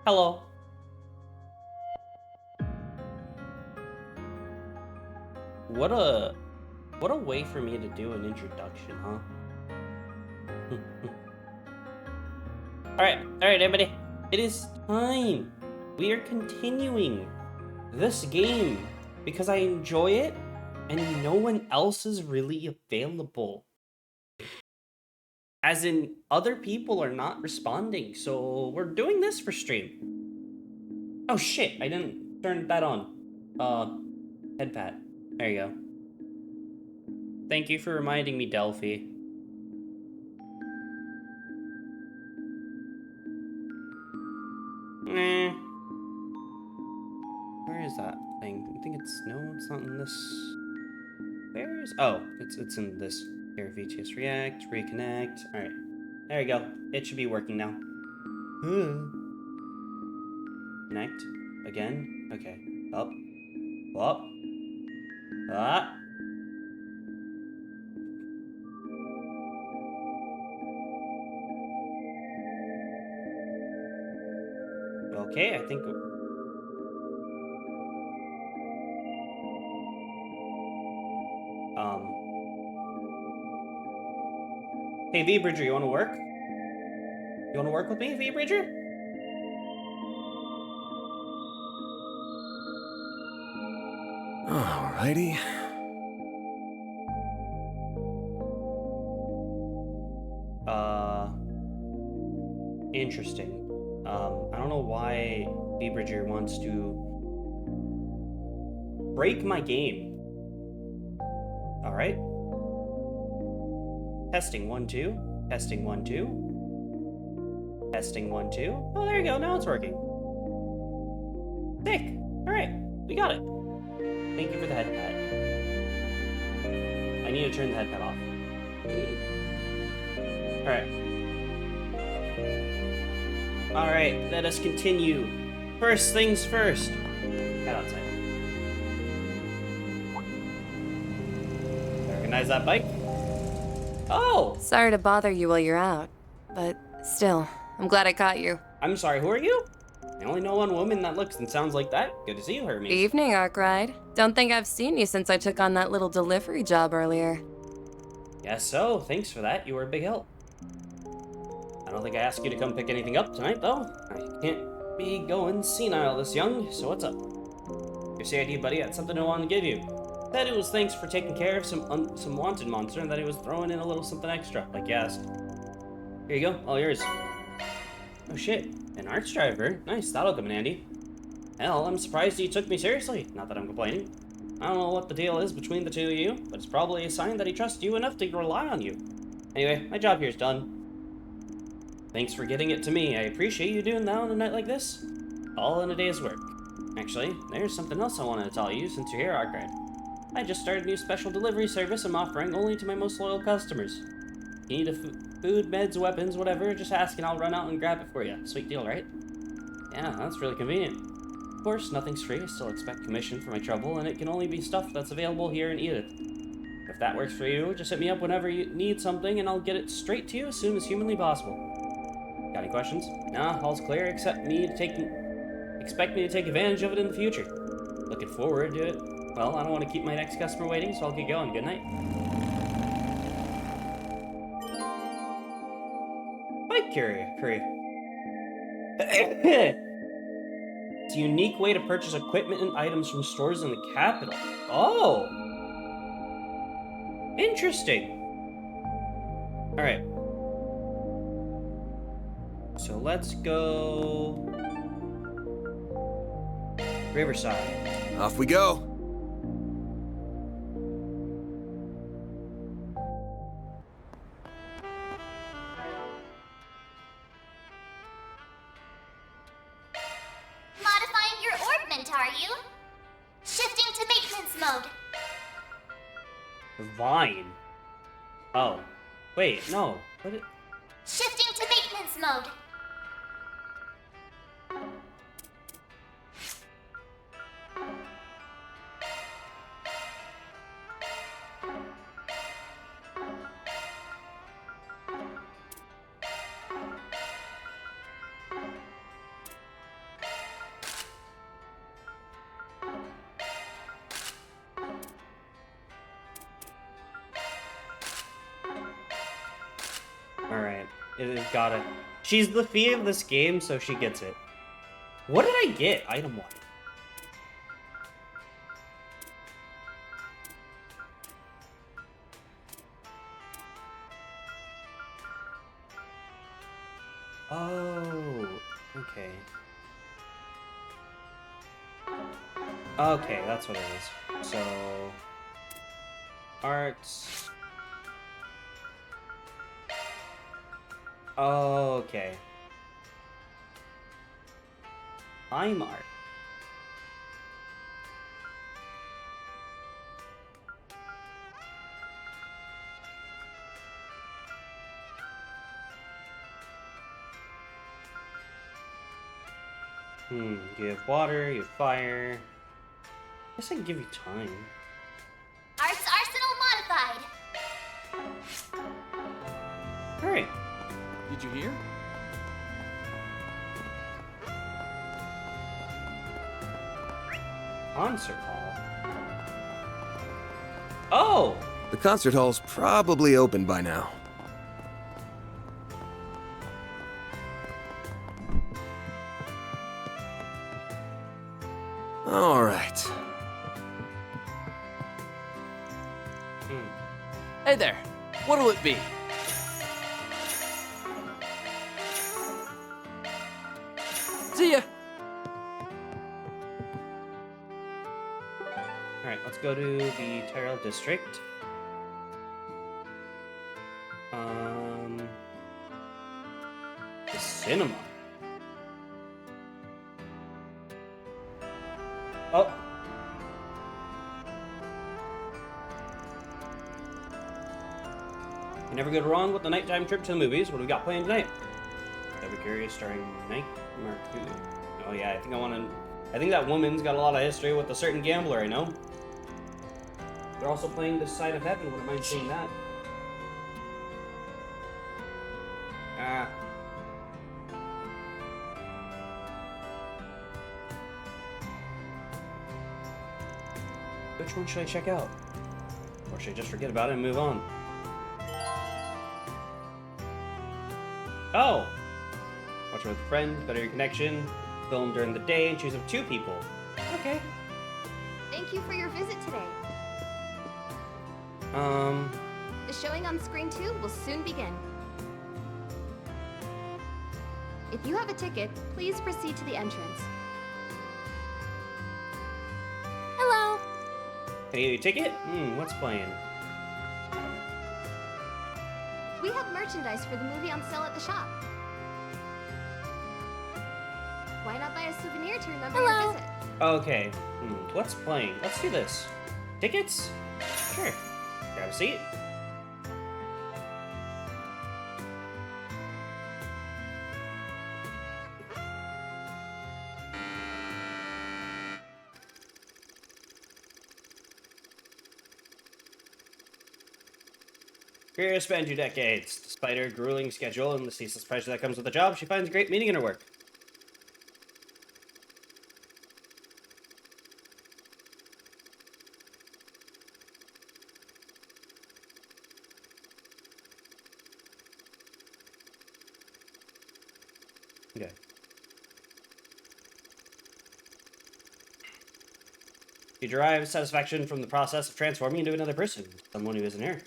Hello. What a way for me to do an introduction, huh? Alright, everybody. It is time. We are continuing this game because I enjoy it and no one else is really available. As in, other people are not responding, so we're doing this for stream. Oh shit, I didn't turn that on. Head pat. There you go. Thank you for reminding me, Delphi. Where is that thing? I think it's it's not in this. It's in this. Here, VTS React, reconnect. All right, there you go. It should be working now. Connect again. Okay, up, up, ah. Okay, I think. Hey, V Bridger, you want to work? You want to work with me, V Bridger? Alrighty. Interesting. I don't know why V Bridger wants to break my game. All right. Testing 1 2. Testing 1 2. Testing 1 2. Oh, there you go. Now it's working. Sick. All right, we got it. Thank you for the head pat. I need to turn the head pat off. All right. All right. Let us continue. First things first. Head outside. Recognize that bike? Oh! Sorry to bother you while you're out, but still, I'm glad I caught you. I'm sorry, who are you? I only know one woman that looks and sounds like that. Good to see you, Hermes. Evening, Arkwright. Don't think I've seen you since I took on that little delivery job earlier. Yes, so. Thanks for that. You were a big help. I don't think I asked you to come pick anything up tonight, though. I can't be going senile this young, so what's up? Your CID buddy had something I wanted to give you. Said it was thanks for taking care of some wanted monster and that he was throwing in a little something extra, like you asked. Here you go, all yours. Oh shit, an arts driver? Nice, that'll come in handy. Hell, I'm surprised he took me seriously. Not that I'm complaining. I don't know what the deal is between the two of you, but it's probably a sign that he trusts you enough to rely on you. Anyway, my job here's done. Thanks for getting it to me. I appreciate you doing that on a night like this. All in a day's work. Actually, there's something else I wanted to tell you since you're here, Arkwright. I just started a new special delivery service I'm offering only to my most loyal customers. You need food, meds, weapons, whatever, just ask and I'll run out and grab it for you. Sweet deal, right? Yeah, that's really convenient. Of course, nothing's free. I still expect commission for my trouble, and it can only be stuff that's available here in Edith. If that works for you, just hit me up whenever you need something and I'll get it straight to you as soon as humanly possible. Got any questions? Nah, all's clear except expect me to take advantage of it in the future. Looking forward to it. Well, I don't want to keep my next customer waiting, so I'll get going. Good night. Bike courier. It's a unique way to purchase equipment and items from stores in the capital. Oh! Interesting. Alright. So let's go... Riverside. Off we go. Modifying your orbment, are you? Shifting to maintenance mode. Vine. Oh. Wait, no. What? Shifting to maintenance mode. It has gotta. She's the fee of this game, so she gets it. What did I get item-wise? Oh, okay. Okay, that's what it is. So, arts. Okay. I'm art. You have water, you have fire. I guess I can give you time. Arts Arsenal modified. Alright. Did you hear? Concert hall. Oh! The concert hall's probably open by now. All right. Hey there. What'll it be? See ya. Alright, let's go to the Tyrell District. The cinema. Oh. You never go wrong with the nighttime trip to the movies. What do we got playing tonight? Double Curious starring Nightmare 2. Oh yeah, I think that woman's got a lot of history with a certain gambler I know. They're also playing This Side of Heaven. Wouldn't mind seeing that. Ah. Which one should I check out? Or should I just forget about it and move on? Oh! Watch with friends, better your connection, film during the day, and choose of 2 people. Okay. Thank you for your visit today. The showing on screen 2 will soon begin. If you have a ticket, please proceed to the entrance. Hello. Can I get you a ticket? What's playing? We have merchandise for the movie on sale at the shop. Why not buy a souvenir to remember your visit? Okay. What's playing? Let's do this. Tickets? Sure. Grab a seat. Career spanned 2 decades. Despite her grueling schedule and the ceaseless pressure that comes with the job, she finds great meaning in her work. Okay. She derives satisfaction from the process of transforming into another person, someone who isn't her.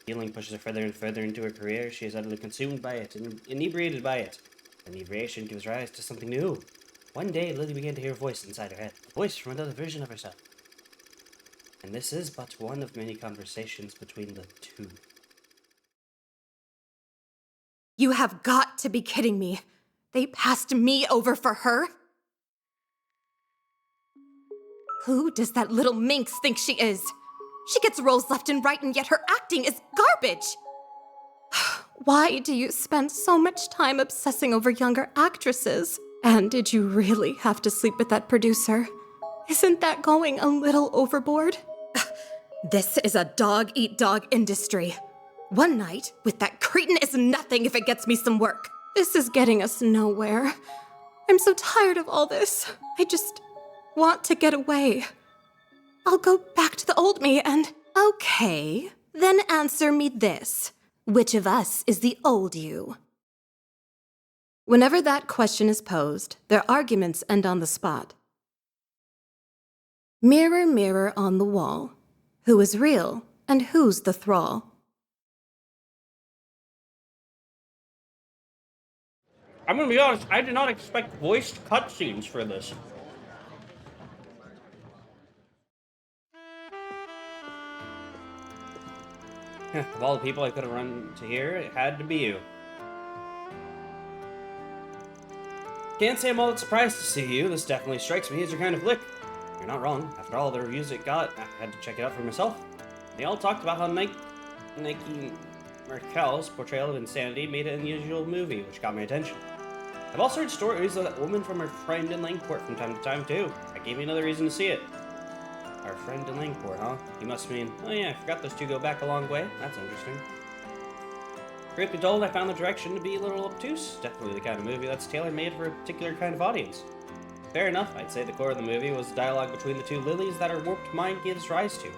Feeling pushes her further and further into her career. She is utterly consumed by it and inebriated by it. Inebriation gives rise to something new. One day, Lily began to hear a voice inside her head, a voice from another version of herself. And this is but one of many conversations between the 2. You have got to be kidding me. They passed me over for her? Who does that little minx think she is? She gets roles left and right, and yet her acting is garbage. Why do you spend so much time obsessing over younger actresses? And did you really have to sleep with that producer? Isn't that going a little overboard? This is a dog-eat-dog industry. One night with that cretin is nothing if it gets me some work. This is getting us nowhere. I'm so tired of all this. I just want to get away. I'll go back to the old me and... Okay, then answer me this. Which of us is the old you? Whenever that question is posed, their arguments end on the spot. Mirror, mirror on the wall, who is real and who's the thrall? I'm gonna be honest, I did not expect voiced cutscenes for this. Of all the people I could have run to here, it had to be you. Can't say I'm all that surprised to see you. This definitely strikes me as your kind of flick. You're not wrong. After all the reviews it got, I had to check it out for myself. They all talked about how Nike Markel's portrayal of insanity made it an unusual movie, which got my attention. I've also heard stories of that woman from her friend in Langport from time to time, too. That gave me another reason to see it. Our friend in Langport, huh? You must mean, oh yeah, I forgot those two go back a long way. That's interesting. Truth be told, I found the direction to be a little obtuse. Definitely the kind of movie that's tailor-made for a particular kind of audience. Fair enough, I'd say the core of the movie was the dialogue between the two Lilies that our warped mind gives rise to.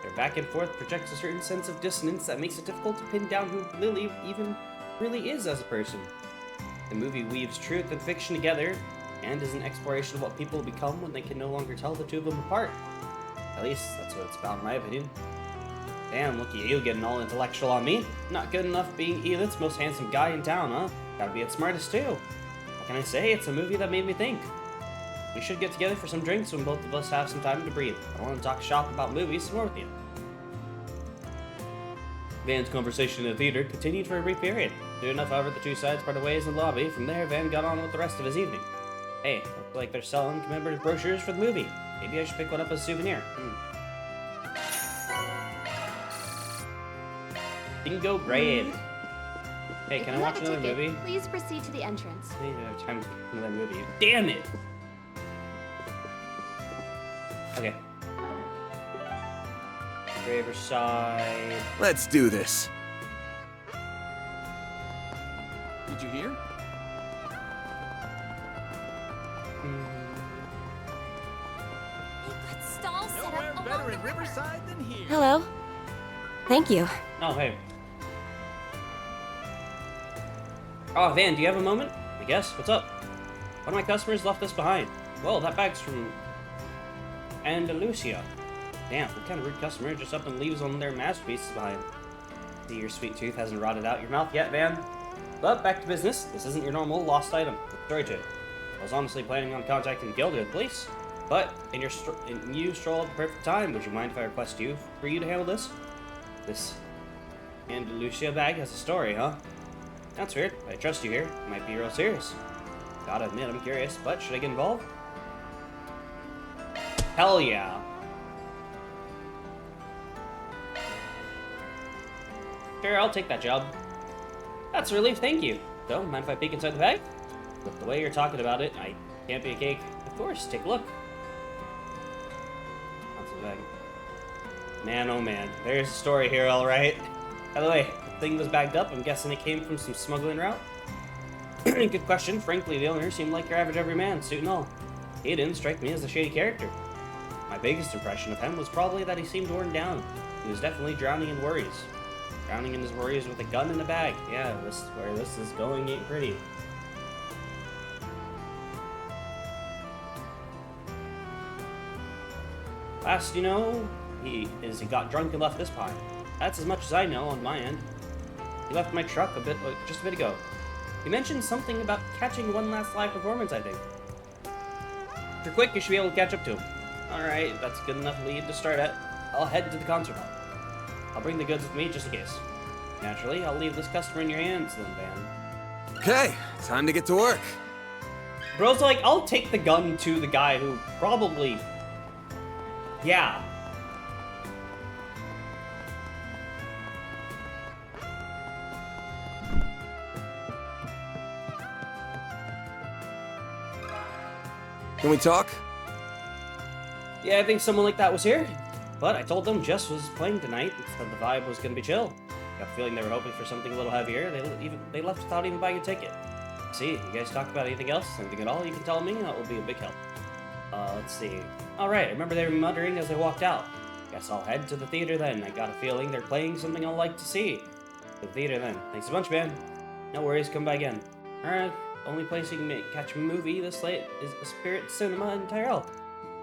Their back and forth projects a certain sense of dissonance that makes it difficult to pin down who Lily even really is as a person. The movie weaves truth and fiction together, and is an exploration of what people become when they can no longer tell the two of them apart. At least, that's what it's about in my opinion. Damn, look at you getting all intellectual on me. Not good enough being Edith's most handsome guy in town, huh? Gotta be its smartest too. What can I say? It's a movie that made me think. We should get together for some drinks when both of us have some time to breathe. I want to talk shop about movies some more with you. Van's conversation in the theater continued for a brief period. Soon enough, however, the two sides parted ways in the lobby. From there, Van got on with the rest of his evening. Hey, looks like they're selling commemorative brochures for the movie. Maybe I should pick one up as a souvenir. Bingo bread. Hey, If can I you watch have a another ticket, movie? please proceed to the entrance. I don't have time to watch another movie. Damn it! Okay. Riverside. Let's do this. Did you hear? They've got stalls set up along the river. Riverside than here. Hello. Thank you. Oh, hey. Oh, Van, do you have a moment? I guess. What's up? One of my customers left this behind. Well, that bag's from Andalusia. Damn, what kind of rude customer just up and leaves one of their masterpieces behind? See, your sweet tooth hasn't rotted out your mouth yet, Van. But back to business. This isn't your normal lost item. Story to it. I was honestly planning on contacting the guild or the police, but you stroll at the perfect time. Would you mind if I request for you to handle this? This Andalusia bag has a story, huh? That's weird. I trust you here. It might be real serious. Gotta admit, I'm curious, but should I get involved? Hell yeah. Sure, I'll take that job. That's a relief, thank you. So, mind if I peek inside the bag? With the way you're talking about it, I can't be a cake. Of course, take a look. That's the bag. Man, oh man, there's a story here, alright. By the way, the thing was bagged up. I'm guessing it came from some smuggling route? Good question. Frankly, the owner seemed like your average everyman, suit and all. He didn't strike me as a shady character. My biggest impression of him was probably that he seemed worn down. He was definitely drowning in worries. Drowning in his worries with a gun in a bag. Yeah, this is where this is going ain't pretty. Last you know, he got drunk and left this behind. That's as much as I know on my end. He left my truck just a bit ago. He mentioned something about catching one last live performance, I think. If you're quick, you should be able to catch up to him. Alright, that's good enough lead to start at. I'll head to the concert hall. I'll bring the goods with me just in case. Naturally, I'll leave this customer in your hands then, Van. Okay, time to get to work. Bro's like, I'll take the gun to the guy who probably... Yeah. Can we talk? Yeah, I think someone like that was here. But I told them Jess was playing tonight and said the vibe was gonna be chill. Got the feeling they were hoping for something a little heavier. They left without even buying a ticket. See, you guys talk about anything else? Anything at all you can tell me? That will be a big help. Let's see. Alright, I remember they were muttering as I walked out. Guess I'll head to the theater then. I got a feeling they're playing something I'll like to see. To the theater then. Thanks a bunch, man. No worries, come by again. Alright, only place you can catch a movie this late is a Spirit Cinema in Tyrell.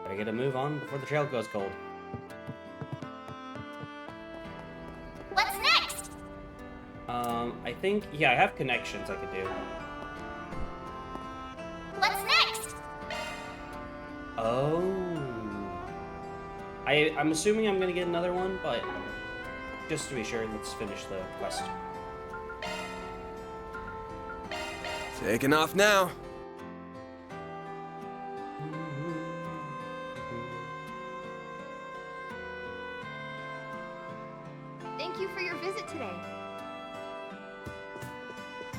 Better get a move on before the trail goes cold. What's next? I think, yeah, I have connections I could do. What's next? Oh. I'm assuming I'm gonna get another one, but just to be sure, let's finish the quest. Taking off now. Thank you for your visit today.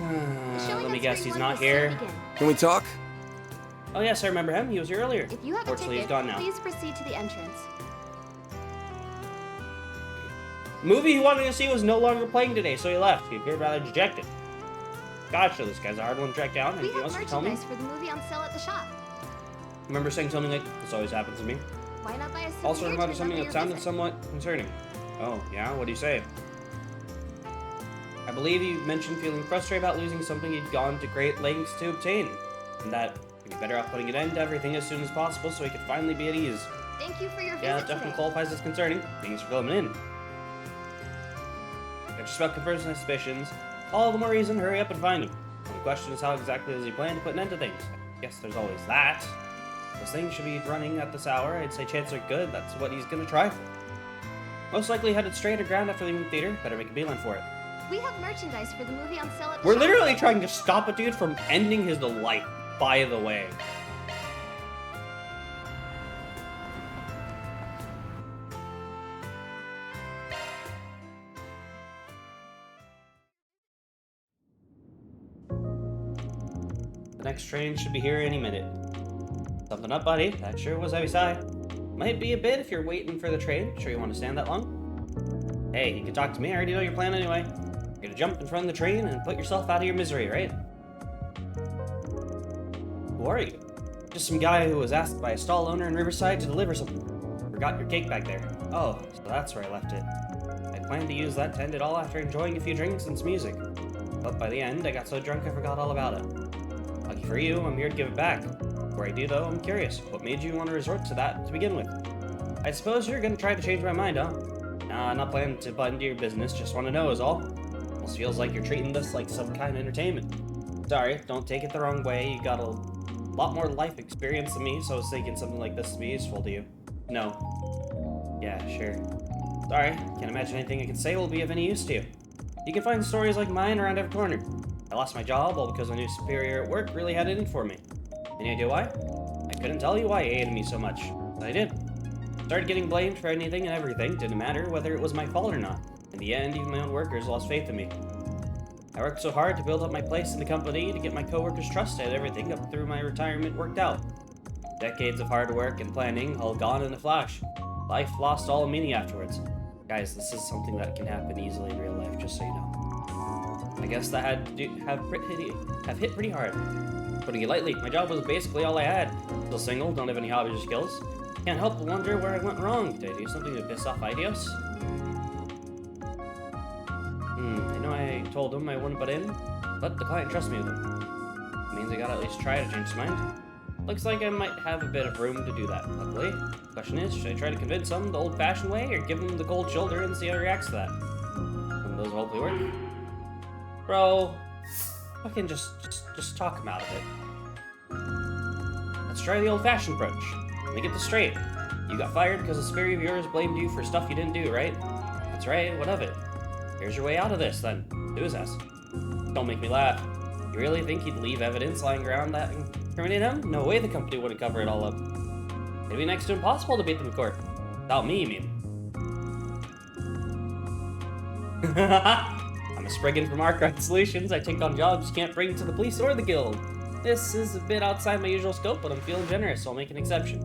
Let me guess, he's not here. Can we talk? Oh yes, I remember him. He was here earlier. If you have a Fortunately, he's ticket, gone now. please proceed to the entrance. Movie he wanted to see was no longer playing today, so he left. He appeared rather dejected. Gotcha, this guy's a hard one to track down. We Anything have else to tell me? merchandise for the movie on sale at the shop. Remember saying something like, this always happens to me? Why not buy a souvenir Also to remember something remember that your sounded visit? somewhat concerning. Oh, yeah? What do you say? I believe you mentioned feeling frustrated about losing something you'd gone to great lengths to obtain, and that you'd be better off putting an end to everything as soon as possible so he could finally be at ease. Thank you for your Yeah, that visit definitely today. qualifies as concerning. Thanks for coming in. If just about confirms my suspicions, all the more reason hurry up and find him. The question is how exactly does he plan to put an end to things? I guess there's always that. Those things should be running at this hour. I'd say chances are good that's what he's gonna try for. Most likely headed straight or ground after leaving the theater. Better make a beeline for it. We have merchandise for the movie on sale at the We're shop. literally trying to stop a dude from ending his life, by the way. The next train should be here any minute. Something up, buddy. That sure was heavy sigh. Might be a bit if you're waiting for the train. Sure you want to stand that long? Hey, you can talk to me. I already know your plan anyway. You're gonna jump in front of the train and put yourself out of your misery, right? Who are you? Just some guy who was asked by a stall owner in Riverside to deliver something. Forgot your cake back there. Oh, so that's where I left it. I planned to use that to end it all after enjoying a few drinks and some music. But by the end, I got so drunk I forgot all about it. Lucky for you, I'm here to give it back. Before I do though, I'm curious, what made you want to resort to that to begin with? I suppose you're gonna try to change my mind, huh? Nah, I'm not planning to butt into your business, just want to know is all. Almost feels like you're treating this like some kind of entertainment. Sorry, don't take it the wrong way, you got a lot more life experience than me, so I was thinking something like this would be useful to you. No. Yeah, sure. Sorry, can't imagine anything I can say will be of any use to you. You can find stories like mine around every corner. I lost my job all because a new superior at work really had it in for me. Any idea why? I couldn't tell you why he hated me so much, but I did. Started getting blamed for anything and everything, didn't matter whether it was my fault or not. In the end, even my own workers lost faith in me. I worked so hard to build up my place in the company, to get my coworkers' trust, and everything up through my retirement worked out. Decades of hard work and planning, all gone in a flash. Life lost all meaning afterwards. Guys, this is something that can happen easily in real life, just so you know. I guess that had to have hit pretty hard. Putting it lightly, my job was basically all I had. Still single, don't have any hobbies or skills. Can't help but wonder where I went wrong. Did I do something to piss off Idios? I know I told him I wouldn't butt in, but the client trusts me with him. It means I gotta at least try to change his mind. Looks like I might have a bit of room to do that, luckily. Question is, should I try to convince him the old-fashioned way, or give him the cold shoulder and see how he reacts to that? And those will hopefully work. Bro, fucking just talk him out of it. Let's try the old-fashioned approach. Let me get this straight. You got fired because a superior of yours blamed you for stuff you didn't do, right? That's right, what of it? Here's your way out of this, then. Do his ass. Don't make me laugh. You really think he'd leave evidence lying around that incriminate him? No way the company wouldn't cover it all up. It'd be next to impossible to beat them in court. Without me, you mean. I'm a Spriggan from Arkwright Solutions. I take on jobs you can't bring to the police or the guild. This is a bit outside my usual scope, but I'm feeling generous, so I'll make an exception.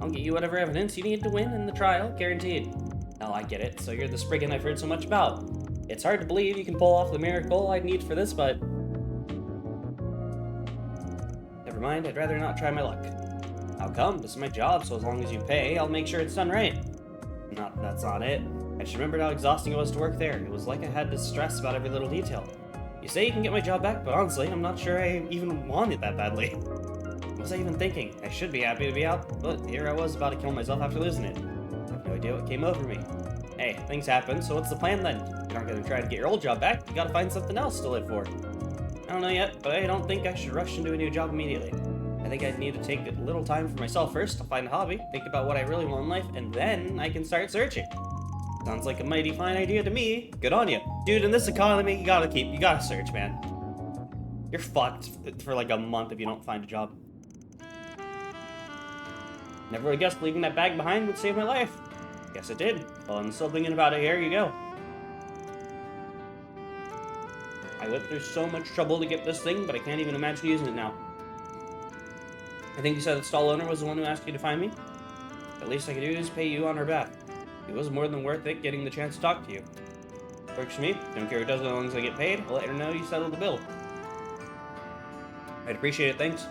I'll get you whatever evidence you need to win in the trial, guaranteed. Oh, I get it. So you're the Spriggan I've heard so much about. It's hard to believe you can pull off the miracle I'd need for this, but... Never mind, I'd rather not try my luck. How come? This is my job, so as long as you pay, I'll make sure it's done right. That's not it. I just remembered how exhausting it was to work there. It was like I had to stress about every little detail. You say you can get my job back, but honestly, I'm not sure I even want it that badly. What was I even thinking? I should be happy to be out, but here I was about to kill myself after losing it. I have no idea what came over me. Hey, things happen, so what's the plan then? You're not gonna try to get your old job back, you gotta find something else to live for. I don't know yet, but I don't think I should rush into a new job immediately. I think I need to take a little time for myself first to find a hobby, think about what I really want in life, and then I can start searching. Sounds like a mighty fine idea to me. Good on you. Dude, in this economy, you gotta search, man. You're fucked for like a month if you don't find a job. Never would have guessed leaving that bag behind would save my life. Guess it did. Well, I'm still thinking about it. Here you go. I went through so much trouble to get this thing, but I can't even imagine using it now. I think you said the stall owner was the one who asked you to find me? At least I could do is pay you on her behalf. It was more than worth it getting the chance to talk to you. Works for me. Don't care who does it as long as I get paid. I'll let her know you settled the bill. I'd appreciate it, thanks.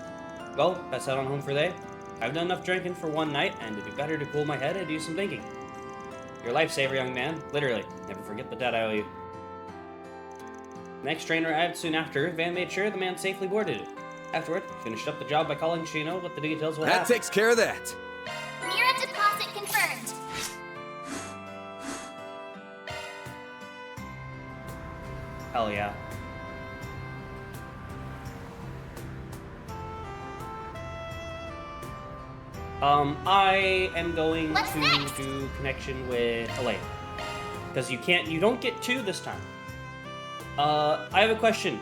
Well, that's head on home for the day. I've done enough drinking for one night, and it'd be better to cool my head and do some thinking. You're a lifesaver, young man. Literally. Never forget the debt I owe you. Next train arrived soon after. Van made sure the man safely boarded it. Afterward, finished up the job by calling Chino with the details of what happened. That takes care of that. Mirror deposit confirmed. Hell yeah. I am going What's to next? do connection with Elaine. Because you don't get two this time. I have a question.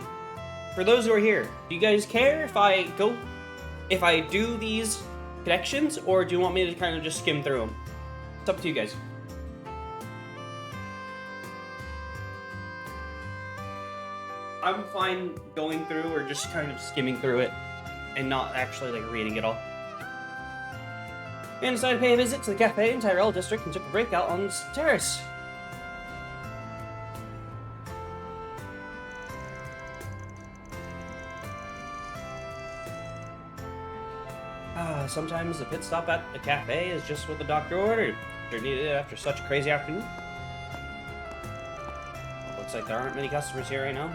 For those who are here, do you guys care if I do these connections, or do you want me to kind of just skim through them? It's up to you guys. I'm fine going through or just kind of skimming through it and not actually like reading it all. And decided to pay a visit to the cafe in Tyrell District and took a break out on this terrace. Sometimes the pit stop at the cafe is just what the doctor ordered. They're needed after such a crazy afternoon. Looks like there aren't many customers here right now.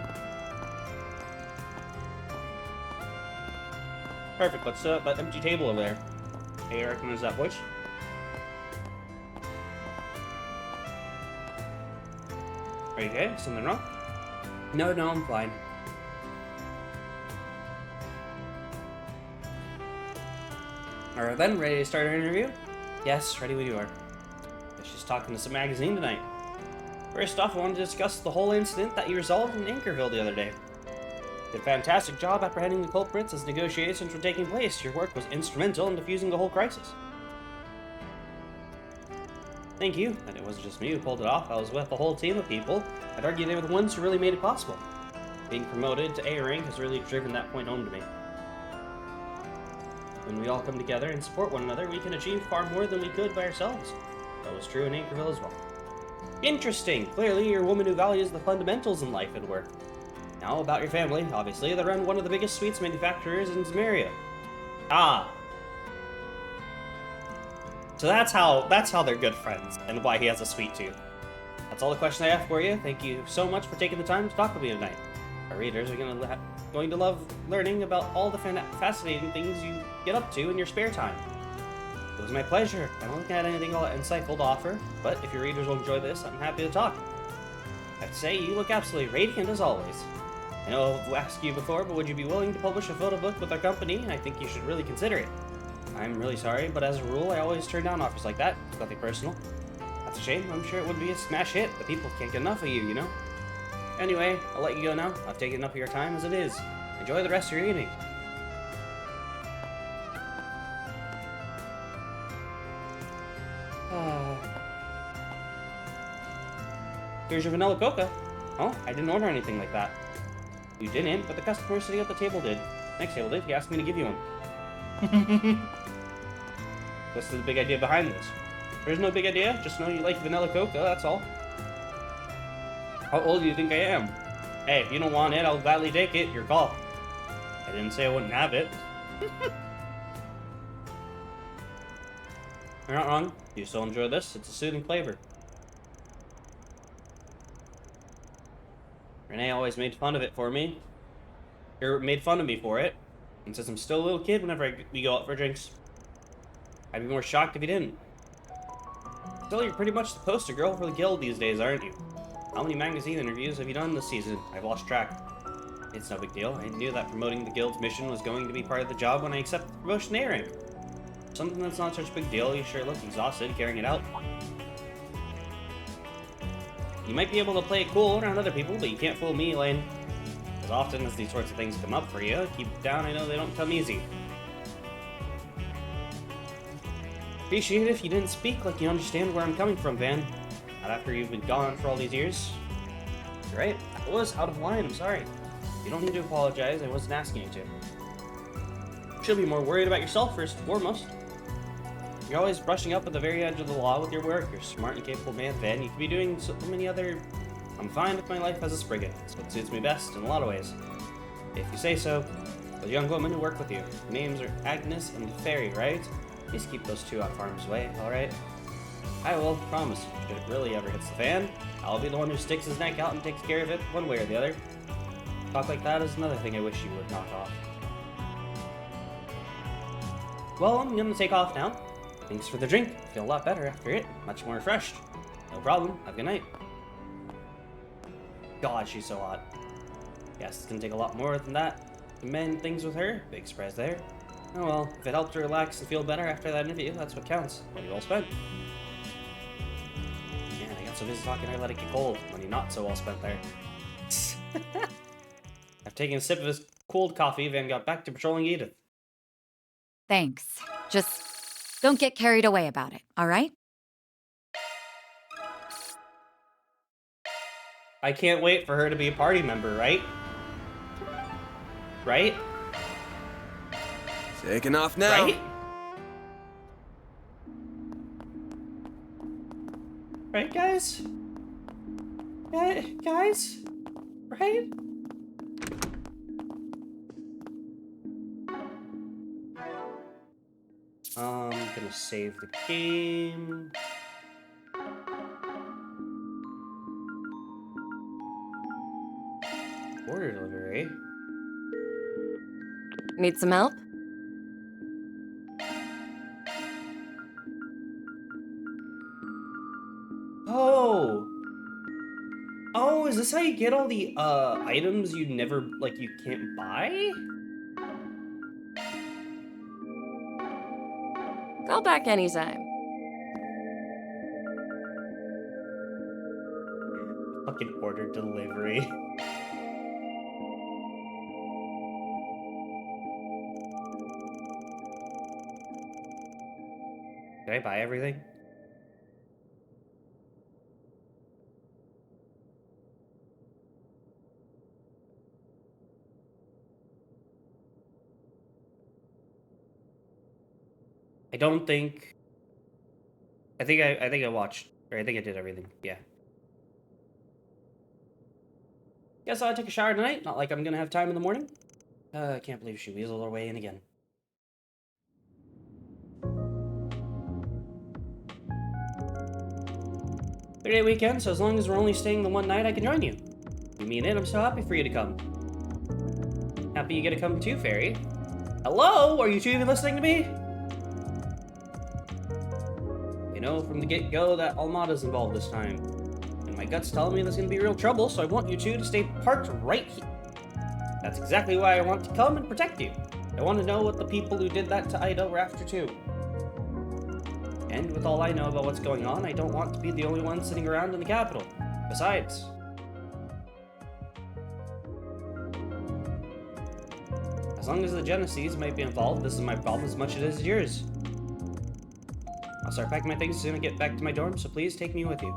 Perfect, let's that empty table over there. Hey, I recognize that voice. Are you okay? Something wrong? No, I'm fine. Alright then, ready to start our interview? Yes, ready we are. She's talking to some magazine tonight. First off, I wanted to discuss the whole incident that you resolved in Anchorville the other day. Did a fantastic job apprehending the culprits as negotiations were taking place. Your work was instrumental in defusing the whole crisis. Thank you, and it wasn't just me who pulled it off. I was with a whole team of people. I'd argue they were the ones who really made it possible. Being promoted to A rank has really driven that point home to me. When we all come together and support one another, we can achieve far more than we could by ourselves. That was true in Anchorville as well. Interesting! Clearly, you're a woman who values the fundamentals in life and work. Now, about your family. Obviously, they run one of the biggest sweets manufacturers in Samaria. Ah! So that's how they're good friends, and why he has a sweet tooth. That's all the questions I have for you. Thank you so much for taking the time to talk with me tonight. Our readers are going to love learning about all the fascinating things you get up to in your spare time. It was my pleasure. I don't think I had anything all that insightful to offer, but if your readers will enjoy this, I'm happy to talk. I'd say you look absolutely radiant as always. I know I've asked you before, but would you be willing to publish a photo book with our company? I think you should really consider it. I'm really sorry, but as a rule, I always turn down offers like that. It's nothing personal. That's a shame. I'm sure it would be a smash hit, but people can't get enough of you, you know? Anyway, I'll let you go now. I've taken enough of your time as it is. Enjoy the rest of your evening. Here's your vanilla coca. Oh, I didn't order anything like that. You didn't, but the customer sitting at the table did. Next table did. He asked me to give you one. What's the big idea behind this? There's no big idea. Just know you like vanilla coca, that's all. How old do you think I am? Hey, if you don't want it, I'll gladly take it. Your call. I didn't say I wouldn't have it. You're not wrong. You still enjoy this? It's a soothing flavor. Renee always made fun of it for me. Or made fun of me for it. And says I'm still a little kid whenever we go out for drinks. I'd be more shocked if you didn't. Still, you're pretty much the poster girl for the guild these days, aren't you? How many magazine interviews have you done this season? I've lost track. It's no big deal. I knew that promoting the guild's mission was going to be part of the job when I accepted the promotion to A rank. Something that's not such a big deal. You sure look exhausted carrying it out. You might be able to play it cool around other people, but you can't fool me, Elaine. As often as these sorts of things come up for you, keep it down. I know they don't come easy. Appreciate it if you didn't speak like you understand where I'm coming from, Van. Not after you've been gone for all these years. You're right. I was out of line. I'm sorry. You don't need to apologize. I wasn't asking you to. You should be more worried about yourself first and foremost. You're always brushing up at the very edge of the law with your work. You're a smart and capable man, Van. You could be doing so many other... I'm fine with my life as a Spriggan. It's what suits me best in a lot of ways. If you say so. Those young women who work with you. Their names are Agnes and Fairy, right? Please keep those two out of harm's way, alright? I will, promise. If it really ever hits the fan, I'll be the one who sticks his neck out and takes care of it one way or the other. Talk like that is another thing I wish you would knock off. Well, I'm gonna take off now. Thanks for the drink. I feel a lot better after it. Much more refreshed. No problem. Have a good night. God, she's so hot. Guess it's gonna take a lot more than that to mend things with her. Big surprise there. Oh well, if it helped her relax and feel better after that interview, that's what counts. Money well spent. Man, I got so busy talking I let it get cold. Money not so well spent there. After taking a sip of his cold coffee, Van got back to patrolling Edith. Thanks. Just don't get carried away about it, all right? I can't wait for her to be a party member, right? Right? Taking off now. Right? Right, guys? Guys? Right? I'm gonna save the game. Order delivery. Need some help? Oh! Oh, is this how you get all the, items you never, like, you can't buy? Call back anytime. Fucking order delivery. Did I buy everything? I don't think... I think I watched, or I think I did everything, yeah. Guess I'll take a shower tonight, not like I'm gonna have time in the morning. I can't believe she weaseled her way in again. Three-day weekend, so as long as we're only staying the one night, I can join you. You mean it? I'm so happy for you to come. Happy you get to come too, Fairy. Hello? Are you two even listening to me? You know, from the get-go, that Almada's involved this time. And my gut's telling me there's gonna be real trouble, so I want you two to stay parked right here. That's exactly why I want to come and protect you. I want to know what the people who did that to Ida were after too. And with all I know about what's going on, I don't want to be the only one sitting around in the capital. Besides... as long as the Genesees might be involved, this is my problem as much as it is yours. I'll start packing my things as soon as I get back to my dorm, so please take me with you.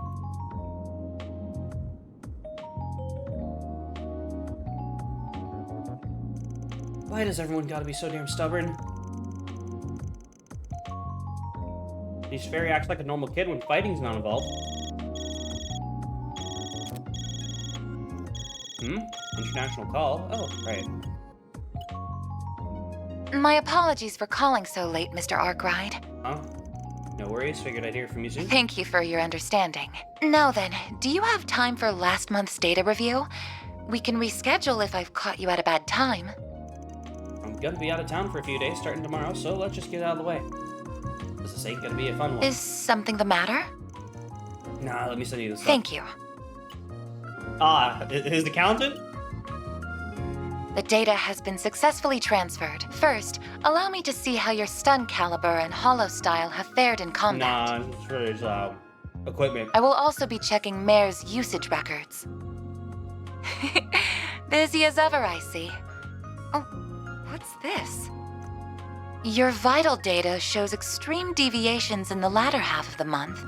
Why does everyone gotta be so damn stubborn? This fairy acts like a normal kid when fighting's not involved. International call? Oh, right. My apologies for calling so late, Mr. Arkwright. Huh? No worries, figured I'd hear from you soon. Thank you for your understanding. Now then, do you have time for last month's data review? We can reschedule if I've caught you at a bad time. I'm gonna be out of town for a few days starting tomorrow, so let's just get it out of the way. This ain't gonna be a fun one. Is something the matter? Nah, let me send you this stuff. Thank you. His accountant? The data has been successfully transferred. First, allow me to see how your stun caliber and hollow style have fared in combat. Nah, it's for his, equipment. I will also be checking Mare's usage records. Busy as ever, I see. Oh, what's this? Your vital data shows extreme deviations in the latter half of the month,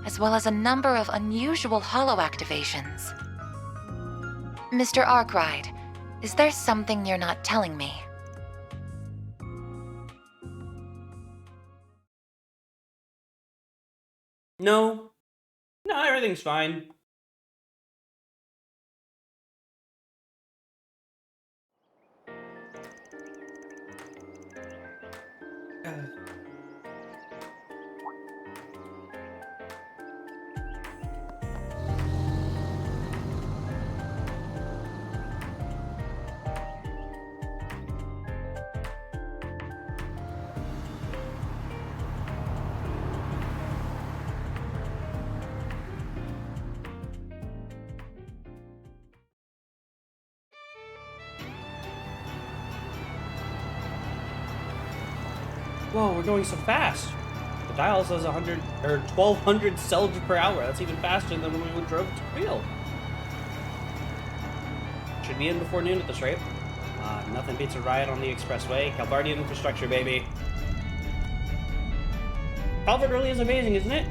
as well as a number of unusual hollow activations. Mr. Arkwright, is there something you're not telling me? No. No, everything's fine. Whoa, we're going so fast. The dial says 100 or 1,200 cells per hour. That's even faster than when we drove to Rio. Should be in before noon at this rate. Nothing beats a ride on the expressway. Calvardian infrastructure, baby. Calvert really is amazing, isn't it?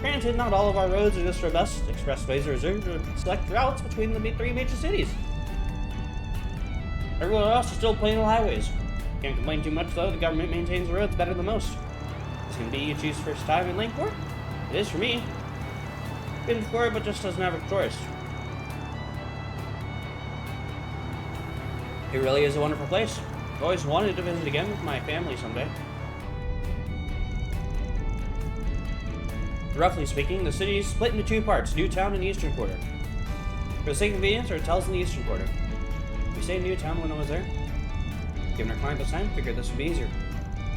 Granted, not all of our roads are this robust. Expressways are reserved for select routes between the three major cities. Everywhere else is still plain old highways. Can't complain too much though, the government maintains the roads better than most. It's gonna be you choose first time in Lakeport? It is for me. Been before, but just doesn't have a choice. It really is a wonderful place. I've always wanted to visit again with my family someday. Roughly speaking, the city is split into two parts, Newtown and the Eastern Quarter. For the sake of convenience, our hotel's in the Eastern Quarter. We stayed in Newtown when I was there. Given our client this time, figured this would be easier.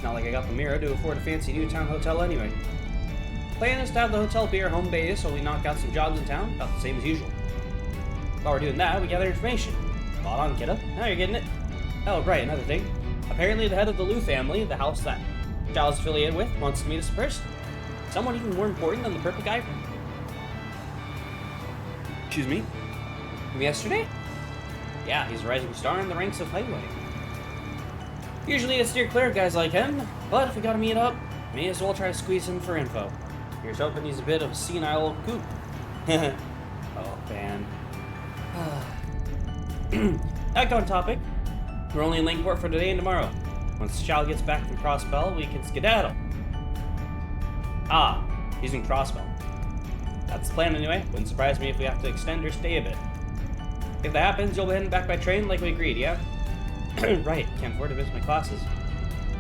Not like I got the mirror to afford a fancy Newtown hotel anyway. Plan is to have the hotel be our home base while we knock out some jobs in town, about the same as usual. While we're doing that, we gather information. Spot on, kiddo. Now you're getting it. Oh, right, another thing. Apparently the head of the Liu family, the house that Zhao's affiliated with, wants to meet us in person. Someone even more important than the perfect guy from... Excuse me? From yesterday? Yeah, he's a rising star in the ranks of Highway. Usually I steer clear of guys like him, but if we gotta meet up, may as well try to squeeze in for info. Here's hoping he's a bit of a senile coot. Oh, man. Back on topic. We're only in Lakeport for today and tomorrow. Once Xiao gets back from Crossbell, we can skedaddle. Ah, he's in Crossbell. That's the plan anyway. Wouldn't surprise me if we have to extend our stay a bit. If that happens, you'll be heading back by train like we agreed, yeah? Right, can't afford to miss my classes.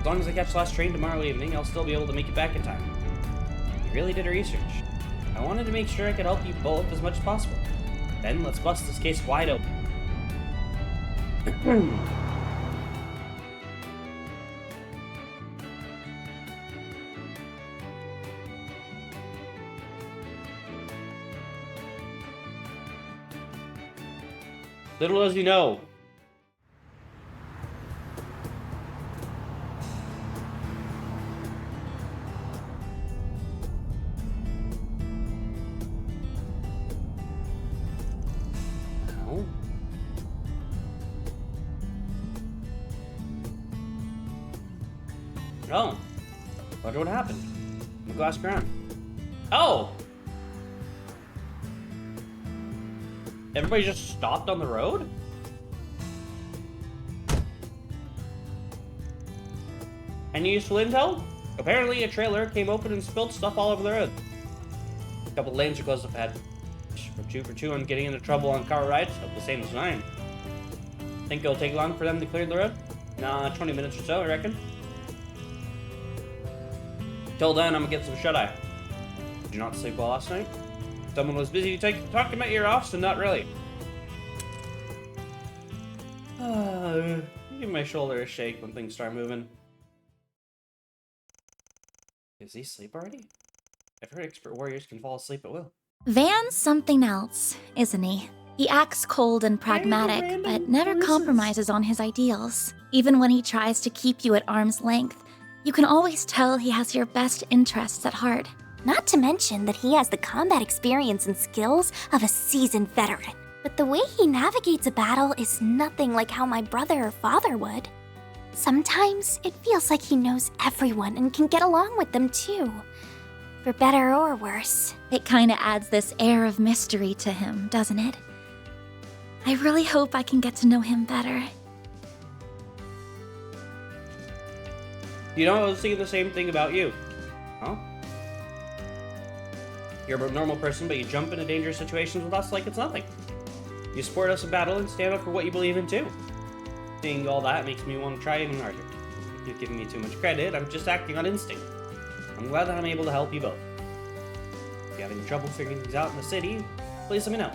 As long as I catch the last train tomorrow evening, I'll still be able to make it back in time. You really did research. I wanted to make sure I could help you both as much as possible. Then let's bust this case wide open. Little does he know. No. Oh. Wonder what happened. I'm gonna go ask around. Oh! Everybody just stopped on the road? Any useful intel? Apparently a trailer came open and spilled stuff all over the road. A couple lanes are closed up ahead. For two on getting into trouble on car rides, about the same as mine. Think it'll take long for them to clear the road? Nah, 20 minutes or so, I reckon. Till then, I'm gonna get some shut-eye. Did you not sleep well last night? Someone was busy talking my ear off, so not really. Give my shoulder a shake when things start moving. Is he asleep already? I've heard expert warriors can fall asleep at will. Van's something else, isn't he? He acts cold and pragmatic, but never compromises on his ideals. Even when he tries to keep you at arm's length, you can always tell he has your best interests at heart. Not to mention that he has the combat experience and skills of a seasoned veteran. But the way he navigates a battle is nothing like how my brother or father would. Sometimes it feels like he knows everyone and can get along with them too. For better or worse. It kinda adds this air of mystery to him, doesn't it? I really hope I can get to know him better. You know, I was thinking the same thing about you. Huh? You're a normal person, but you jump into dangerous situations with us like it's nothing. You support us in battle and stand up for what you believe in too. Seeing all that makes me want to try even harder. You're giving me too much credit, I'm just acting on instinct. I'm glad that I'm able to help you both. If you're having trouble figuring things out in the city, please let me know.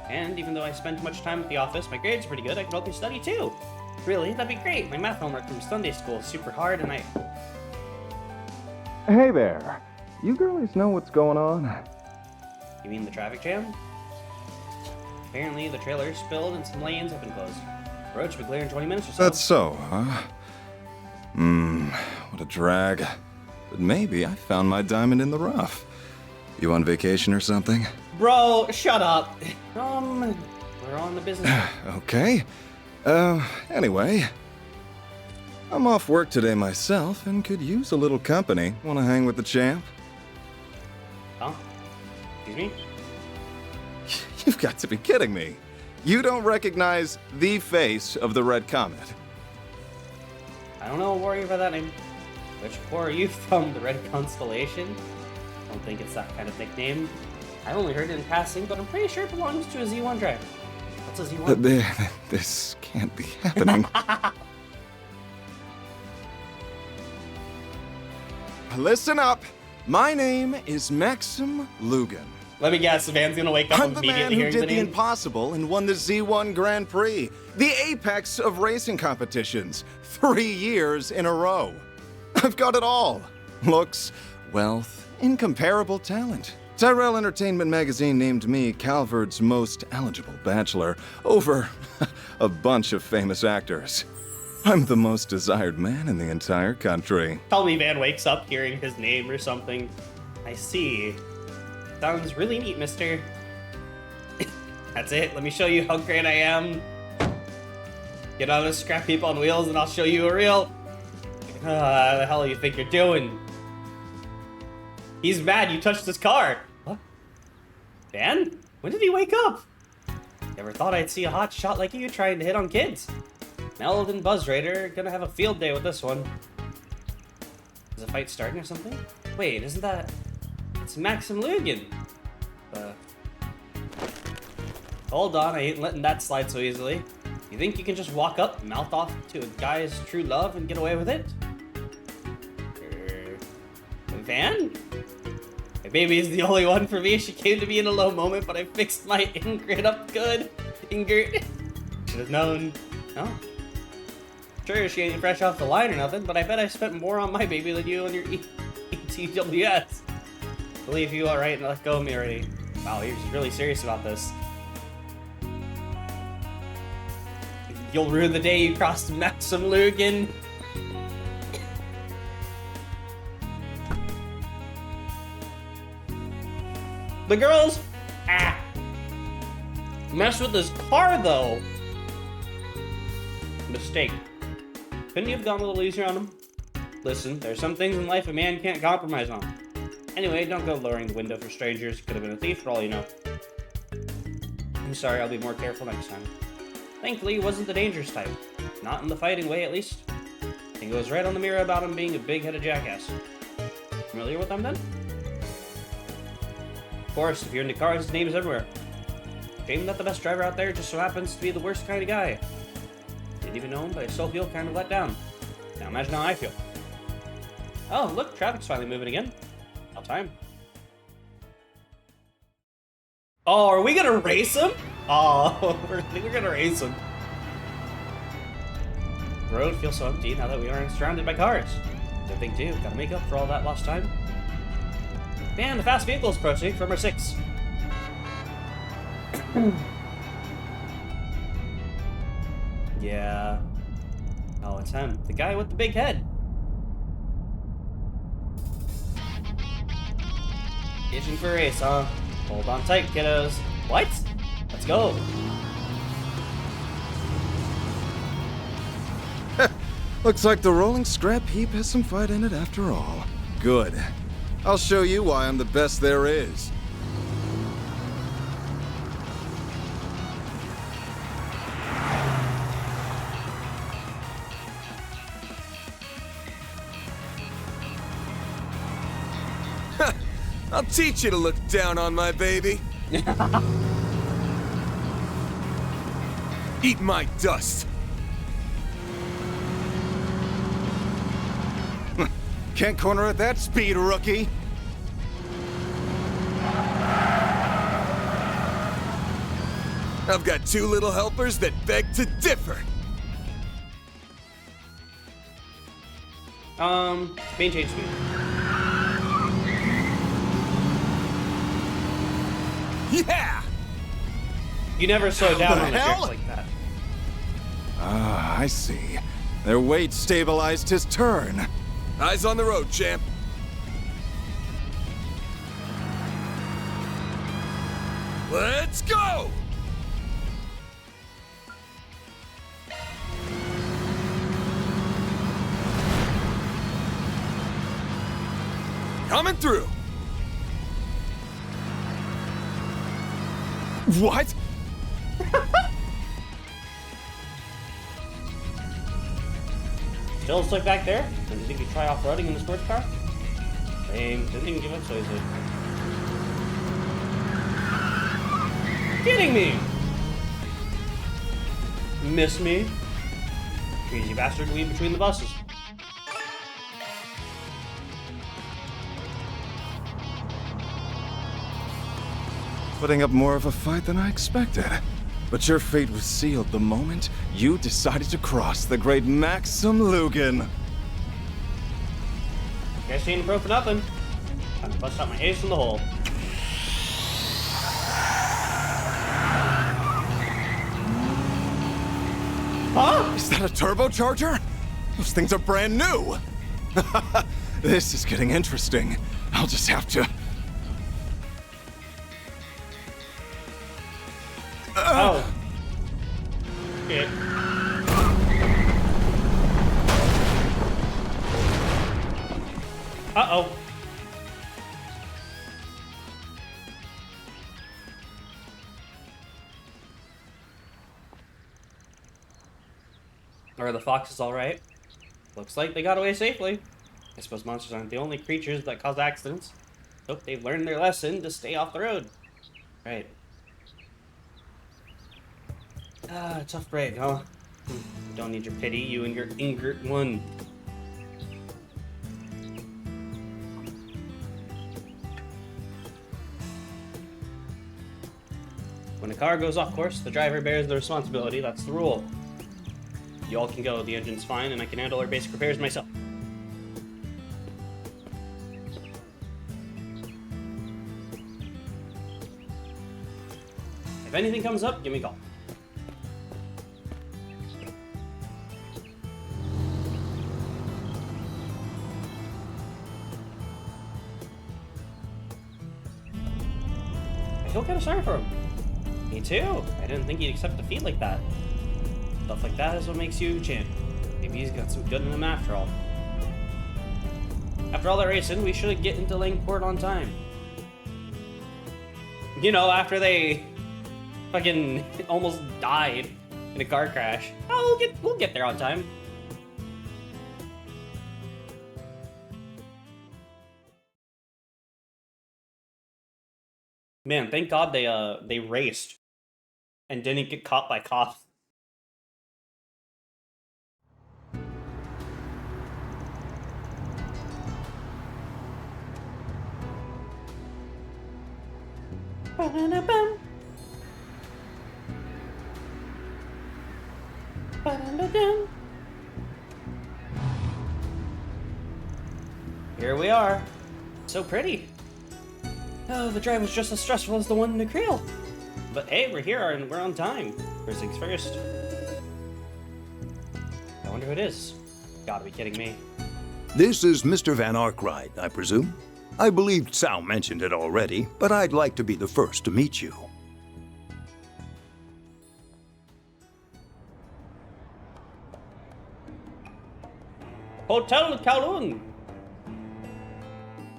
And even though I spend much time at the office, my grades are pretty good, I can help you study too. Really, that'd be great. My math homework from Sunday school is super hard and Hey there. You girlies know what's going on? You mean the traffic jam? Apparently, the trailer spilled and some lanes have been closed. The road should be clear in 20 minutes or so. That's so, huh? What a drag. But maybe I found my diamond in the rough. You on vacation or something? Bro, shut up. We're on the business. Okay. Anyway. I'm off work today myself and could use a little company. Wanna hang with the champ? Huh? Excuse me? You've got to be kidding me. You don't recognize the face of the Red Comet. I don't know a warrior by that name. Which corps are you from? The Red Constellation? I don't think it's that kind of nickname. I only heard it in passing, but I'm pretty sure it belongs to a Z1 driver. What's a Z1? This can't be happening. Listen up. My name is Maxim Lugan. Let me guess, Van's gonna wake up I'm the man immediately who hearing did the the name. impossible and won the Z1 Grand Prix, the apex of racing competitions, 3 years in a row. I've got it all. Looks, wealth, incomparable talent. Tyrell Entertainment Magazine named me Calvard's most eligible bachelor over a bunch of famous actors. I'm the most desired man in the entire country. Tell me Van wakes up hearing his name or something. I see. Sounds really neat, mister. That's it. Let me show you how great I am. Get on a scrap heap on wheels and I'll show you a real... the hell do you think you're doing? He's mad you touched his car. What? Van? When did he wake up? Never thought I'd see a hot shot like you trying to hit on kids. Meld and Buzz Raider are gonna have a field day with this one. Is a fight starting or something? Wait, isn't that... It's Maxim Lugan. Hold on, I ain't letting that slide so easily. You think you can just walk up, mouth off to a guy's true love and get away with it? Van? My baby is the only one for me. She came to me in a low moment, but I fixed my Ingrid up good. Ingrid. Should have known. No? Sure, she ain't fresh off the line or nothing, but I bet I spent more on my baby than you on your ETWS. Believe you alright and let go of me already. Wow, he was really serious about this. You'll ruin the day you crossed Maxim Lugan. The girls... Mess with his car, though. Mistake. Couldn't you have gone a little easier on him? Listen, there's some things in life a man can't compromise on. Anyway, don't go lowering the window for strangers. Could have been a thief for all you know. I'm sorry, I'll be more careful next time. Thankfully, he wasn't the dangerous type. Not in the fighting way, at least. I think it was right on the mirror about him being a big-headed jackass. Familiar with them, then? Of course, if you're into cars, his name is everywhere. Shame that the best driver out there just so happens to be the worst kind of guy. Didn't even know him, but I still feel kind of let down. Now imagine how I feel. Oh, look, traffic's finally moving again. About time. Oh, are we gonna race him? Oh, we're gonna race him. The road feels so empty now that we aren't surrounded by cars. Good thing too, gotta make up for all that lost time. Man, the fast vehicle is approaching from our 6. Yeah. Oh, it's him. The guy with the big head. Itching for a race, huh? Hold on tight, kiddos. What? Let's go. Looks like the rolling scrap heap has some fight in it after all. Good. I'll show you why I'm the best there is. I'll teach you to look down on my baby. Eat my dust. Can't corner at that speed, rookie. I've got 2 little helpers that beg to differ. Main change speed. Yeah! You never slow down on a hell? jerk like that. Ah, I see. Their weight stabilized his turn. Eyes on the road, champ. Let's go! Coming through. What? Still stuck back there? Didn't think you'd try off-roading in the sports car? Lame. Didn't even give up so easily. Kidding me! Miss me? Crazy bastard weave between the buses. Putting up more of a fight than I expected. But your fate was sealed the moment you decided to cross the great Maxim Lugan. Guess she ain't broke for nothing. Time to bust out my ace from the hole. Huh? Is that a turbocharger? Those things are brand new. This is getting interesting. I'll just have to... Oh. Shit. Uh-oh. Are the foxes alright? Looks like they got away safely. I suppose monsters aren't the only creatures that cause accidents. Hope they've learned their lesson to stay off the road. Right. Ah, tough break, huh? Don't need your pity, you and your ingert one. When a car goes off course, the driver bears the responsibility. That's the rule. You all can go, the engine's fine, and I can handle our basic repairs myself. If anything comes up, give me a call. I feel kind of sorry for him. Me too. I didn't think he'd accept defeat like that. Stuff like that is what makes you champ. Maybe he's got some good in him after all. After all that racing, we should get into Langport on time. You know, after they fucking almost died in a car crash. Oh, we'll get there on time. Man, thank God they raced and didn't get caught by cops. Ba-da-da-bum. Ba-da-da-dum. here we are. So pretty. Oh, the drive was just as stressful as the one in Creel. But hey, we're here and we're on time. First things first. I wonder who it is. Gotta be kidding me. This is Mr. Van Arkwright, I presume? I believe Sal mentioned it already, but I'd like to be the first to meet you. Hotel Kowloon!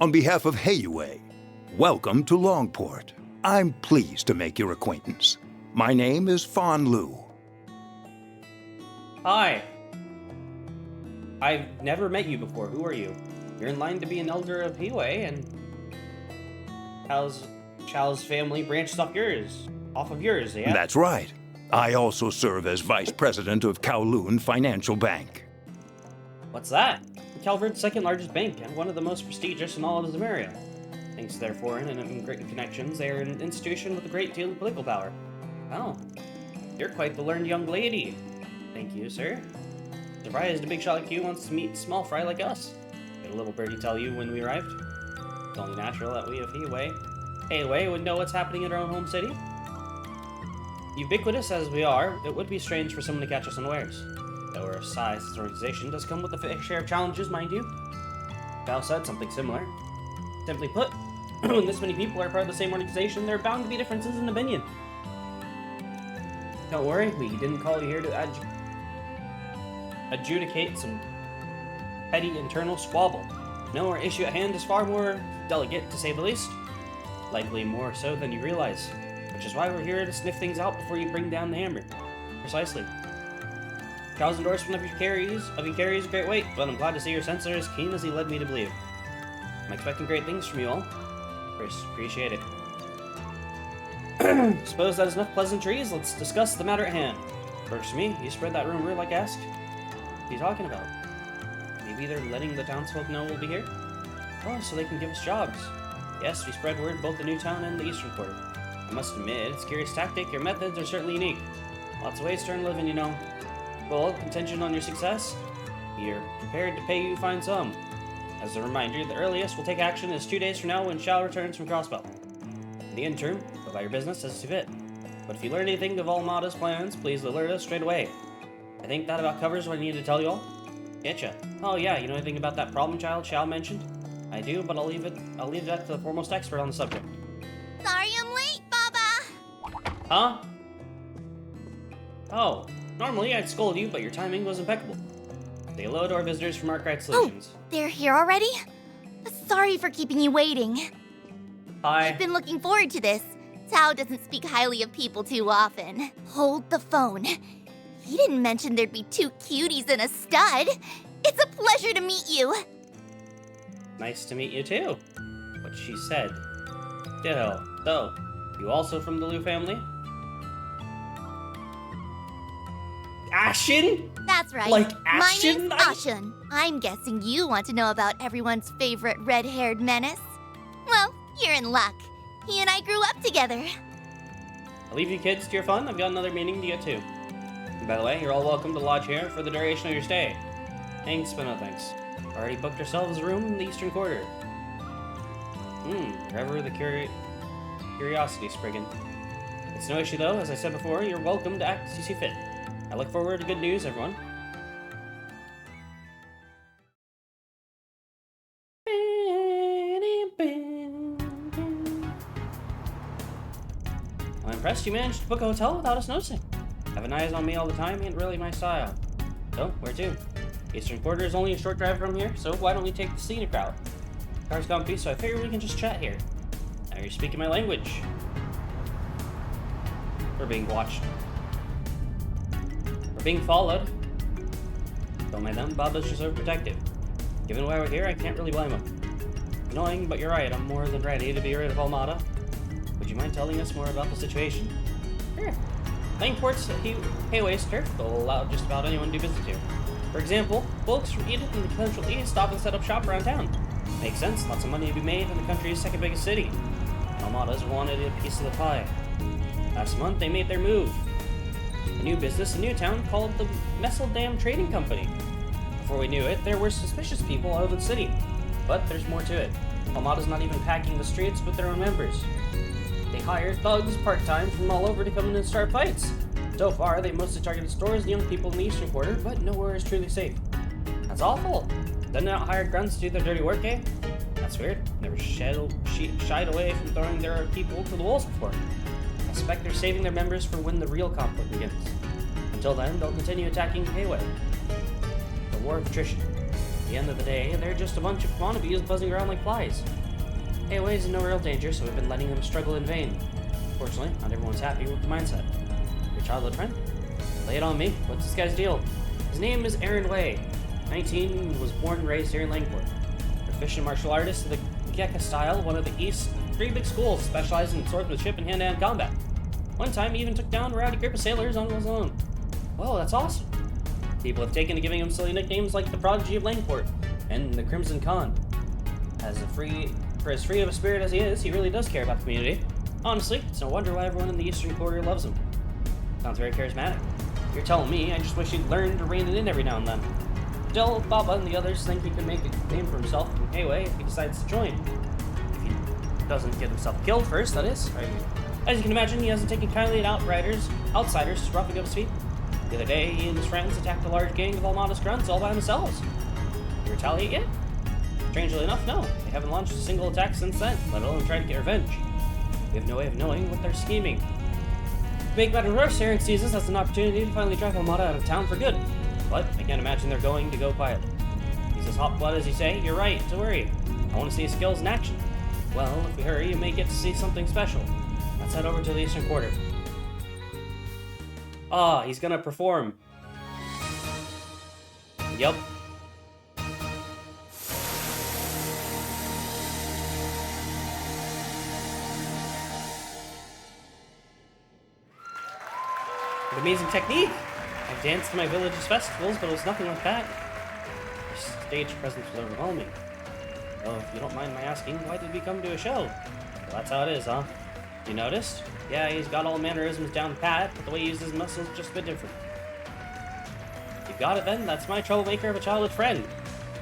On behalf of Heiue, welcome to Longport. I'm pleased to make your acquaintance. My name is Fawn Lu. Hi. I've never met you before. Who are you? You're in line to be an elder of Heiue, and Chao's family branched off of yours, yeah? That's right. I also serve as vice president of Kowloon Financial Bank. What's that? Calvert's second largest bank and one of the most prestigious in all of Zamaria. Thanks to their foreign and immigrant connections, they are an institution with a great deal of political power. Oh, you're quite the learned young lady. Thank you, sir. Surprised a big shot like you wants to meet small fry like us. Did a little birdie tell you when we arrived? It's only natural that we of Heiue would know what's happening in our own home city. Ubiquitous as we are, it would be strange for someone to catch us unawares. Though our size as an organization does come with a fair share of challenges, mind you. Val said something similar. Simply put, when this many people are part of the same organization, there are bound to be differences in opinion. Don't worry, we didn't call you here to adjudicate some petty internal squabble. No, our issue at hand is far more delicate, to say the least. Likely more so than you realize, which is why we're here to sniff things out before you bring down the hammer. Precisely. Chao's endorsement of you carries a great weight, but I'm glad to see your senses are as keen as he led me to believe. I'm expecting great things from you all. First, appreciate it. Suppose that is enough pleasantries, let's discuss the matter at hand. Works for me, you spread that rumor like asked. What are you talking about? Maybe they're letting the townsfolk know we'll be here? Oh, so they can give us jobs. Yes, we spread word both the New Town and the Eastern Quarter. I must admit, it's a curious tactic. Your methods are certainly unique. Lots of ways to earn a living, you know. Well, contingent on your success, we're prepared to pay you a fine sum. As a reminder, the earliest we'll take action is 2 days from now when Shao returns from Crossbelt. In the interim, go about your business as you see fit. But if you learn anything of Almada's plans, please alert us straight away. I think that about covers what I need to tell you all. Getcha. Oh yeah, you know anything about that problem child Shao mentioned? I do, but I'll leave that to the foremost expert on the subject. Sorry I'm late, Baba! Huh? Oh, normally I'd scold you, but your timing was impeccable. Say hello to our visitors from Arkwright Solutions. Oh, they're here already? Sorry for keeping you waiting. Hi. I've been looking forward to this. Tao doesn't speak highly of people too often. Hold the phone. He didn't mention there'd be 2 cuties and a stud. It's a pleasure to meet you. Nice to meet you too. What she said. Ditto. So, you also from the Liu family? Ashen? That's right. Like Ashen? My name's Ashen. I'm guessing you want to know about everyone's favorite red-haired menace. Well, you're in luck. He and I grew up together. I'll leave you kids to your fun. I've got another meeting to get to. And by the way, you're all welcome to lodge here for the duration of your stay. Thanks, but no thanks. Already booked ourselves a room in the Eastern Quarter. Forever the curiosity spriggin'. It's no issue though, as I said before, you're welcome to act as you see fit. I look forward to good news, everyone. I'm impressed you managed to book a hotel without us noticing. Having eyes on me all the time ain't really my style. So, where to? Eastern Quarter is only a short drive from here, so why don't we take the scenic route? Car's comfy, so I figure we can just chat here. Now you're speaking my language. We're being watched. We're being followed. Don't mind them, Baba's just overprotective. Given why we're here, I can't really blame him. Annoying, but you're right, I'm more than ready to be rid of Almada. Would you mind telling us more about the situation? Sure. Langport's Heiue's turf will allow just about anyone to do business here. For example, folks from Edith and the Central East stop and set up shop around town. Makes sense, lots of money to be made in the country's second biggest city. Almada's wanted a piece of the pie. Last month, they made their move. A new business in Newtown called the Messeldam Trading Company. Before we knew it, there were suspicious people all over the city. But there's more to it. Almada's not even packing the streets with their own members. They hire thugs part-time from all over to come in and start fights. So far, they've mostly targeted stores and young people in the Eastern Quarter, but nowhere is truly safe. That's awful. Then they not hired grunts to do their dirty work, eh? That's weird. Never shied away from throwing their people to the wolves before. I suspect they're saving their members for when the real conflict begins. Until then, they'll continue attacking Hayway. The war of attrition. At the end of the day, they're just a bunch of wannabes buzzing around like flies. Hayway's in no real danger, so we've been letting them struggle in vain. Fortunately, not everyone's happy with the mindset. Your childhood friend? Lay it on me. What's this guy's deal? His name is Aaron Way. 19, was born and raised here in Langport. Proficient martial artist of the Gekka style, one of the East's 3 big schools specializing in swordsmanship and hand-to-hand combat. One time, he even took down a rowdy group of sailors on his own. Whoa, that's awesome. People have taken to giving him silly nicknames like the Prodigy of Langport and the Crimson Khan. For as free of a spirit as he is, he really does care about the community. Honestly, it's no wonder why everyone in the Eastern Quarter loves him. Sounds very charismatic. You're telling me I just wish he'd learn to rein it in every now and then. Still, Baba and the others think he can make a name for himself in Hayway if he decides to join. If he doesn't get himself killed first, that is. As you can imagine, he hasn't taken kindly to outsiders roughing up his feet. The other day, he and his friends attacked a large gang of Almada's grunts all by themselves. Did you retaliate yet? Strangely enough, no. They haven't launched a single attack since then, let alone tried to get revenge. We have no way of knowing what they're scheming. To make matters worse, Aaron sees this as an opportunity to finally drive Almada out of town for good. But I can't imagine they're going to go quietly. He's as hot-blood as you say. You're right, don't worry. I want to see his skills in action. Well, if we hurry, you may get to see something special. Let's head over to the Eastern Quarter. Ah, he's gonna perform. Yup. With amazing technique! I've danced to my village's festivals, but it was nothing like that. Your stage presence was overwhelming. Oh, if you don't mind my asking, why did we come to a show? Well, that's how it is, huh? You noticed? Yeah, he's got all mannerisms down pat, but the way he uses his muscles is just a bit different. You got it then, that's my troublemaker of a childhood friend.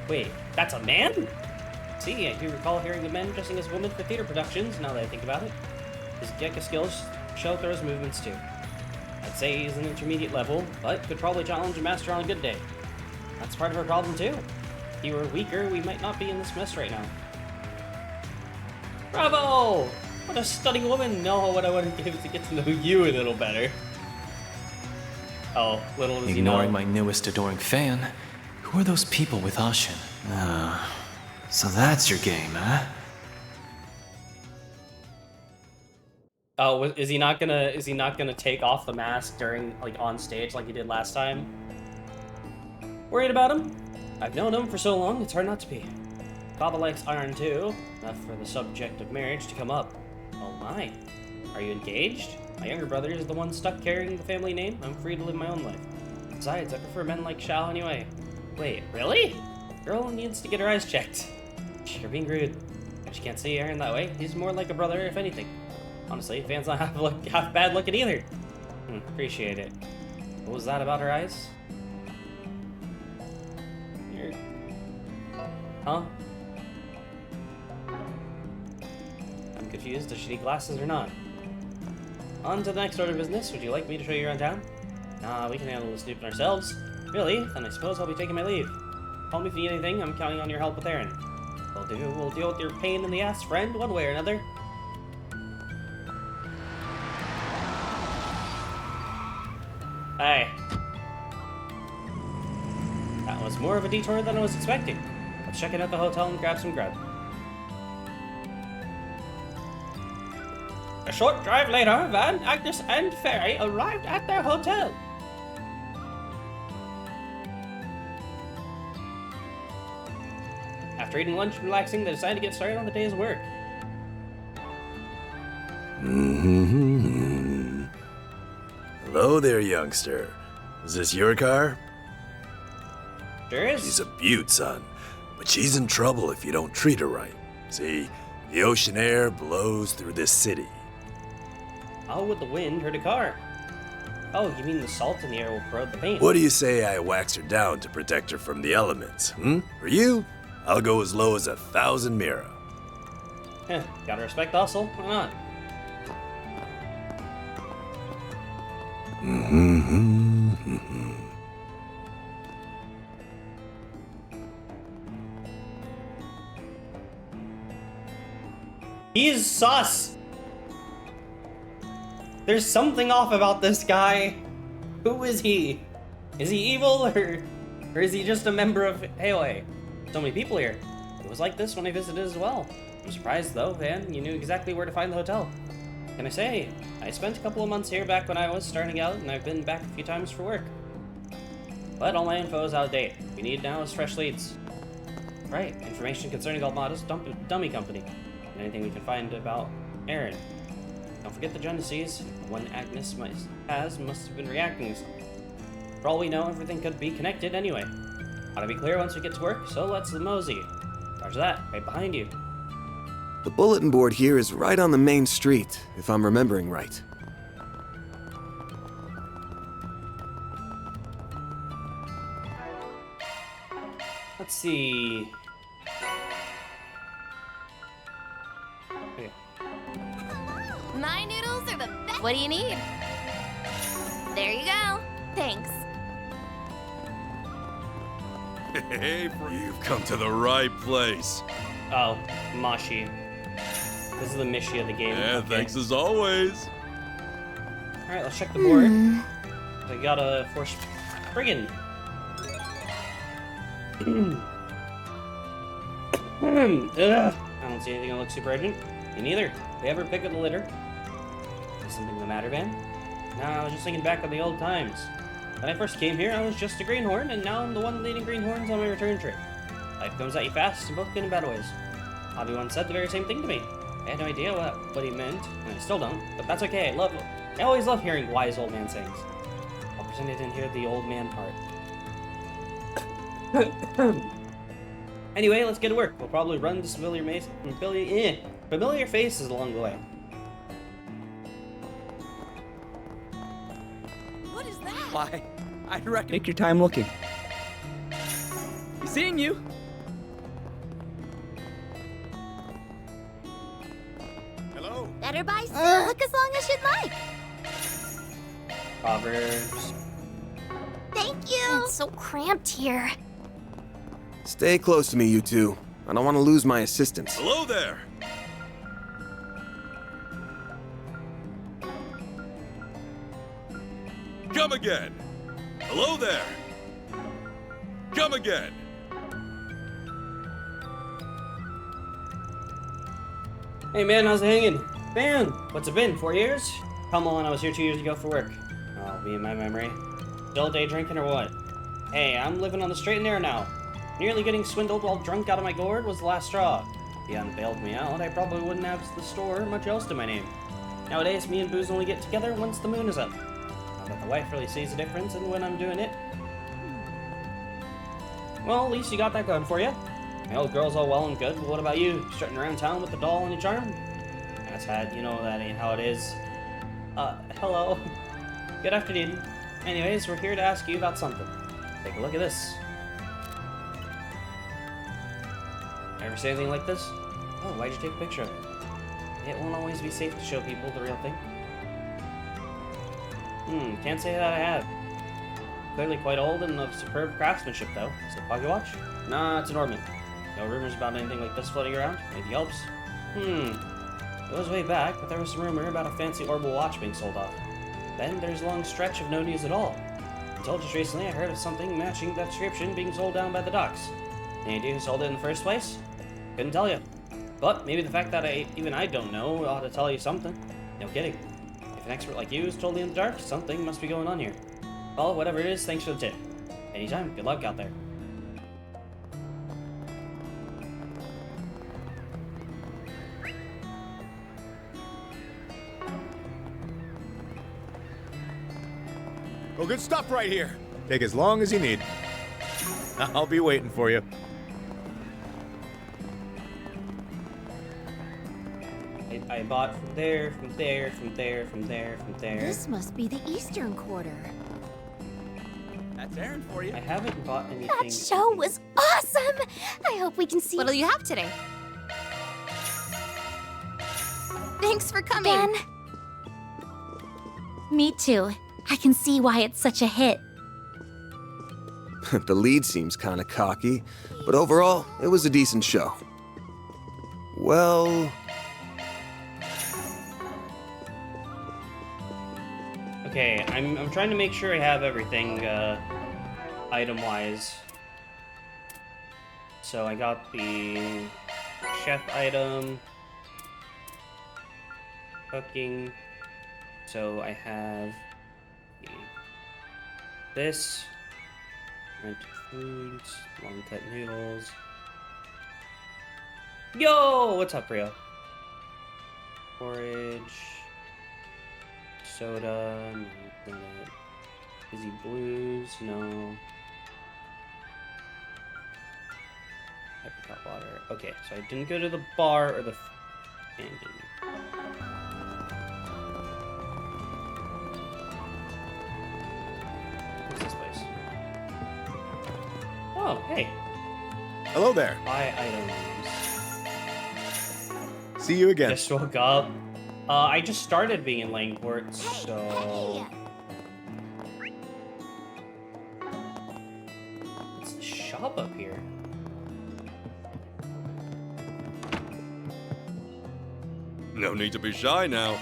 Wait, that's a man? See, I do recall hearing of men dressing as women for theater productions, now that I think about it. His Gekka skills show through his movements too. I'd say he's an intermediate level, but could probably challenge a master on a good day. That's part of our problem too. If he were weaker, we might not be in this mess right now. Bravo! What a stunning woman! No, what I want to give to get to know you a little better. Oh, little does he know. Ignoring my newest adoring fan. Who are those people with Ashin? So that's your game, huh? Oh, is he not gonna take off the mask during, like, on stage like he did last time? Worried about him? I've known him for so long, it's hard not to be. Baba likes iron too, enough for the subject of marriage to come up. Oh my. Are you engaged? My younger brother is the one stuck carrying the family name. I'm free to live my own life. Besides, I prefer men like Shao anyway. Wait, really? Girl needs to get her eyes checked. You're being rude. But you can't see Aaron that way. He's more like a brother, if anything. Honestly, fans not half bad looking either. Appreciate it. What was that about her eyes? Here. Huh? I'm confused. Does she need glasses or not? On to the next order of business. Would you like me to show you around town? Nah, we can handle the snooping ourselves. Really? Then I suppose I'll be taking my leave. Call me if you need anything. I'm counting on your help with Aaron. We'll deal with your pain in the ass, friend, one way or another. Hey. That was more of a detour than I was expecting. Let's check in at the hotel and grab some grub. A short drive later, Van, Agnes, and Fairy arrived at their hotel. After eating lunch and relaxing, they decided to get started on the day's work. Hello there, youngster. Is this your car? Sure is. She's a beaut, son, but she's in trouble if you don't treat her right. See, the ocean air blows through this city. How would the wind hurt a car? Oh, you mean the salt in the air will corrode the paint? What do you say I wax her down to protect her from the elements, For you, I'll go as low as 1,000 mira. Heh, gotta respect the hustle. Why not? He's sus! There's something off about this guy. Who is he? Is he evil, or is he just a member of AOA? So many people here. It was like this when I visited as well. I'm surprised though, Van, you knew exactly where to find the hotel. Can I say, I spent a couple of months here back when I was starting out, and I've been back a few times for work. But all my info is out of date. What we need now is fresh leads. Right, information concerning Almada's dummy company. And anything we can find about Aaron. Don't forget the Genesis. The one Agnes must have been reacting to something. For all we know, everything could be connected anyway. Ought to be clear once we get to work, so let's mosey. Roger that, right behind you. The bulletin board here is right on the main street, if I'm remembering right. Let's see. Okay. My noodles are the best. What do you need? There you go. Thanks. Hey, you've come to the right place. Oh, Mashi. This is the Mishi of the game. Yeah, okay. thanks as always. Alright, let's check the board. I got a force friggin'. Ugh. I don't see anything that looks super urgent. Me neither. If we ever pick up the litter. Is something the matter, Van? No, I was just thinking back on the old times. When I first came here, I was just a greenhorn, and now I'm the one leading greenhorns on my return trip. Life comes at you fast, and both good and bad ways. Hobby once said the very same thing to me. I had no idea what he meant, and I still don't, but that's okay. I always love hearing wise old man sayings. I'll pretend I didn't hear the old man part. Anyway, let's get to work. We'll probably run into familiar faces along the way. What is that? Why, I reckon. Take your time looking. Seeing you. Hello. Better buy some. Look as long as you'd like. Proverbs. Thank you. It's so cramped here. Stay close to me, you two. I don't want to lose my assistance. Hello there. Come again. Hello there. Come again. Hey man, how's it hanging? Man, what's it been, 4 years? Come on, I was here 2 years ago for work. Oh, me and my memory. Still day drinking or what? Hey, I'm living on the straight and narrow now. Nearly getting swindled while drunk out of my gourd was the last straw. If you hadn't bailed me out, I probably wouldn't have the store or much else to my name. Nowadays, me and Booze only get together once the moon is up. Not that the wife really sees the difference in when I'm doing it. Well, at least you got that going for you. My old girl's all well and good, but what about you? Strutting around town with the doll on your charm? That's sad, you know that ain't how it is. Hello. Good afternoon. Anyways, we're here to ask you about something. Take a look at this. Ever see anything like this? Oh, why'd you take a picture of it? It won't always be safe to show people the real thing. Can't say that I have. Clearly quite old and of superb craftsmanship, though. Is it a pocket watch? Nah, it's an ornament. No rumors about anything like this floating around? Maybe helps. It was way back, but there was some rumor about a fancy orbital watch being sold off. Then there's a long stretch of no news at all. Until just recently I heard of something matching that description being sold down by the docks. Any idea who sold it in the first place? Couldn't tell you. But maybe the fact that even I don't know ought to tell you something. No kidding. If an expert like you is totally in the dark, something must be going on here. Well, whatever it is, thanks for the tip. Anytime. Good luck out there. Well, good stuff right here. Take as long as you need. I'll be waiting for you. I bought from there, from there, from there, from there, from there. This must be the Eastern Quarter. That's Aaron for you. I haven't bought anything. That show was awesome! awesome! I hope we can see. What'll you have today? Thanks for coming. Ben. Me too. I can see why it's such a hit. The lead seems kinda cocky, but overall, it was a decent show. Well... Okay, I'm trying to make sure I have everything, item-wise. So I got the chef item, cooking, so I have this, rented foods, long cut noodles. Yo, what's up, Rio? Porridge, soda, Fizzy Blues, no. Apricot water. Okay, so I didn't go to the bar or the candy. What's this place? Oh, hey. Hello there. Buy items. See you again. Just woke up. I just started being in Langport, so... What's the shop up here? No need to be shy now.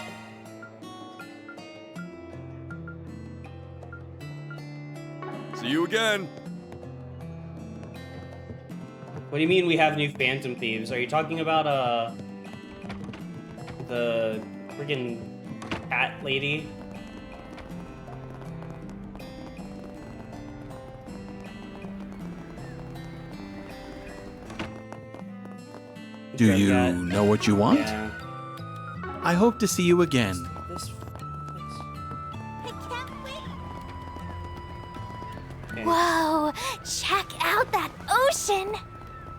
See you again. What do you mean we have new Phantom Thieves? Are you talking about, the friggin' cat lady? Do you know what you want? Yeah. I hope to see you again. This Whoa! Check out that ocean!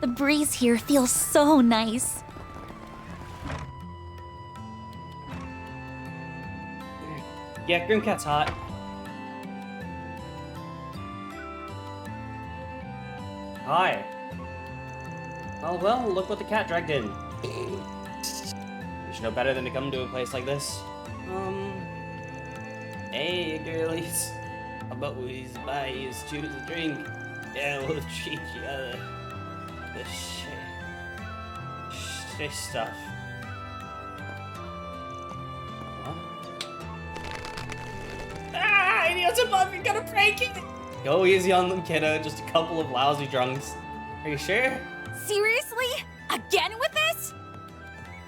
The breeze here feels so nice. Yeah, Grimcat's hot. Hi. Oh well, look what the cat dragged in. You should know better than to come to a place like this. Hey girlies. How about we buy you choose a drink? Yeah, we'll treat you the shit stuff. Ah, idiots above, you're gonna break it! Go easy on them, kiddo. Just a couple of lousy drunks. Are you sure? Seriously? Again with this?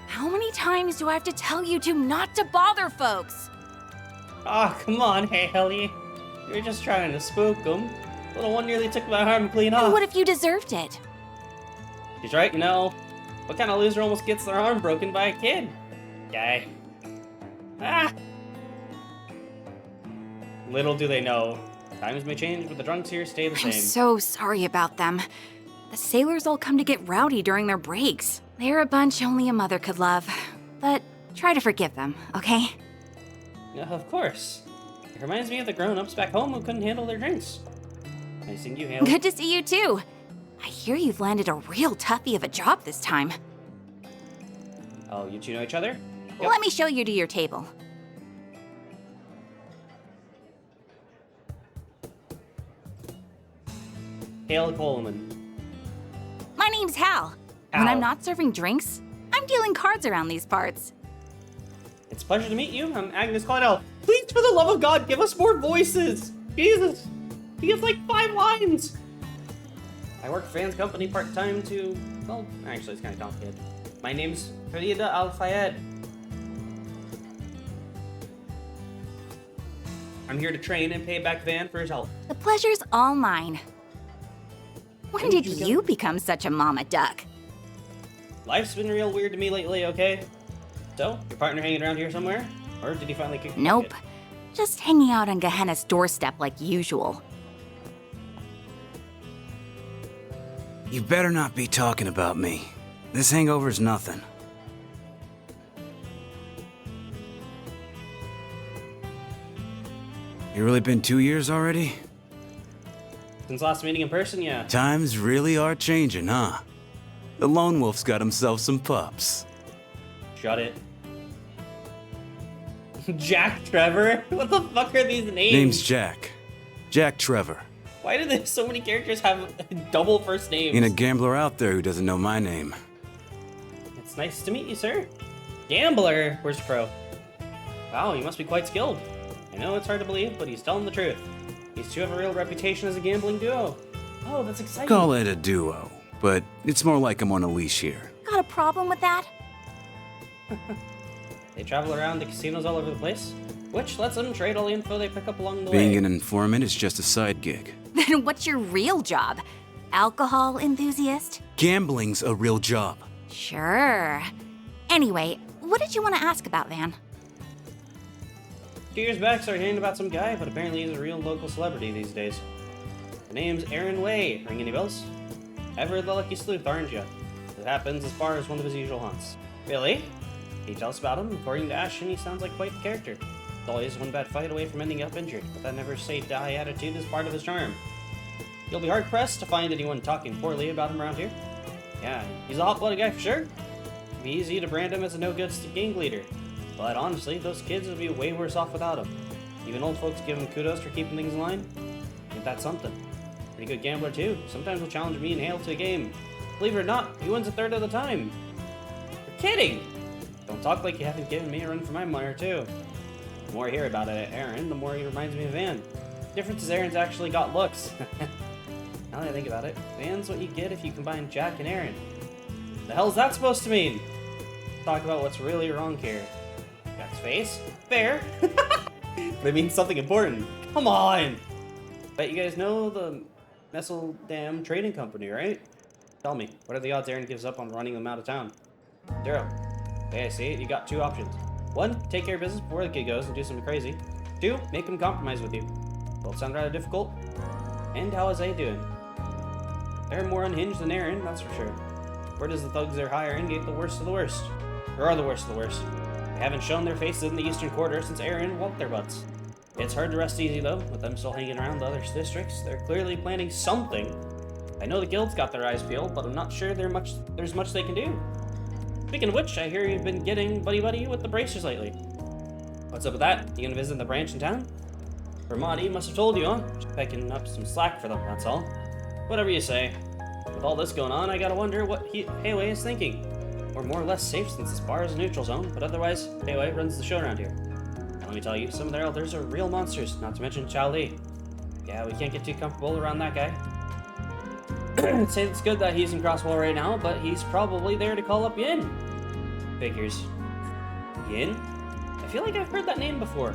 How many times do I have to tell you two not to bother folks? Ah, oh, come on, Haley. You're just trying to spook them. Little one nearly took my arm clean off. And what if you deserved it? He's right, you know. What kind of loser almost gets their arm broken by a kid? Guy. Ah! Little do they know. Times may change, but the drunks here stay the same. I'm so sorry about them. The sailors all come to get rowdy during their breaks. They're a bunch only a mother could love. But try to forgive them, okay? Of course. It reminds me of the grown-ups back home who couldn't handle their drinks. Nice seeing you, Haley. Good to see you too. I hear you've landed a real toughie of a job this time. Oh, you two know each other? Yep. Let me show you to your table. Hale Coleman. My name's Hal. Hal. When I'm not serving drinks, I'm dealing cards around these parts. It's a pleasure to meet you. I'm Agnes Claudel. Please, for the love of God, give us more voices. Jesus. He has like 5 lines. I work for Fan's company part-time to... Well, actually, it's kind of complicated. My name's Farida Al-Fayed. I'm here to train and pay back Van for his help. The pleasure's all mine. When did you become such a mama duck? Life's been real weird to me lately, okay? So, your partner hanging around here somewhere? Or did he finally kick you? Nope. Just hanging out on Gehenna's doorstep like usual. You better not be talking about me. This hangover's nothing. You really been 2 years already? Since last meeting in person, yeah. Times really are changing, huh? The lone wolf's got himself some pups. Shut it. Jack Trevor? What the fuck are these names? Name's Jack. Jack Trevor. Why do so many characters have double first names? Ain't a gambler out there who doesn't know my name. It's nice to meet you, sir. Gambler? Where's Pro? Wow, you must be quite skilled. I know it's hard to believe, but he's telling the truth. These two have a real reputation as a gambling duo. Oh, that's exciting. Call it a duo, but it's more like I'm on a leash here. Got a problem with that? They travel around the casinos all over the place, which lets them trade all the info they pick up along the way. Being an informant is just a side gig. Then what's your real job? Alcohol enthusiast? Gambling's a real job. Sure. Anyway, what did you want to ask about, Van? 2 years back, started hearing about some guy, but apparently he's a real local celebrity these days. The name's Aaron Way. Ring any bells? Ever the lucky sleuth, aren't you? It happens as far as one of his usual haunts. Really? Can you tell us about him? According to Ashton, he sounds like quite the character. He's always one bad fight away from ending up injured, but that never say die attitude is part of his charm. You'll be hard-pressed to find anyone talking poorly about him around here. Yeah, he's a hot-blooded guy for sure. It'd be easy to brand him as a no-good gang leader. But honestly, those kids would be way worse off without him. Even old folks give him kudos for keeping things in line. Ain't that something? Pretty good gambler too. Sometimes he'll challenge me and Hale to a game. Believe it or not, he wins a third of the time. You're kidding! Don't talk like you haven't given me a run for my money or two. The more I hear about Aaron, the more he reminds me of Van. The difference is Aaron's actually got looks. Now that I think about it, Van's what you get if you combine Jack and Aaron. The hell's that supposed to mean? Talk about what's really wrong here. Jack's face? Fair. But it means something important. Come on! Bet you guys know the Messel Dam Trading Company, right? Tell me, what are the odds Aaron gives up on running them out of town? 0. Okay, I see it. You got 2 options. 1, take care of business before the kid goes and do something crazy. 2, make him compromise with you. Both sound rather difficult. And how is A doing? They're more unhinged than Aaron, that's for sure. Where does the thugs they're hiring get the worst of the worst? Or are the worst of the worst? They haven't shown their faces in the Eastern Quarter since Aaron whooped their butts. It's hard to rest easy though, with them still hanging around the other districts. They're clearly planning something. I know the guild's got their eyes peeled, but I'm not sure there's much they can do. Speaking of which, I hear you've been getting buddy-buddy with the bracers lately. What's up with that? You gonna visit the branch in town? Ramadi must have told you, huh? Just picking up some slack for them, that's all. Whatever you say. With all this going on, I gotta wonder what Hayway is thinking. We're more or less safe since this bar is a neutral zone, but otherwise, Hayway runs the show around here. And let me tell you, some of their elders are real monsters, not to mention Chao Li. Yeah, we can't get too comfortable around that guy. I'd say it's good that he's in Crosswell right now, but he's probably there to call up Yin. Figures. Yin? I feel like I've heard that name before.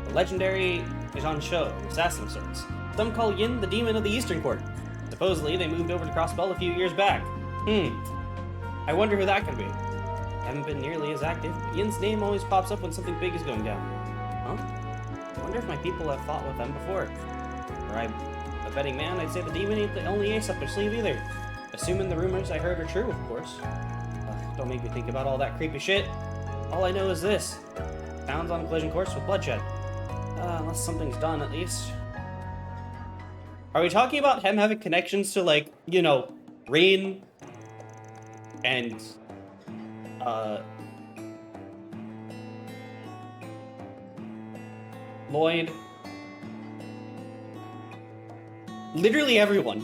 The legendary is on show, an assassin of sorts. Some call Yin the demon of the Eastern Court. Supposedly, they moved over to Crossbell a few years back. I wonder who that could be. Haven't been nearly as active, but Yin's name always pops up when something big is going down. Huh? I wonder if my people have fought with them before. Or I'm a betting man, I'd say the demon ain't the only ace up their sleeve either. Assuming the rumors I heard are true, of course. Don't make me think about all that creepy shit. All I know is this. Town's on a collision course with bloodshed. Unless something's done, at least. Are we talking about him having connections to, like, you know, Rain and, Lloyd? Literally everyone.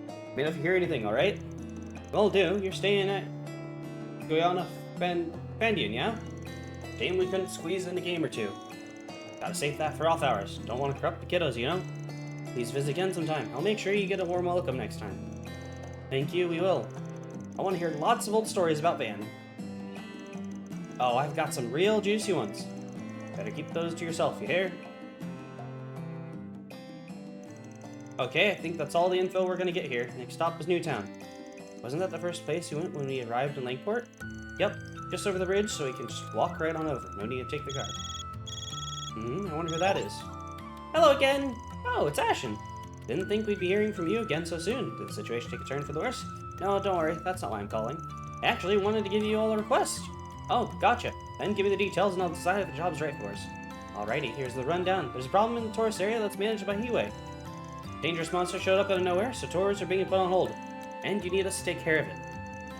Let me know if you hear anything, alright? Well, do. You're staying at Guyana Fandian, yeah? Shame we couldn't squeeze in a game or two. Gotta save that for off hours. Don't want to corrupt the kiddos, you know? Please visit again sometime. I'll make sure you get a warm welcome next time. Thank you, we will. I want to hear lots of old stories about Van. Oh, I've got some real juicy ones. Better keep those to yourself, you hear? Okay, I think that's all the info we're gonna get here. Next stop is Newtown. Wasn't that the first place we went when we arrived in Lakeport? Yep, just over the bridge, so we can just walk right on over. No need to take the car. I wonder who that is. Hello again! Oh, it's Ashen. Didn't think we'd be hearing from you again so soon. Did the situation take a turn for the worse? No, don't worry, that's not why I'm calling. I actually wanted to give you all a request. Oh, gotcha. Then give me the details and I'll decide if the job's right for us. Alrighty, here's the rundown. There's a problem in the tourist area that's managed by Hiwei. Dangerous monster showed up out of nowhere, so tours are being put on hold. And you need us to take care of it.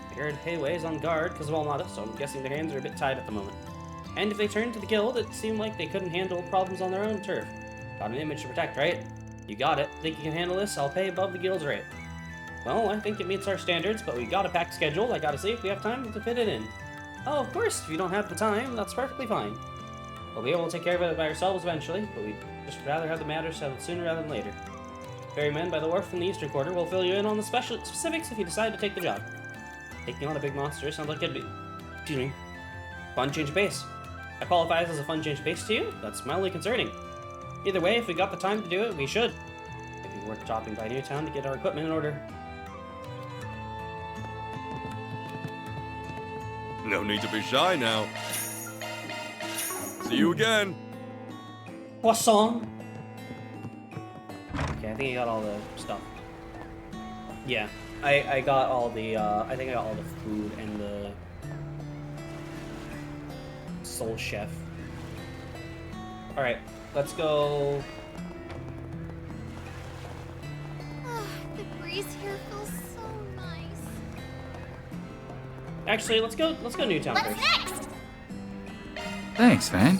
I heard Hayway's on guard because of Almada, so I'm guessing their hands are a bit tied at the moment. And if they turned to the guild, it seemed like they couldn't handle problems on their own turf. Got an image to protect, right? You got it. Think you can handle this? I'll pay above the guild's rate. Well, I think it meets our standards, but we got a packed schedule. I gotta see if we have time to fit it in. Oh, of course, if you don't have the time, that's perfectly fine. We'll be able to take care of it by ourselves eventually, but we'd just rather have the matter settled sooner rather than later. Ferryman by the wharf from the eastern quarter will fill you in on the specifics if you decide to take the job. Taking on a big monster sounds like it'd be, excuse me, fun change of pace. That qualifies as a fun change of pace to you? That's mildly concerning. Either way, if we got the time to do it, we should. It'd be worth dropping by Newtown to get our equipment in order. No need to be shy now. See you again. Poisson. Okay, I think I got all the stuff. Yeah, I got all the, I think I got all the food and the soul chef. Alright, let's go. The breeze here feels so nice. Actually, let's go Newtown What's first. next? Thanks, Van.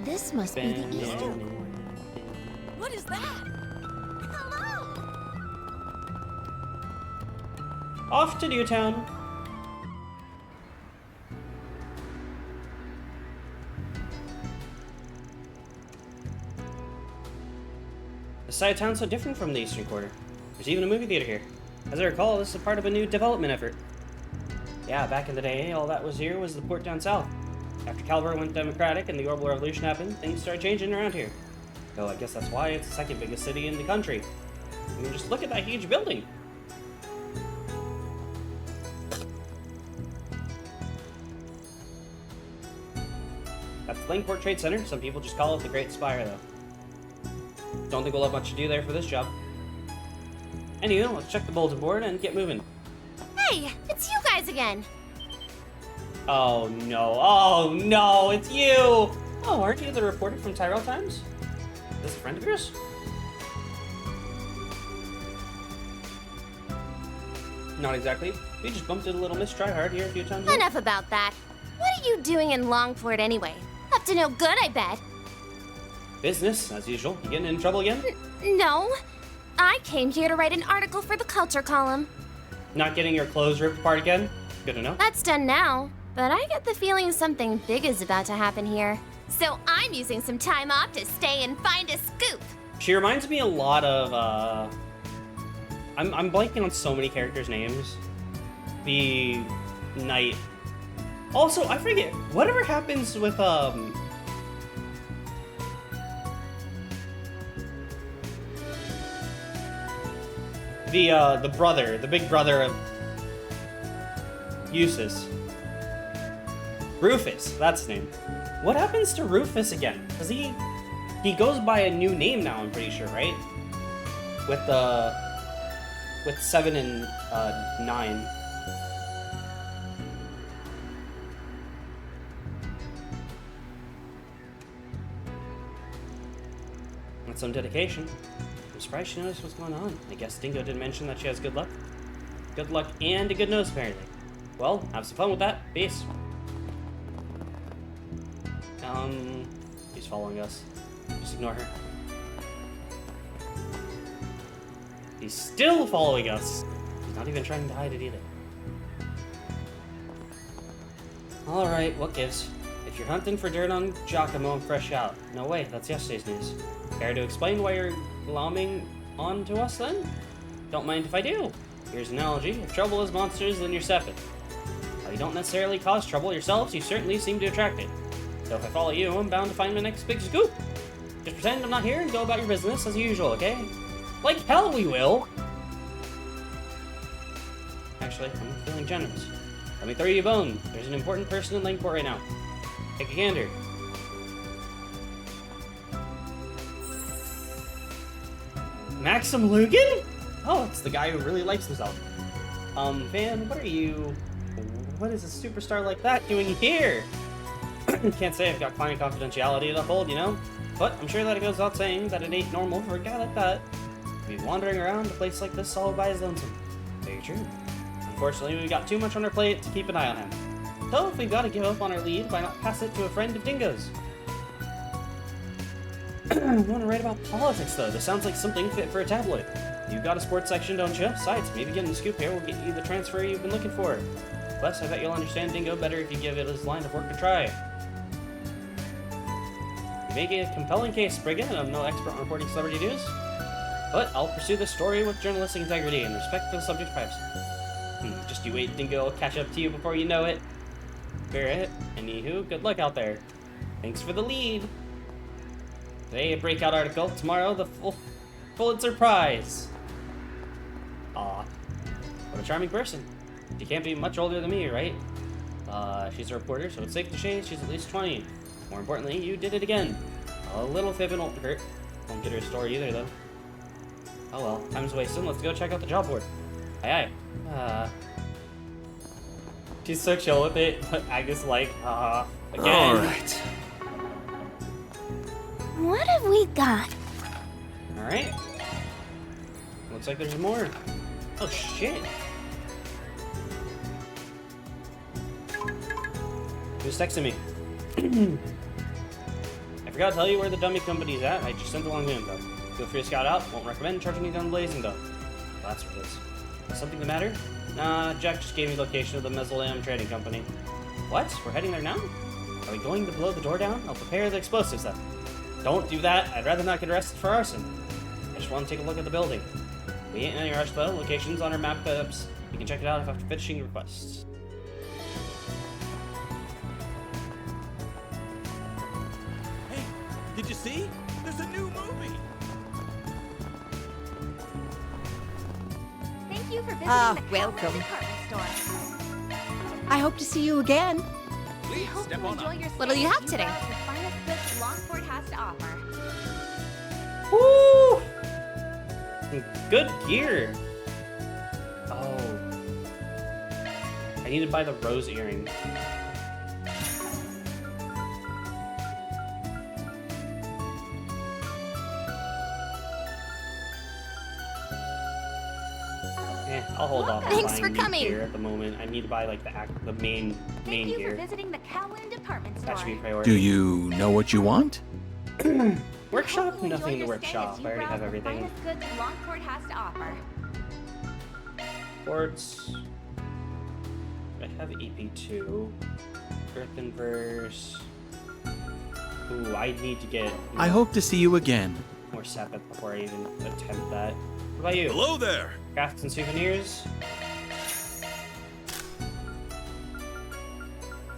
This must be the Easter. What is that? Off to Newtown. This side of town's so different from the eastern quarter. There's even a movie theater here. As I recall, this is part of a new development effort. Yeah, back in the day, all that was here was the port down south. After Calvert went democratic and the Orbital Revolution happened, things started changing around here. So I guess that's why it's the second biggest city in the country. I mean, just look at that huge building. That's the Langport Trade Center. Some people just call it the Great Spire, though. Don't think we'll have much to do there for this job. Anywho, let's check the bulletin board and get moving. Hey, it's you guys again. Oh no, it's you! Oh, aren't you the reporter from Tyrell Times? Is this a friend of yours? Not exactly. We just bumped into little Miss Tryhard here a few times. Enough about that. What are you doing in Longport anyway? Up to no good, I bet. Business, as usual. You getting in trouble again? No. I came here to write an article for the culture column. Not getting your clothes ripped apart again? Good to know. That's done now, but I get the feeling something big is about to happen here. So I'm using some time off to stay and find a scoop. She reminds me a lot of, I'm blanking on so many characters' names. The knight. Also, I forget, whatever happens with, the brother, the big brother of Eustace. Rufus, that's his name. What happens to Rufus again? Cause he goes by a new name now, I'm pretty sure, right? With 7 and 9. That's some dedication. I'm surprised she noticed what's going on. I guess Dingo didn't mention that she has good luck. Good luck and a good nose, apparently. Well, have some fun with that. Peace. She's following us. Just ignore her. He's still following us. He's not even trying to hide it either. Alright, what gives? If you're hunting for dirt on Giacomo, I'm fresh out. No way, that's yesterday's news. Care to explain why you're glomming on to us then? Don't mind if I do. Here's an analogy. If trouble is monsters, then you're Sepid. While you don't necessarily cause trouble yourselves, you certainly seem to attract it. So if I follow you, I'm bound to find my next big scoop. Just pretend I'm not here and go about your business as usual, okay? Like hell we will! Actually, I'm feeling generous. Let me throw you a bone. There's an important person in Langport right now. Take a gander. Maxim Lugan? Oh, it's the guy who really likes himself. Van, what are you... What is a superstar like that doing here? Can't say I've got client confidentiality to uphold, you know? But I'm sure that it goes without saying that it ain't normal for a guy like that to be wandering around a place like this all by his lonesome. Very true. Unfortunately, we've got too much on our plate to keep an eye on him. So if we've got to give up on our lead, why not pass it to a friend of Dingo's? I want to write about politics, though. This sounds like something fit for a tabloid. You've got a sports section, don't you? Besides, maybe getting the scoop here will get you the transfer you've been looking for. Plus, I bet you'll understand Dingo better if you give it his line of work a try. You make a compelling case, Spriggan, and I'm no expert on reporting celebrity news, but I'll pursue this story with journalistic integrity and respect for the subject's privacy. Just you wait, Dingo will catch up to you before you know it. Barrett, anywho, good luck out there. Thanks for the lead. Today, a breakout article. Tomorrow, the Pulitzer Prize. Aw. What a charming person. She can't be much older than me, right? She's a reporter, so it's safe to say she's at least 20. More importantly, you did it again. A little fibbing won't hurt. Won't get her story either, though. Oh well, time's wasting. Let's go check out the job board. Aye aye. She's so chill with it, but Agnes like, again. Alright. What have we got? Alright. Looks like there's more. Oh shit. Who's texting me? I forgot to tell you where the dummy company's at. I just sent along the info. Feel free to scout out. Won't recommend charging you down blazing though. Well, that's what it is. Something the matter? Nah, Jack just gave me the location of the Mausoleum Trading Company. What? We're heading there now? Are we going to blow the door down? I'll prepare the explosives then. Don't do that. I'd rather not get arrested for arson. I just want to take a look at the building. We ain't in any rush though. Location's on our map ups. You can check it out after finishing requests. Hey, did you see? There's a new movie. Thank you for visiting the welcome. department store. I hope to see you again. We hope you enjoy your stay. What'll you have today? The finest goods Longport has to offer. Woo! Good gear. Oh. I need to buy the rose earring. I'll hold off on Thanks buying for coming. gear at the moment. I need to buy like the main Thank you gear. for visiting the Kowloon department store. That should be a priority. Do you know what you want? Workshop? Enjoy Nothing to your workshop. stay as I you already have browse the everything. finest goods Longport has to offer. Quartz. I have EP2. Earthenverse. Ooh, I need to get. I hope to see you again. More Sabbath before I even attempt that. What about you? Hello there. Crafts and souvenirs.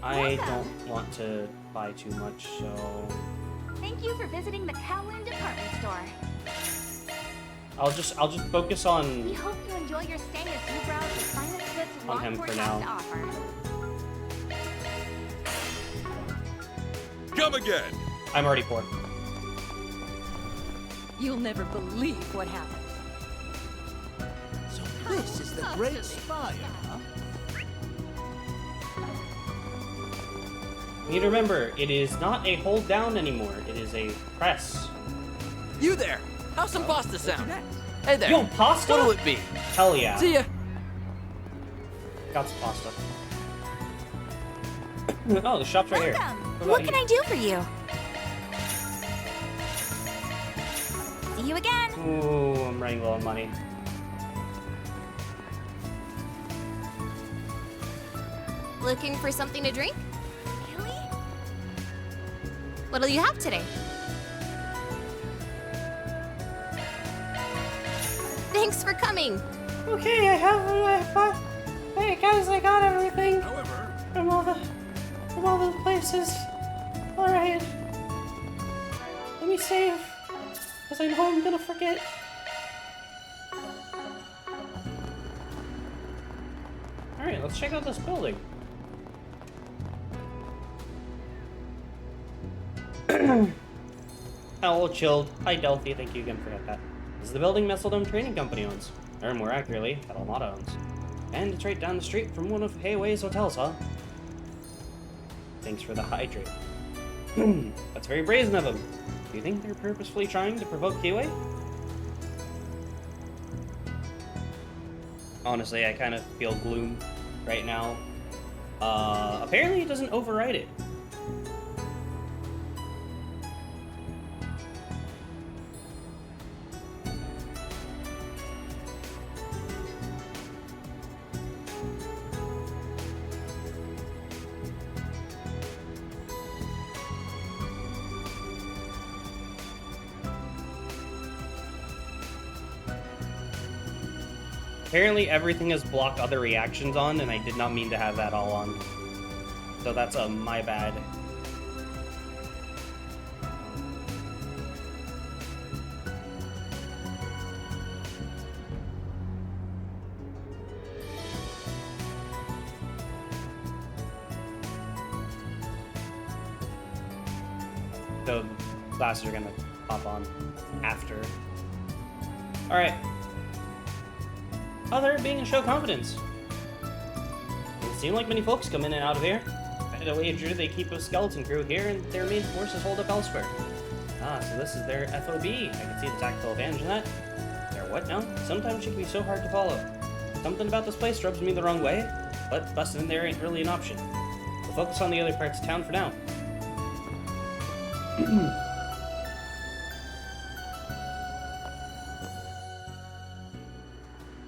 I don't want to buy too much, so Thank you for visiting the Kowloon department store. I'll just focus on We hope you enjoy your stay as you browse the finest goods On him Longport for has now. to offer. Come again. I'm already poor. You'll never believe what happened. So this is the Great Spire, huh? You need to remember, it is not a hold down anymore. It is a press. You there! How's some pasta sound? Hey there! Yo, pasta? What'll it be? Hell yeah. See ya! Got some pasta. Oh, the shop's right here. What about can you? I do for you? See you again. Ooh, I'm running low on money. Looking for something to drink? Really? What'll you have today? Thanks for coming. Okay, I have. Hey guys, I got everything. However, From all the places. All right. Let me save, cause I know I'm gonna forget. All right, let's check out this building. Hello, chilled. Hi, Delphi. Thank you again for that. This is the building Messeldome Trading Company owns. Or more accurately, that Almada owns. And it's right down the street from one of Hayway's hotels, huh? Thanks for the hydrate. That's very brazen of them. Do you think they're purposefully trying to provoke Hayway? Honestly, I kind of feel gloom right now. Apparently it doesn't override it. Apparently everything has blocked other reactions on, and I did not mean to have that all on. So that's my bad. So classes are gonna pop on after. Alright. Oh, they're being a show confidence. It seems like many folks come in and out of here. I'd wager they keep a skeleton crew here and their main forces hold up elsewhere. Ah, so this is their FOB. I can see the tactical advantage in that. Their what now? Sometimes she can be so hard to follow. Something about this place rubs me the wrong way, but busting in there ain't really an option. We'll focus on the other parts of town for now.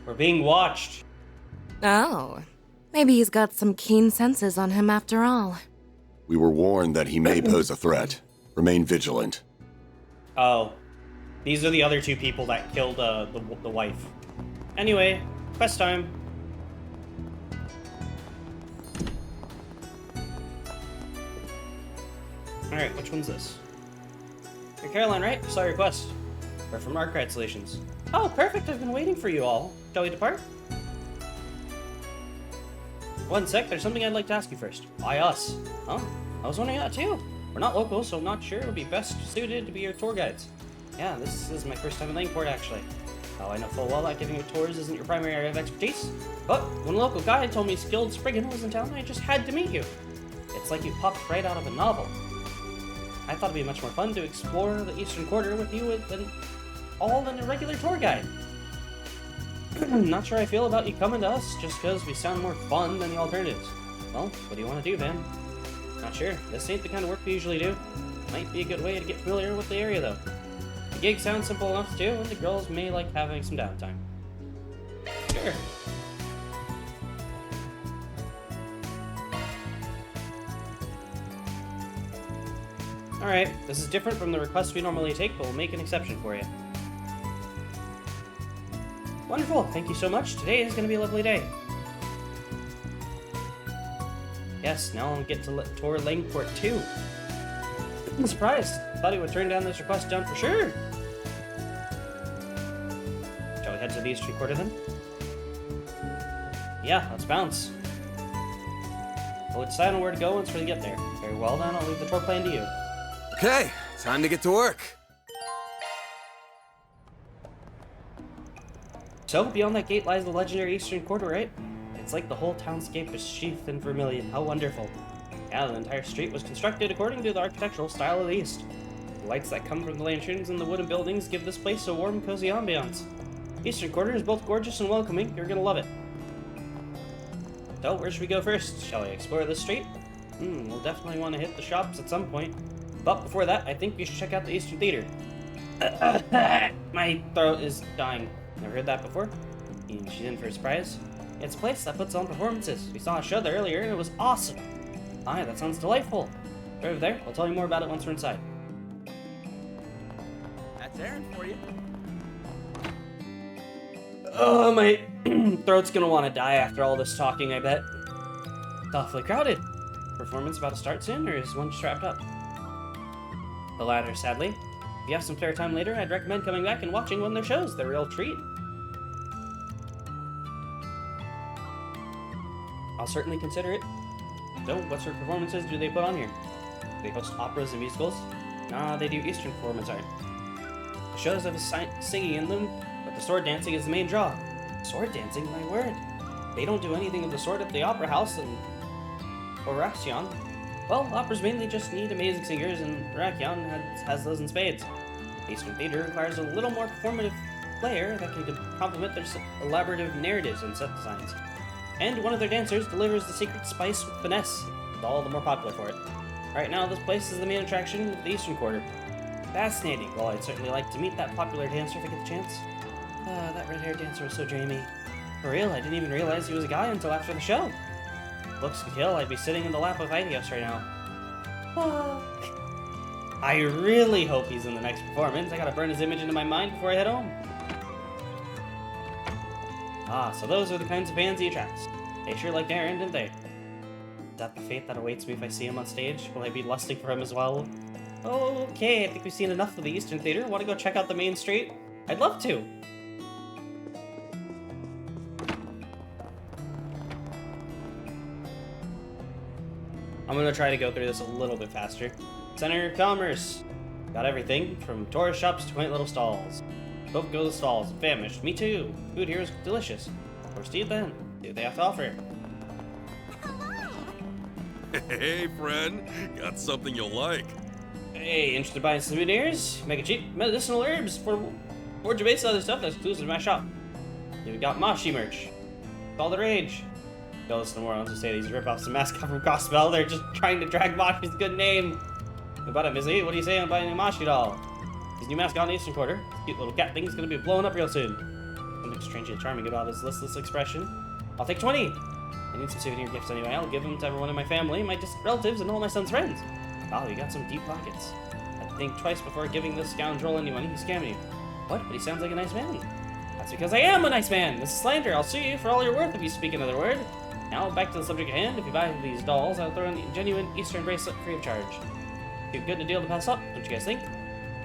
We're being watched. Oh, maybe he's got some keen senses on him after all. We were warned that he may pose a threat. Remain vigilant. Oh, these are the other two people that killed the wife. Anyway, quest time. Alright, which one's this? You're Caroline, right? Saw your quest. We're from Arkwright Solutions. Oh, perfect. I've been waiting for you all. Shall we depart? One sec, there's something I'd like to ask you first. Why us? Oh, I was wondering that too. We're not local, so I'm not sure it would be best suited to be your tour guides. Yeah, this is my first time in Langport, actually. Oh, I know full well that giving you tours isn't your primary area of expertise. But when a local guide told me Skilled Spriggan was in town, I just had to meet you. It's like you popped right out of a novel. I thought it'd be much more fun to explore the Eastern Quarter with you than a regular tour guide. Not sure I feel about you coming to us just because we sound more fun than the alternatives. Well, what do you want to do, man? Not sure. This ain't the kind of work we usually do. Might be a good way to get familiar with the area, though. The gig sounds simple enough, too, and the girls may like having some downtime. Sure. Alright, this is different from the requests we normally take, but we'll make an exception for you. Wonderful, thank you so much. Today is going to be a lovely day. Yes, now I'll get to tour Langport too. I'm surprised. Thought he would turn down this request down for sure. Shall we head to the Eastern Quarter then? Yeah, let's bounce. We'll decide on where to go once we get there. Very well then, I'll leave the tour plan to you. Okay, time to get to work. So, beyond that gate lies the legendary Eastern Quarter, right? It's like the whole townscape is sheathed in vermilion. How wonderful. Yeah, the entire street was constructed according to the architectural style of the East. The lights that come from the lanterns and the wooden buildings give this place a warm, cozy ambiance. Eastern Quarter is both gorgeous and welcoming. You're gonna love it. So, where should we go first? Shall we explore this street? We'll definitely want to hit the shops at some point. But before that, I think we should check out the Eastern Theater. My throat is dying. Never heard that before? She's in for a surprise. It's a place that puts on performances. We saw a show there earlier and it was awesome. Aye, that sounds delightful. Right over there. I'll tell you more about it once we're inside. That's Aaron for you. Oh, my throat's gonna want to die after all this talking, I bet. It's awfully crowded. Performance about to start soon, or is one just wrapped up? The latter, sadly. If you have some spare time later, I'd recommend coming back and watching one of their shows. They're a real treat. I'll certainly consider it. So, what sort of performances do they put on here? Do they host operas and musicals? Nah, they do Eastern performance art. The shows have singing in them, but the sword dancing is the main draw. Sword dancing? My word. They don't do anything of the sort at the Opera House and Oracion. Well, operas mainly just need amazing singers, and Oracion has those in spades. Eastern Theater requires a little more performative flair that can complement their elaborative narratives and set designs. And one of their dancers delivers the secret spice with finesse. It's all the more popular for it. Right now, this place is the main attraction of the Eastern Quarter. Fascinating. Well, I'd certainly like to meet that popular dancer if I get the chance. That red-haired dancer was so dreamy. For real, I didn't even realize he was a guy until after the show. Looks could kill, I'd be sitting in the lap of Idios right now. I really hope he's in the next performance. I gotta burn his image into my mind before I head home. So those are the kinds of fans he attracts. They sure liked Aaron, didn't they? Is that the fate that awaits me if I see him on stage? Will I be lusting for him as well? Okay, I think we've seen enough of the Eastern Theater. Want to go check out the main street? I'd love to. I'm gonna try to go through this a little bit faster. Center of Commerce. Got everything from tourist shops to quaint little stalls. Both go to the stalls. Famished. Me too. Food here is delicious. Where's Steve then? See what they have to offer. Hey, friend. Got something you'll like. Hey, interested in buying souvenirs? Make it cheap. Medicinal herbs for more base other stuff that's exclusive to my shop. We've got Moshi merch. It's all the rage. Don't listen to more ones who say these rip-offs of mascot from Crossbell. They're just trying to drag Moshi's good name. About it, Missy. What do you say on buying a Moshi doll? His new mascot in the Eastern Quarter. This cute little cat thing's gonna be blowing up real soon. Something strangely charming about his listless expression. I'll take 20. I need some souvenir gifts anyway. I'll give them to everyone in my family, my distant relatives, and all my son's friends. Wow, you got some deep pockets. I'd think twice before giving this scoundrel any money. He's scamming you. What? But he sounds like a nice man. That's because I am a nice man. This is slander. I'll sue you for all you're worth if you speak another word. Now, back to the subject at hand. If you buy these dolls, I'll throw in a genuine Eastern bracelet free of charge. Too good a deal to pass up, don't you guys think?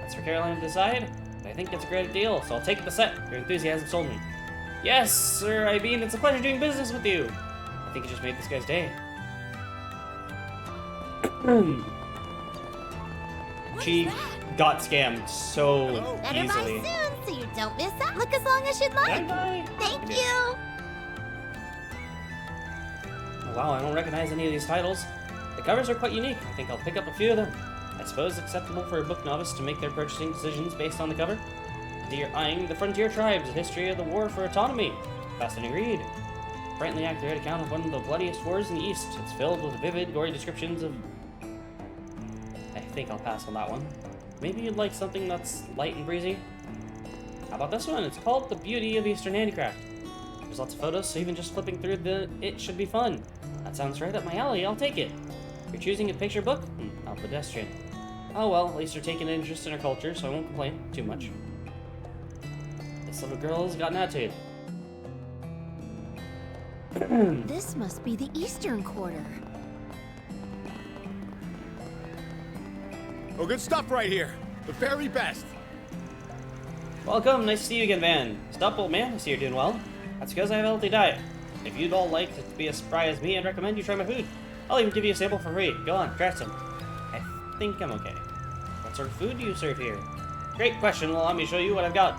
That's for Caroline to decide. But I think it's a great deal, so I'll take the set. Your enthusiasm sold me. Yes, sir, I mean, it's a pleasure doing business with you. I think you just made this guy's day. She got scammed so Better easily. buy soon so you don't miss out. Look as long as you'd like. Thank you. Oh, wow, I don't recognize any of these titles. The covers are quite unique. I think I'll pick up a few of them. I suppose it's acceptable for a book novice to make their purchasing decisions based on the cover. You're eyeing the Frontier Tribes, a history of the war for autonomy. Fascinating read. Brightly accurate account of one of the bloodiest wars in the East. It's filled with vivid, gory descriptions of... I think I'll pass on that one. Maybe you'd like something that's light and breezy? How about this one? It's called The Beauty of Eastern Handicraft. There's lots of photos, so even just flipping through it should be fun. That sounds right up my alley, I'll take it. You're choosing a picture book? How pedestrian. Oh well, at least you're taking an interest in our culture, so I won't complain too much. This little girl's got an attitude. This must be the Eastern Quarter. Oh, good stuff right here. The very best. Welcome, nice to see you again, Van. Stop, old man. I see you're doing well. That's because I have a healthy diet. If you'd all like to be as spry as me, I'd recommend you try my food. I'll even give you a sample for free. Go on, try some. I think I'm okay. What sort of food do you serve here? Great question. Well, let me show you what I've got.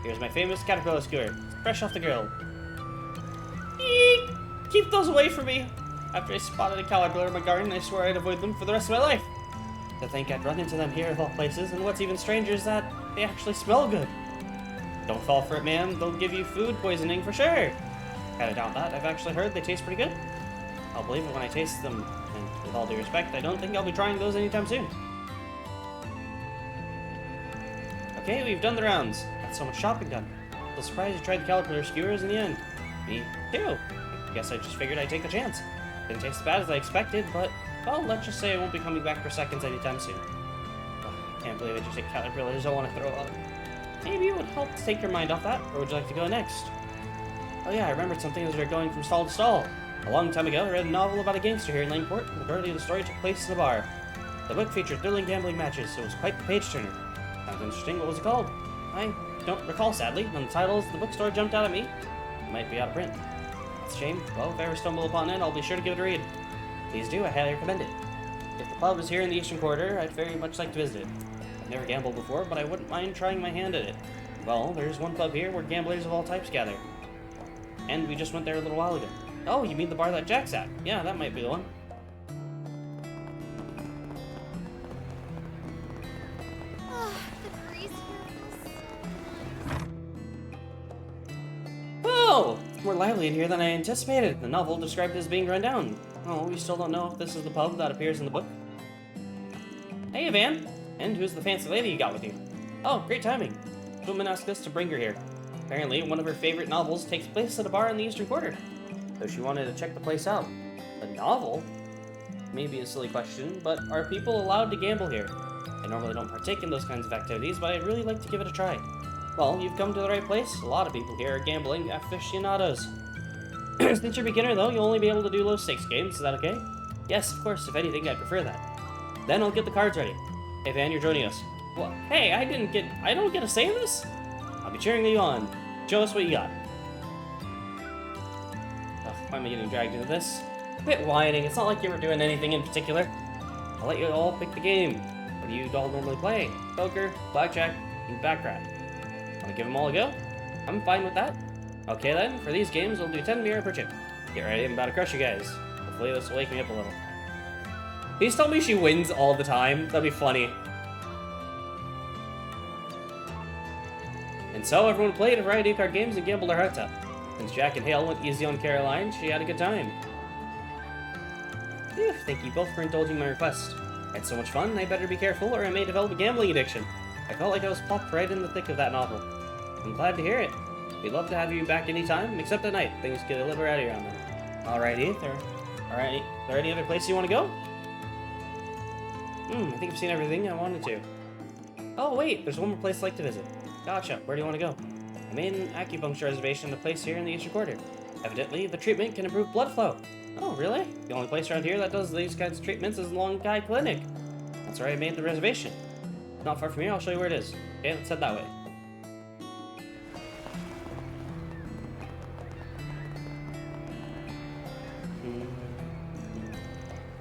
Here's my famous caterpillar skewer. Fresh off the grill. Eek! Keep those away from me. After I spotted a caterpillar in my garden, I swore I'd avoid them for the rest of my life. To think I'd run into them here of all places, and what's even stranger is that they actually smell good. Don't fall for it, man. They'll give you food poisoning for sure. Kinda doubt that. I've actually heard they taste pretty good. I'll believe it when I taste them, and with all due respect, I don't think I'll be trying those anytime soon. Okay, we've done the rounds. Got so much shopping done. So surprised you tried the caterpillar skewers in the end. Me too. Guess I just figured I'd take the chance. Didn't taste as bad as I expected, but, well, let's just say I won't be coming back for seconds anytime soon. Oh, I can't believe I just ate caterpillars. I want to throw up. Maybe it would help to take your mind off that. Where would you like to go next? Oh yeah, I remembered something as we were going from stall to stall. A long time ago, I read a novel about a gangster here in Laneport. The majority of the story took place in a bar. The book featured thrilling gambling matches, so it was quite the page-turner. Sounds interesting. What was it called? I don't recall, sadly. When the titles of the bookstore jumped out at me, it might be out of print. It's a shame. Well, if I ever stumble upon it, I'll be sure to give it a read. Please do. I highly recommend it. If the pub is here in the Eastern Quarter, I'd very much like to visit it. I've never gambled before, but I wouldn't mind trying my hand at it. Well, there's one pub here where gamblers of all types gather. And we just went there a little while ago. Oh, you mean the bar that Jack's at? Yeah, that might be the one. Oh, it's more lively in here than I anticipated. The novel described it as being run down. Oh, we still don't know if this is the pub that appears in the book. Hey, Van. And who's the fancy lady you got with you? Oh, great timing. The woman asked us to bring her here. Apparently, one of her favorite novels takes place at a bar in the Eastern Quarter. So she wanted to check the place out. A novel? Maybe a silly question, but are people allowed to gamble here? I normally don't partake in those kinds of activities, but I'd really like to give it a try. Well, you've come to the right place. A lot of people here are gambling aficionados. Since you're a beginner, though, you'll only be able to do low-stakes games. Is that okay? Yes, of course. If anything, I'd prefer that. Then I'll get the cards ready. Hey, Van, you're joining us. Well, hey, I don't get a say in this? I'll be cheering you on. Show us what you got. Ugh, why am I getting dragged into this? Quit whining. It's not like you were doing anything in particular. I'll let you all pick the game. What do you all normally play? Poker, blackjack, and baccarat. Want to give them all a go? I'm fine with that. Okay then, for these games, we'll do 10 beer per chip. Get ready, I'm about to crush you guys. Hopefully this will wake me up a little. Please tell me she wins all the time. That'd be funny. And so everyone played a variety of card games and gambled their hearts out. Since Jack and Hale went easy on Caroline, she had a good time. Phew, thank you both for indulging my request. I had so much fun, I better be careful or I may develop a gambling addiction. I felt like I was plopped right in the thick of that novel. I'm glad to hear it. We'd love to have you back anytime, except at night. Things get a little rowdy around then. Alrighty, there any other places you want to go? I think I've seen everything I wanted to. Oh wait, there's one more place I'd like to visit. Gotcha, where do you want to go? I made an acupuncture reservation at a place here in the Eastern Quarter. Evidently, the treatment can improve blood flow. Oh, really? The only place around here that does these kinds of treatments is the Long Kai Clinic. That's where I made the reservation. Not far from here, I'll show you where it is. Okay, let's head that way.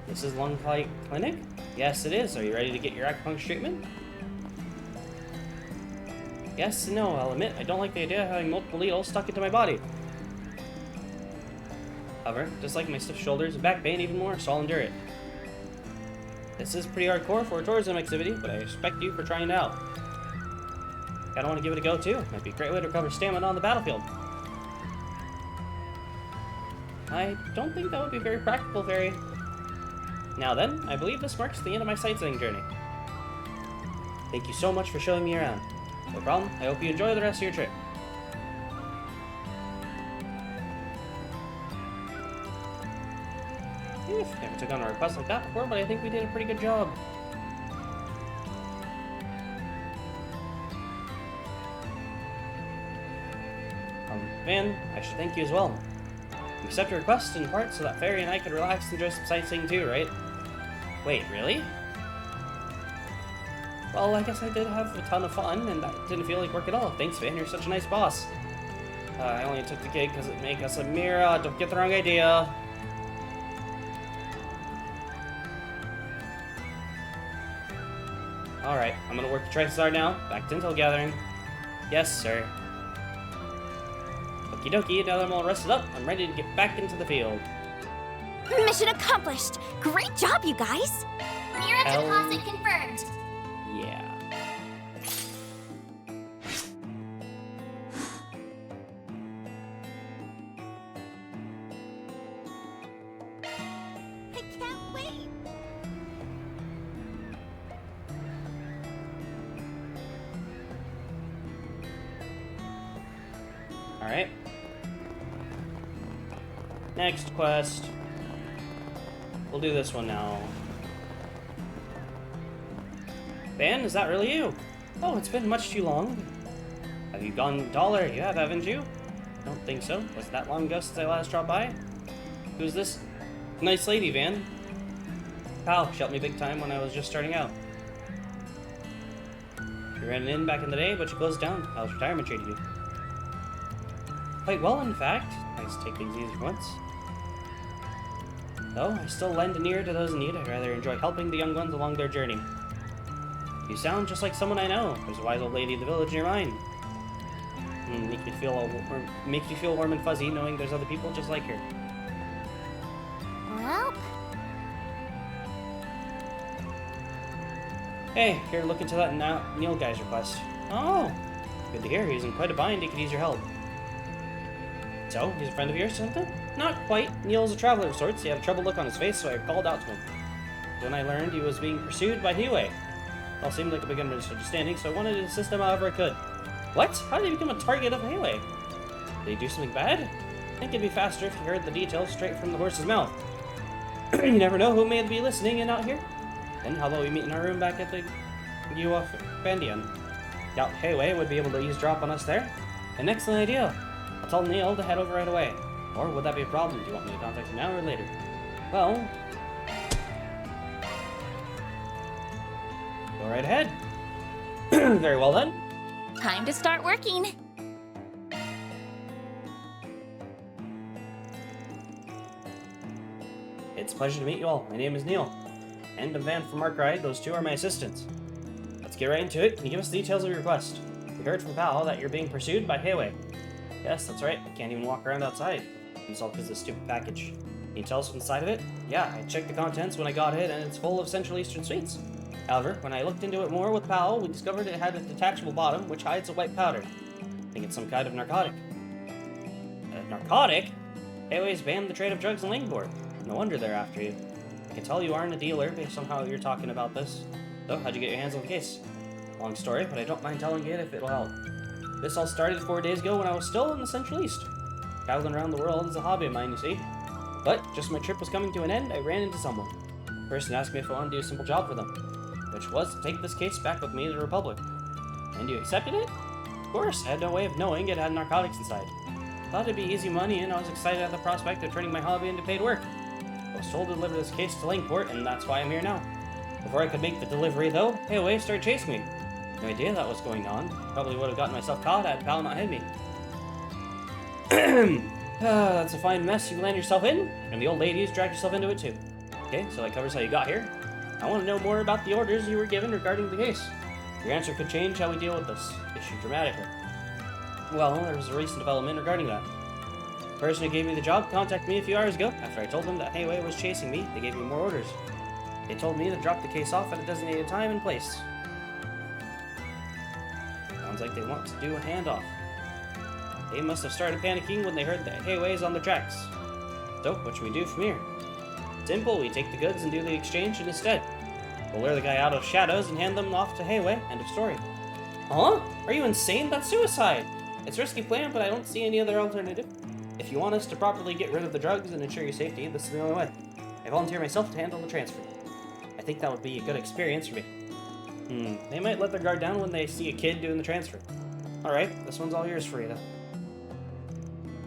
This is Long Kai Clinic? Yes, it is. Are you ready to get your acupuncture treatment? Yes and no, I'll admit, I don't like the idea of having multiple needles stuck into my body. However, just like my stiff shoulders and back pain even more, so I'll endure it. This is pretty hardcore for a tourism activity, but I respect you for trying it out. Kinda want to give it a go too. Might be a great way to recover stamina on the battlefield. I don't think that would be very practical, Fairy. Now then, I believe this marks the end of my sightseeing journey. Thank you so much for showing me around. No problem. I hope you enjoy the rest of your trip. Never took on a request like that before, but I think we did a pretty good job. Van, I should thank you as well. You accept your request in part so that Fairy and I could relax and enjoy some sightseeing too, right? Wait, really? Well, I guess I did have a ton of fun, and that didn't feel like work at all. Thanks, Van. You're such a nice boss. I only took the gig because it made us a mirror. Don't get the wrong idea. Alright, I'm gonna work the Tristar now. Back to intel gathering. Yes, sir. Okie dokie, now that I'm all rested up, I'm ready to get back into the field. Mission accomplished! Great job, you guys! Mirror deposit confirmed. Yeah. I can't wait! Alright. Next quest. We'll do this one now. Van, is that really you? Oh, it's been much too long. Have you gone taller? You have, haven't you? Don't think so. Was it that long ago since I last dropped by? Who's this nice lady, Van? Pal, she helped me big time when I was just starting out. You ran an inn back in the day, but you closed down. How's retirement treating you? Quite well, in fact. Nice to take things easy for once. Though, I still lend an ear to those in need. I'd rather enjoy helping the young ones along their journey. You sound just like someone I know. There's a wise old lady in the village near mine. Makes me feel warm and fuzzy knowing there's other people just like her. Well, Hey, here to look into that Neil guy's request. Oh, good to hear. He's in quite a bind. He could use your help. So, he's a friend of yours or something? Not quite. Neil's a traveler of sorts. He had a troubled look on his face, so I called out to him. Then I learned he was being pursued by Hiwei. It all seemed like a big misunderstanding, so I wanted to assist him however I could. What? How did he become a target of Hiwei? Did he do something bad? I think it'd be faster if you heard the details straight from the horse's mouth. You never know who may be listening and out here. And how about we meet in our room back at the Bandian? Doubt Hiwei would be able to eavesdrop on us there. An excellent idea. I'll tell Neil to head over right away. Or would that be a problem? Do you want me to contact him now or later? Well, go right ahead. Very well then. Time to start working. It's a pleasure to meet you all. My name is Neil. And I'm Van from Arkwright. Those two are my assistants. Let's get right into it. Can you give us the details of your request? We heard from Pal that you're being pursued by Hiwei. Yes, that's right. I can't even walk around outside. It's all because of this stupid package. Can you tell us what's inside of it? Yeah, I checked the contents when I got it, and it's full of Central Eastern sweets. However, when I looked into it more with Pal, we discovered it had a detachable bottom, which hides a white powder. I think it's some kind of narcotic. A narcotic? Hiwei's banned the trade of drugs in Langboard. No wonder they're after you. I can tell you aren't a dealer based on how you're talking about this. So, how'd you get your hands on the case? Long story, but I don't mind telling it if it'll help. This all started 4 days ago when I was still in the Central East. Traveling around the world is a hobby of mine, you see. But, just when my trip was coming to an end, I ran into someone. The person asked me if I wanted to do a simple job for them, which was to take this case back with me to the Republic. And you accepted it? Of course, I had no way of knowing it had narcotics inside. I thought it'd be easy money, and I was excited at the prospect of turning my hobby into paid work. I was told to deliver this case to Langport, and that's why I'm here now. Before I could make the delivery, though, Hiwei started chasing me. No idea that was going on. Probably would have gotten myself caught had Pal not hit me. That's a fine mess you land yourself in, and the old ladies dragged yourself into it too. Okay, so that covers how you got here. I want to know more about the orders you were given regarding the case. Your answer could change how we deal with this issue dramatically. Well, there was a recent development regarding that. The person who gave me the job contacted me a few hours ago. After I told them that Hiwei was chasing me, they gave me more orders. They told me to drop the case off at a designated time and place. Sounds like they want to do a handoff. They must have started panicking when they heard that Hiwei's on the tracks. So, what should we do from here? Simple, we take the goods and do the exchange instead. We'll lure the guy out of shadows and hand them off to Hiwei. End of story. Huh? Are you insane? That's suicide! It's a risky plan, but I don't see any other alternative. If you want us to properly get rid of the drugs and ensure your safety, this is the only way. I volunteer myself to handle the transfer. I think that would be a good experience for me. They might let their guard down when they see a kid doing the transfer. Alright, this one's all yours, Farida.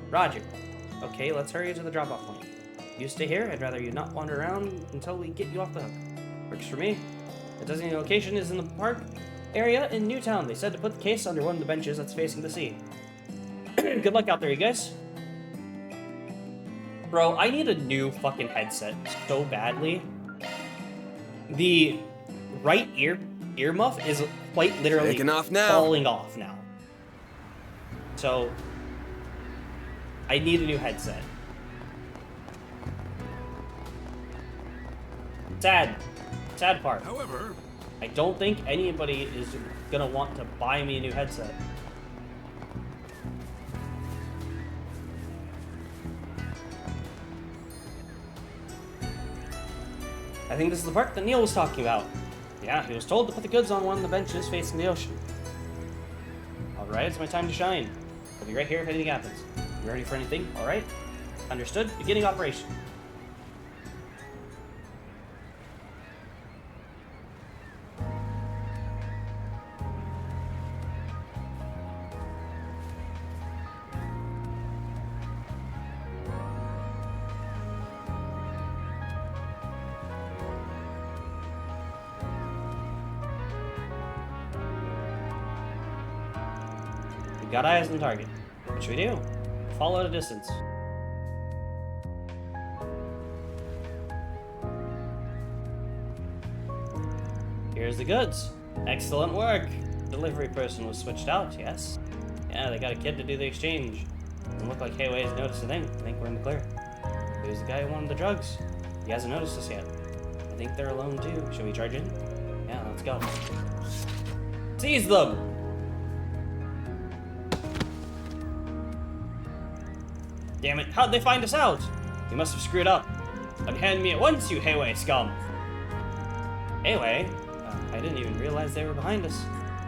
Roger. Okay, let's hurry to the drop-off point. You stay here, I'd rather you not wander around until we get you off the hook. Works for me. The designated location is in the park area in Newtown. They said to put the case under one of the benches that's facing the sea. Good luck out there, you guys. Bro, I need a new fucking headset so badly. The right earmuff is quite literally falling off now. So, I need a new headset. Sad part. However, I don't think anybody is gonna want to buy me a new headset. I think this is the part that Neil was talking about. Yeah, he was told to put the goods on one of the benches facing the ocean. Alright, it's my time to shine. I'll be right here if anything happens. You ready for anything? Alright? Understood. Beginning operation. Got eyes on the target. What should we do? Follow at a distance. Here's the goods. Excellent work. Delivery person was switched out, yes? Yeah, they got a kid to do the exchange. Doesn't look like Hayway has noticed a thing. I think we're in the clear. Who's the guy who wanted the drugs? He hasn't noticed us yet. I think they're alone too. Should we charge in? Yeah, let's go. Seize them! Damn it, how'd they find us out? You must have screwed up. Unhand me at once, you Hayway scum! Hayway? I didn't even realize they were behind us.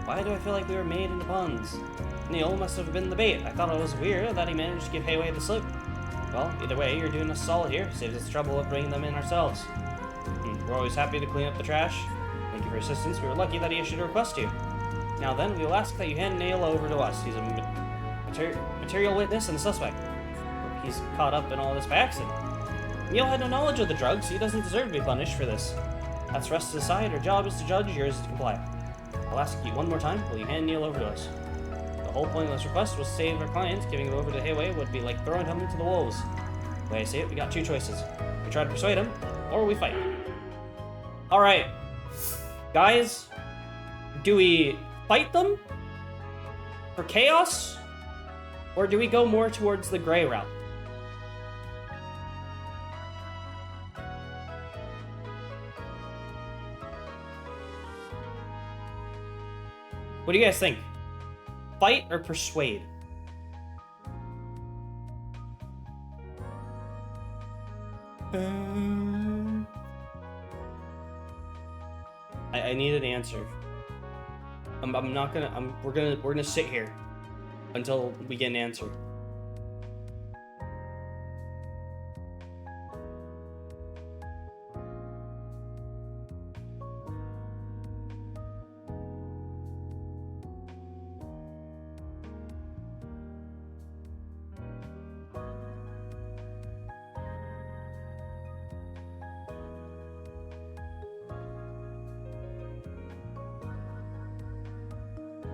Why do I feel like we were made into pawns? Neil must have been the bait. I thought it was weird that he managed to give Hayway the slip. Well, either way, you're doing us solid here. Saves us trouble of bringing them in ourselves. We're always happy to clean up the trash. Thank you for your assistance. We were lucky that he issued a request to you. Now then, we will ask that you hand Neil over to us. He's a material witness and a suspect. He's caught up in all this by accident. Neil had no knowledge of the drugs, so he doesn't deserve to be punished for this. That's for us to decide. Our job is to judge, yours is to comply. I'll ask you one more time. Will you hand Neil over to us? The whole point of this request was to save our client. Giving it over to Hayway would be like throwing him to the wolves. The way I see it, we got two choices. We try to persuade him, or we fight. Alright. Guys, do we fight them for chaos? Or do we go more towards the gray route? What do you guys think? Fight or persuade? I need an answer. I'm not gonna. We're gonna sit here until we get an answer.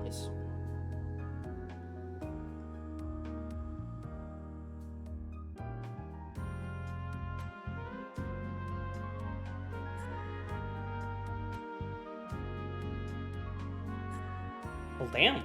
Yes. Well, damn.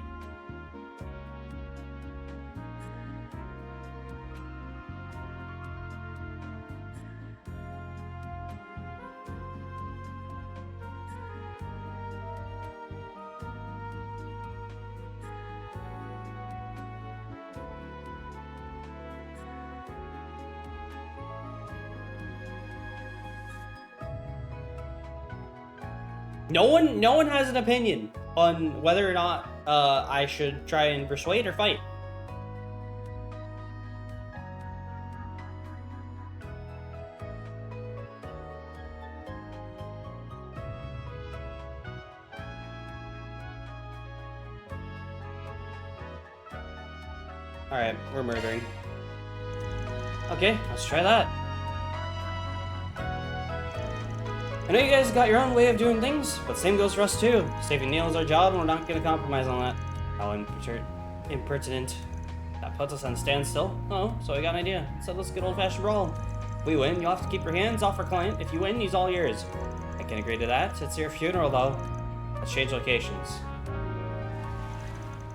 No one has an opinion on whether or not I should try and persuade or fight. Alright, we're murdering. Okay, let's try that. I know you guys got your own way of doing things, but same goes for us too. Saving Neil is our job, and we're not going to compromise on that. How impertinent. That puts us on standstill. Oh, so I got an idea. So let's get old-fashioned brawl. If we win, you'll have to keep your hands off our client. If you win, he's all yours. I can agree to that. It's your funeral, though. Let's change locations.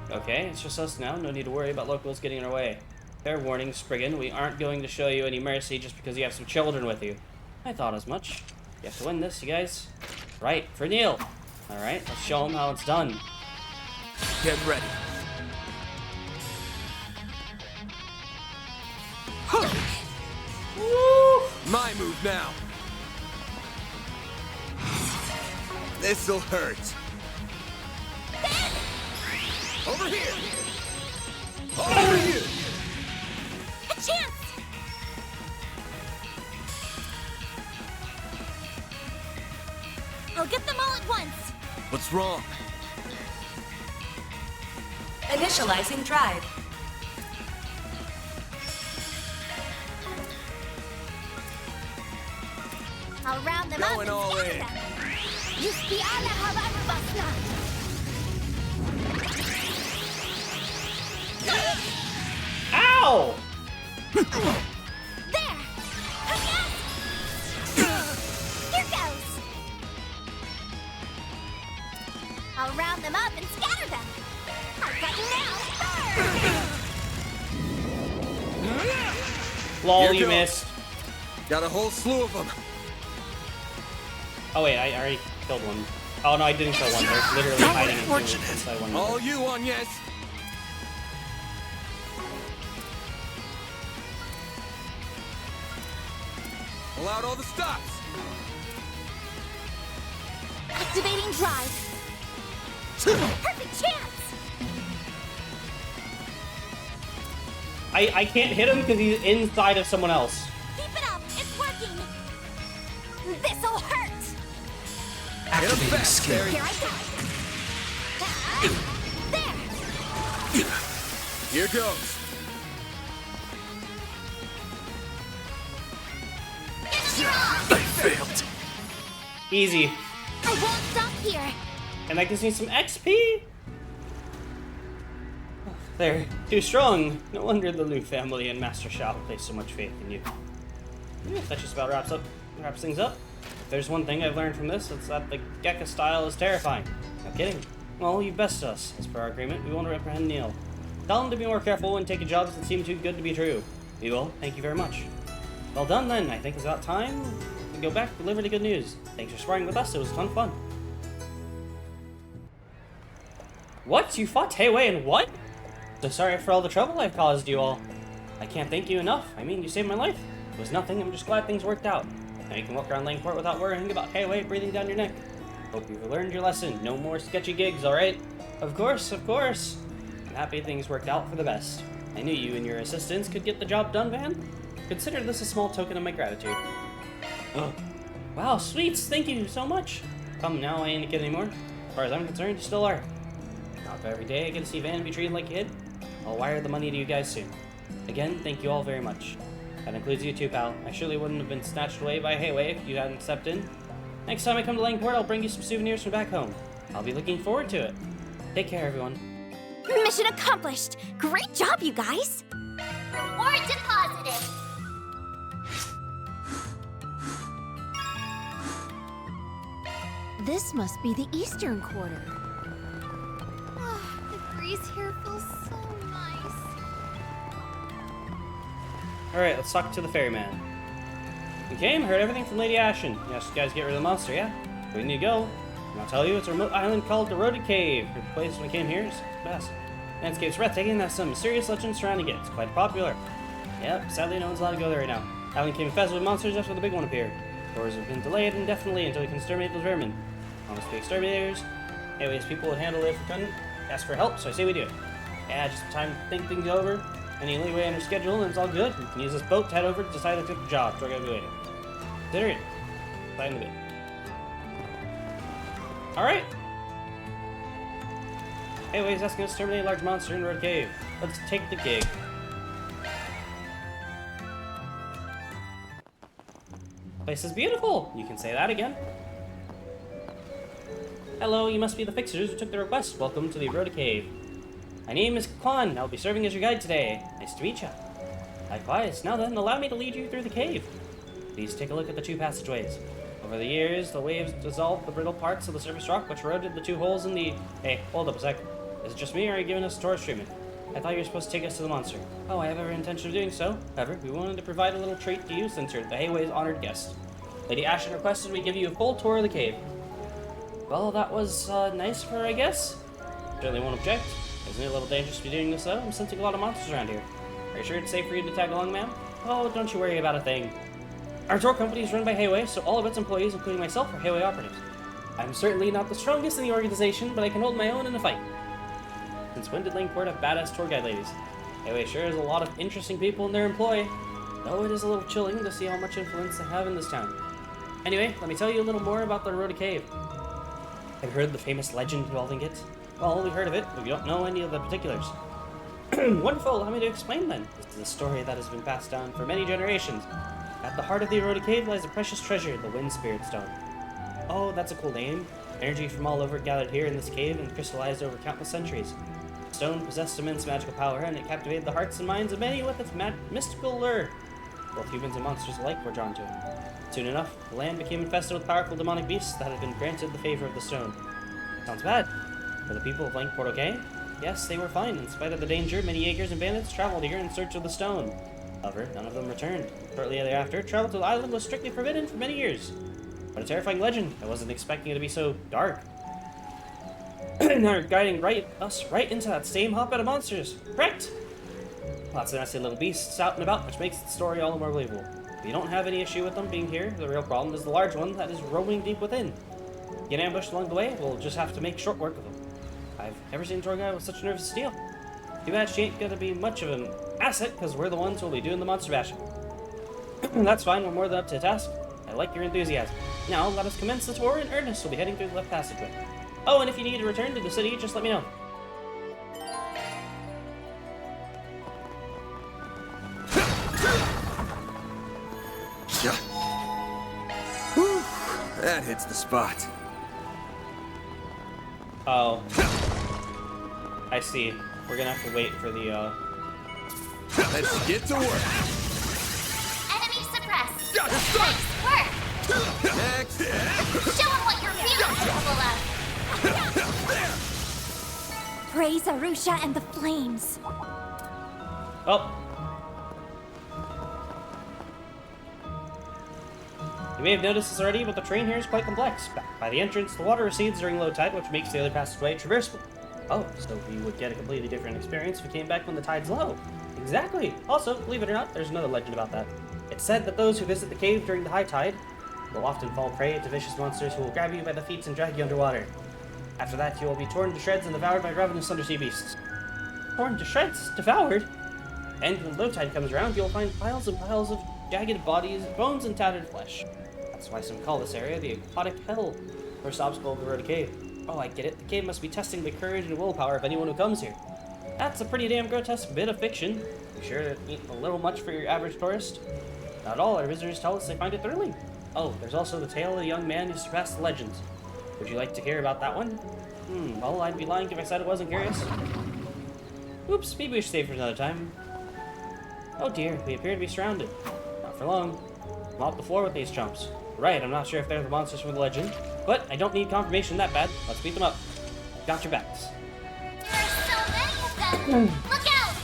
Okay, it's just us now. No need to worry about locals getting in our way. Fair warning, Spriggan. We aren't going to show you any mercy just because you have some children with you. I thought as much. You have to win this, you guys. Right, for Neil. Alright, let's show him how it's done. Get ready. My move now. This'll hurt. Over here. Over here. A chance! I'll get them all at once. What's wrong? Initializing drive. I'll round them up Going and all scatter in. them. Yuspiana Havarubasna. Ow! There! Yes! Here goes! I'll round them up and scatter them. I've got you now! Lol, Here you goes. missed. Got a whole slew of them. Oh wait, I already killed one. Oh no, I didn't kill one. They're literally hiding inside one. All you on, yes. Pull out all the stops. Activating drive. Perfect chance. I can't hit him because he's inside of someone else. Keep it up. It's working. This'll hurt. Activating skill. Here I go. There. Here goes. I failed. Easy. I won't stop here. And that gives me some XP? They're too strong. No wonder the Liu family and Master Shao place so much faith in you. Yeah, that just about wraps things up. If there's one thing I've learned from this, it's that the Gekka style is terrifying. No kidding. Well, you bested us. As per our agreement, we won't reprehend Neil. Tell him to be more careful and take jobs that seem too good to be true. We will. Thank you very much. Well done then. I think it's about time to go back and deliver the good news. Thanks for sparring with us. It was a ton of fun. What? You fought Taewei and what? So sorry for all the trouble I've caused you all. I can't thank you enough. I mean, you saved my life. It was nothing. I'm just glad things worked out. Now you can walk around Langport without worrying about Taewei breathing down your neck. Hope you've learned your lesson. No more sketchy gigs, alright? Of course, of course. I'm happy things worked out for the best. I knew you and your assistants could get the job done, Van. Consider this a small token of my gratitude. Oh. Wow, sweets. Thank you so much. Come now, I ain't a kid anymore. As far as I'm concerned, you still are. Now if every day I get to see Van be treated like a kid, I'll wire the money to you guys soon. Again, thank you all very much. That includes you too, pal. I surely wouldn't have been snatched away by Hayway if you hadn't stepped in. Next time I come to Langport, I'll bring you some souvenirs from back home. I'll be looking forward to it. Take care, everyone. Mission accomplished. Great job, you guys. Reward deposited. This must be the eastern quarter. The breeze here feels so nice. Alright, let's talk to the ferryman. You came, heard everything from Lady Ashen. You asked you guys to get rid of the monster, yeah? Where do you go? And I'll tell you, it's a remote island called the Eroded Cave. The place when I came here is the best. Landscape's breathtaking, and has some mysterious legends surrounding it. It's quite popular. Yep, sadly no one's allowed to go there right now. Island came infested with monsters after the big one appeared. Doors have been delayed indefinitely until we can exterminate those vermin. Honestly, exterminators. Anyways, people would handle it if we couldn't. Ask for help, so I say we do it. Yeah, just time to think things over. Any leeway on your schedule, and it's all good. You can use this boat to head over to decide to take the job. So I gotta be waiting. Consider it. Sign the bid. Alright. Anyways, asking us to terminate a large monster in Road Cave. Let's take the gig. Place is beautiful. You can say that again. Hello, you must be the fixers who took the request. Welcome to the Eroded Cave. My name is Kwan. I'll be serving as your guide today. Nice to meet you. Likewise. Now then, allow me to lead you through the cave. Please take a look at the two passageways. Over the years, the waves dissolved the brittle parts of the surface rock, which eroded the two holes in the... Hey, hold up a sec. Is it just me, or are you giving us tourist treatment? I thought you were supposed to take us to the monster. Oh, I have every intention of doing so. However, we wanted to provide a little treat to you since you're the Hayway's honored guest. Lady Ashen requested we give you a full tour of the cave. Well, that was nice of her, I guess. Certainly won't object. Isn't it a little dangerous to be doing this, though? I'm sensing a lot of monsters around here. Are you sure it's safe for you to tag along, ma'am? Oh, don't you worry about a thing. Our tour company is run by Hayway, so all of its employees, including myself, are Hayway operatives. I'm certainly not the strongest in the organization, but I can hold my own in a fight. Since when did Langport have badass tour guide ladies? Hayway sure has a lot of interesting people in their employ, though it is a little chilling to see how much influence they have in this town. Anyway, let me tell you a little more about the Eroded Cave. Have you heard the famous legend involving it? Well, we heard of it, but we don't know any of the particulars. Wonderful, allow me to explain then. This is a story that has been passed down for many generations. At the heart of the Eroded Cave lies a precious treasure, the Wind Spirit Stone. Oh, that's a cool name. Energy from all over gathered here in this cave and crystallized over countless centuries. The stone possessed immense magical power, and it captivated the hearts and minds of many with its mystical lure. Both humans and monsters alike were drawn to it. Soon enough, the land became infested with powerful demonic beasts that had been granted the favor of the stone. Sounds bad. Were the people of Langport okay? Yes, they were fine. In spite of the danger, many Jaegers and bandits traveled here in search of the stone. However, none of them returned. Shortly thereafter, travel to the island was strictly forbidden for many years. What a terrifying legend. I wasn't expecting it to be so dark. Now you're guiding us right into that same hotbed of monsters. Correct! Lots of nasty little beasts out and about, which makes the story all the more believable. If you don't have any issue with them being here, the real problem is the large one that is roaming deep within. Get ambushed along the way, we'll just have to make short work of them. I've never seen a tour guide with such nerves of steel. Too bad she ain't gonna be much of an asset, because we're the ones who'll be doing the monster bashing. That's fine, we're more than up to the task. I like your enthusiasm. Now, let us commence the tour in earnest. We'll be heading through the left passageway. Oh, and if you need to return to the city, just let me know. Whew, that hits the spot. Oh. I see. We're gonna have to wait for the, Let's get to work. Enemy suppressed. Nice work. Next. Show them what you're really capable of. Praise Arusha and the flames. Oh. You may have noticed this already, but the terrain here is quite complex. By the entrance, the water recedes during low tide, which makes the other passageway traversable. Oh, so we would get a completely different experience if we came back when the tide's low. Exactly. Also, believe it or not, there's another legend about that. It's said that those who visit the cave during the high tide will often fall prey to vicious monsters who will grab you by the feet and drag you underwater. After that, you will be torn to shreds and devoured by ravenous undersea beasts. Torn to shreds? Devoured? And when low tide comes around, you'll find piles and piles of jagged bodies, bones, and tattered flesh. That's why some call this area the aquatic hell. First obstacle of the road to cave. Oh, I get it. The cave must be testing the courage and willpower of anyone who comes here. That's a pretty damn grotesque bit of fiction. You sure it ain't a little much for your average tourist? Not all our visitors tell us they find it thrilling. Oh, there's also the tale of the young man who surpassed the legends. Would you like to hear about that one? Well, I'd be lying if I said I wasn't curious. Oops, maybe we should save for another time. Oh dear, we appear to be surrounded. Not for long. Mop the floor with these chumps. Right, I'm not sure if they're the monsters from the legend, but I don't need confirmation that bad. Let's beat them up. Got your backs. There's so many of them. Look out!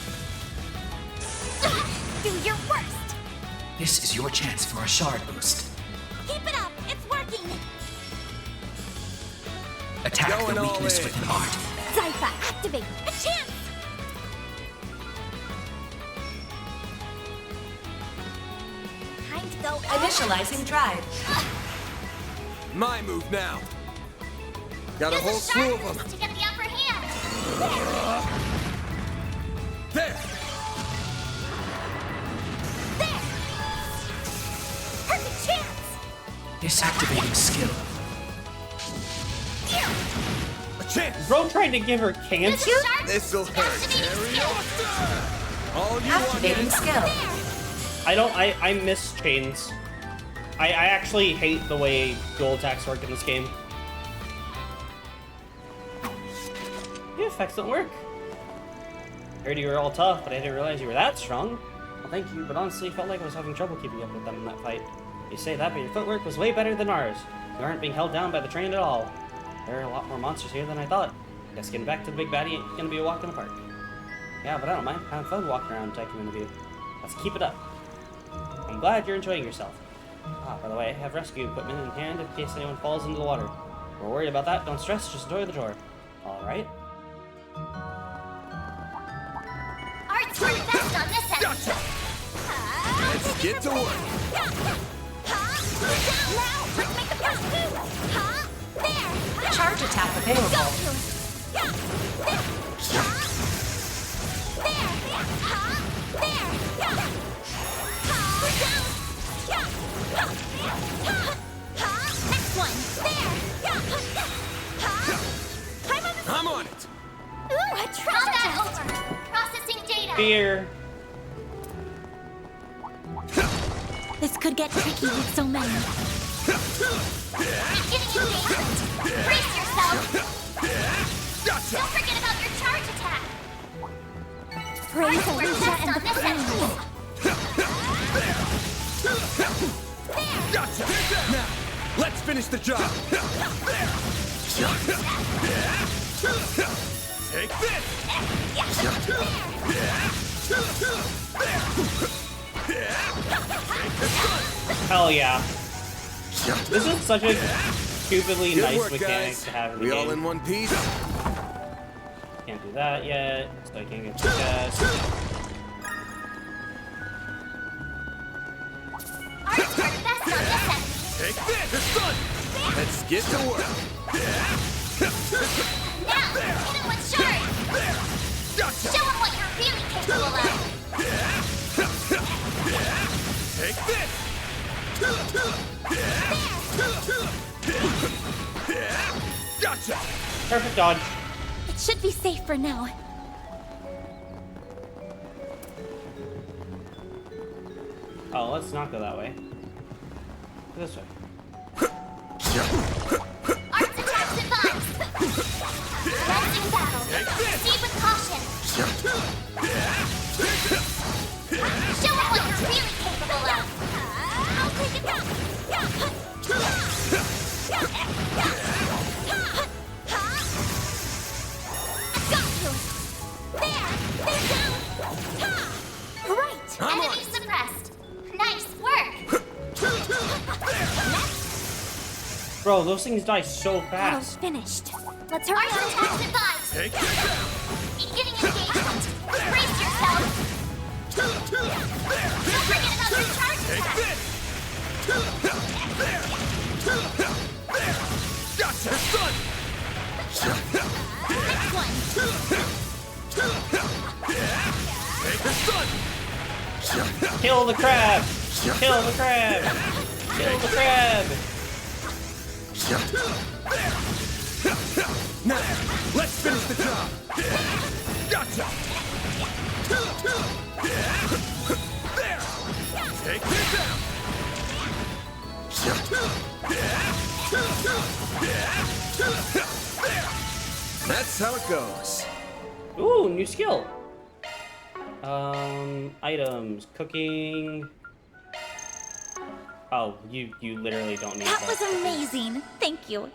Do your worst. This is your chance for a shard boost. Keep it up. It's working. Attack the weakness with an art. Zypha, activate. A chance. Time to go. Initializing drive. My move now. Got a whole slew of them. To get the upper hand. There. Perfect chance. Disactivating skill. A chance. Bro tried to give her cancer? This'll hurt. All you Activating skill. I miss chains. I actually hate the way dual attacks work in this game. Your effects don't work. Heard you were all tough, but I didn't realize you were that strong. Well, thank you, but honestly, felt like I was having trouble keeping up with them in that fight. You say that, but your footwork was way better than ours. You aren't being held down by the train at all. There are a lot more monsters here than I thought. Guess getting back to the big baddie ain't gonna be a walk in the park. Yeah, but I don't mind. Have fun walking around taking in the view. Let's keep it up. I'm glad you're enjoying yourself. Ah, by the way, I have rescue equipment in hand in case anyone falls into the water. We're worried about that. Don't stress. Just enjoy the tour. All right. Art's work best on this end. Gotcha. Let's get to work. Now, let's make the first move. There. Charge attack available. There. Next one. There. I'm on it. Ooh, a treasure chest. Over. Processing data. Fear. This could get tricky with so many. Beginning engagement. Brace yourself. Gotcha. Don't forget about your charge attack. Praise Art's work Alicia best and on the this end. Gotcha. Now, let's finish the job. Take this. Hell yeah. This is such a stupidly Good nice work, mechanic guys. to have in the We game. all in one piece? Can't do that yet, so I can't get to the chest. Take this! The sun! Let's get to work! Now, hit him with shards! Gotcha! Show him what you're really capable of! Take this! Gotcha! Perfect dodge. It should be safe for now. Oh, let's not go that way. Go this way. Arts attacks advised! Rising battle! Proceed with caution! Show him what you're really capable of! I'll take it down! I got you! There! They're down! Right! Enemy suppressed! Nice work! Bro, those things die so fast. Finished. Let's hurry Arts attacks advised! Take this down! Beginning engagement! Brace yourself! Don't forget about your charge Take attack! this! Gotcha! The sun! Next one! Take the sun! Kill the crab! Kill the crab! Kill the crab! Now, let's finish the job! Gotcha! There! Take this out! That's how it goes. Ooh, new skill. Items, cooking. Oh, you literally don't need that. That was amazing. Thank you.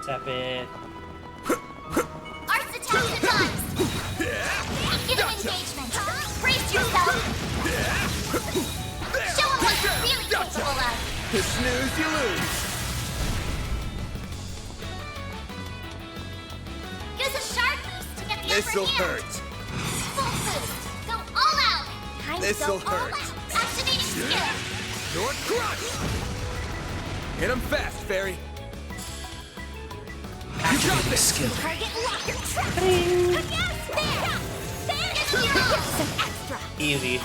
Tap it. Arts attacks advised! Beginning engagement! Brace yourself! Show him what you're really capable of! You snooze, you lose! Use a shard boost to get the This'll upper hand! hurt! Full boost! Go all out! Time to This'll go all hurt. out! Activating skill! Your crush! Hit him fast, Fairy! Activating skill. Target locker trap! Yes! There! There is your some extra! Easy.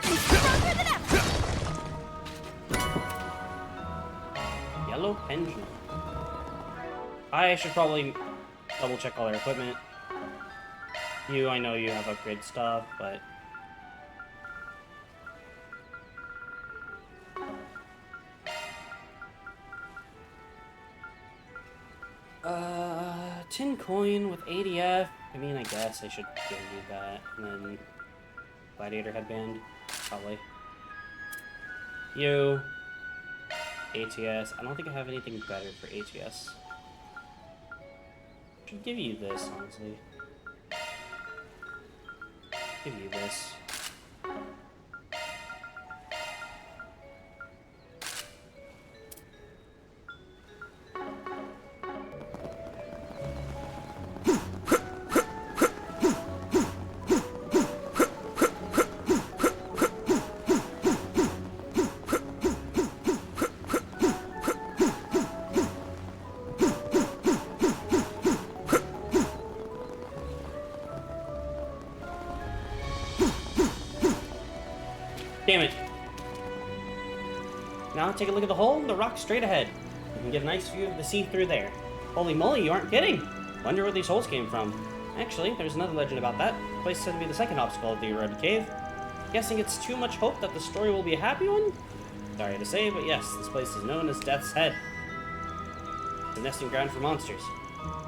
Stronger than ever! Yellow pendulum. I should probably double check all their equipment. I know you have upgrade stuff, but tin coin with ADF. I mean, I guess I should go do that. And then gladiator headband, probably. You. ATS. I don't think I have anything better for ATS. Should give you this, honestly. Give you this. Damn it. Now take a look at the hole in the rock straight ahead. You can get a nice view of the sea through there. Holy moly, you aren't kidding! Wonder where these holes came from. Actually, there's another legend about that. The place said to be the second obstacle of the eroded cave. Guessing it's too much hope that the story will be a happy one? Sorry to say, but yes, this place is known as Death's Head. the nesting ground for monsters.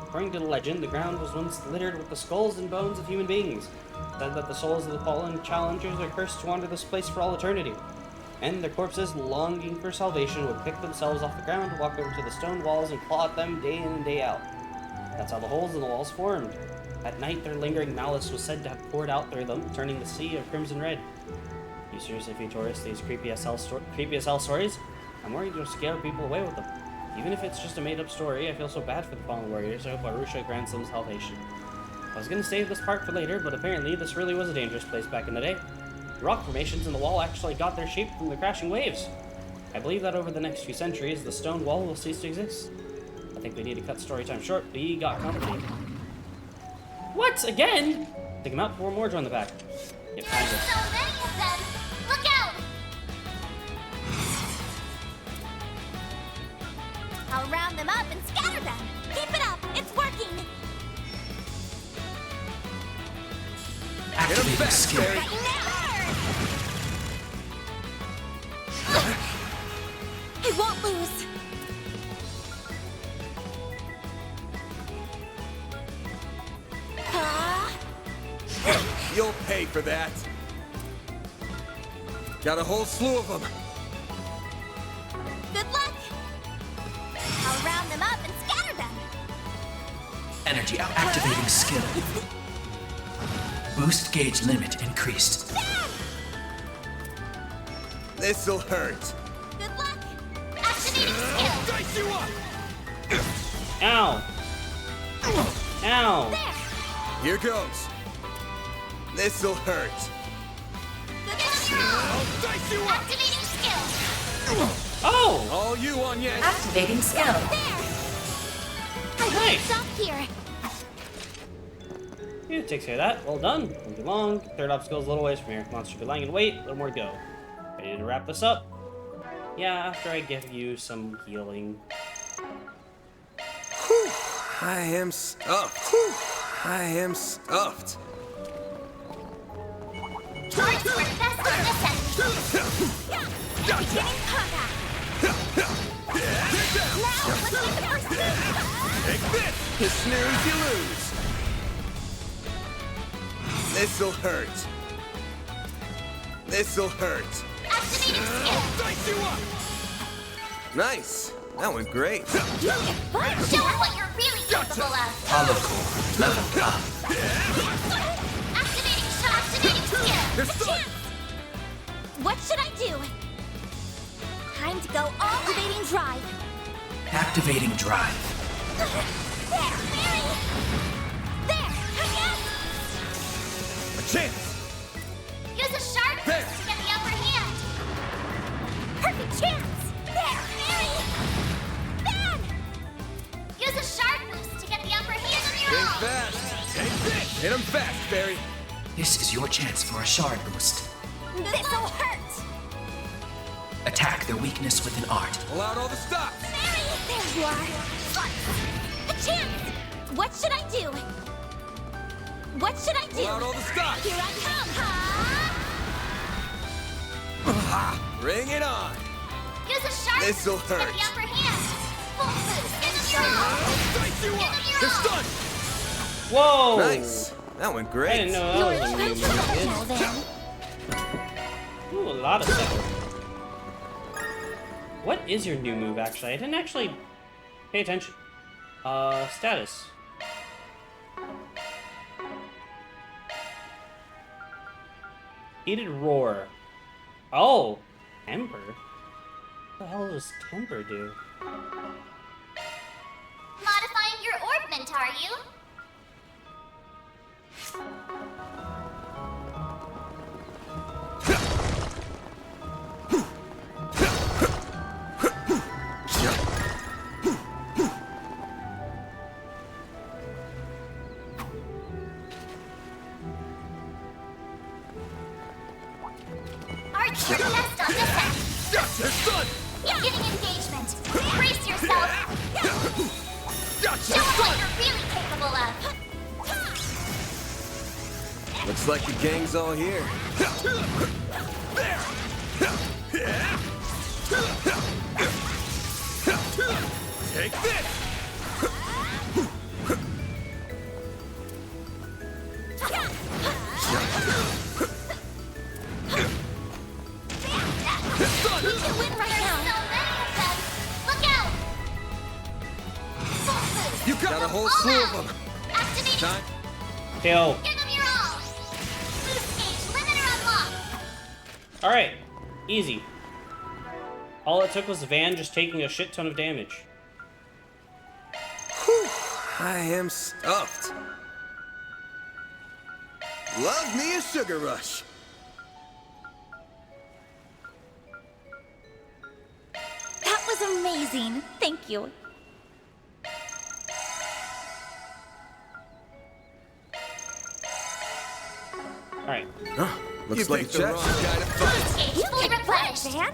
According to the legend, the ground was once littered with the skulls and bones of human beings. It said that the souls of the fallen challengers are cursed to wander this place for all eternity, and their corpses, longing for salvation, would pick themselves off the ground, walk over to the stone walls, and claw at them day in and day out. That's how the holes in the walls formed. At night, their lingering malice was said to have poured out through them, turning the sea of crimson red. You seriously feed tourists these creepy as hell stories? I'm worried you'll scare people away with them. Even if it's just a made-up story, I feel so bad for the fallen warriors. I hope Arusha grants them salvation. I was gonna save this part for later, but apparently this really was a dangerous place back in the day. The rock formations in the wall actually got their shape from the crashing waves. I believe that over the next few centuries, the stone wall will cease to exist. I think we need to cut story time short. We got company. What? Again? Take him out before more join the pack. Yep, So many of them! Look out! I'll round them up and scatter them! Keep it up! It's working! Activating skill. I won't lose! You'll pay for that. Got a whole slew of them. Good luck! I'll round them up and scatter them! Energy activating skill. Boost gauge limit increased. This'll hurt. Good luck! Activating skill! Dice you up! Ow! Ow! There! Here goes. This'll hurt. I'll dice you up! Activating skill! Oh! All you on yet? Activating skill. There! I won't stop here! Yeah, takes care of that. Well done. Won't be long. Third obstacle is a little ways from here. Monster should be lying in wait. A little more to go. Ready to wrap this up? Yeah, after I give you some healing. Whew, I am stuffed. Whew, I am stuffed. Choice for best on this end! Beginning combat! Now, let's make the first move! Take this! You snooze, you lose. This'll hurt. This'll hurt. Activating skill! Dice you up! Nice. That went great. Show them what you're really capable of! Hollow core level up. Activating shot! Activating skill! There's A chance! What should I do? Time to go all activating drive! Activating drive. There! Mary! There! Yes! A chance. Use a sharp There. boost to get the upper hand! Perfect chance! There! Mary! Then! Use a sharp boost to get the upper hand on your Think own! fast. Take this. Hit him fast, Barry. This is your chance for a shard boost. This'll hurt! Attack their weakness with an art. Pull out all the stops. Mary! There you are! A chance! What should I do? What should I do? Pull out all the stops. Here I come! Ha! Bring it on. Use a sharp This'll boost to get hurt. the upper hand! Full boost! Give them your all! Dice you up. Give them your They're all! stunned. Whoa! Nice. That went great. I didn't know that was a new move. Ooh, a lot of stuff. What is your new move, actually? I didn't actually pay attention. Status. Heated Roar. Oh! Temper? What the hell does Temper do? Modifying your orbment, are you? Arch your best on this end! They're stunned. Beginning engagement! Brace yourself! Show them what you're really capable of! Looks like the gang's all here. Take this! done! We can win right now! So many of them! Look out! Full boost! You got a whole All slew out. of them! Activating! Time. Kill. Give them your all! Boost gauge, limiter unlocked! Alright. Easy. All it took was the van just taking a shit ton of damage. Whew, I am stuffed. Love me a sugar rush. That was amazing. Thank you. Alright. Looks You like picked the Jack. wrong guy to fight. Boost gauge, fully replenished! Van?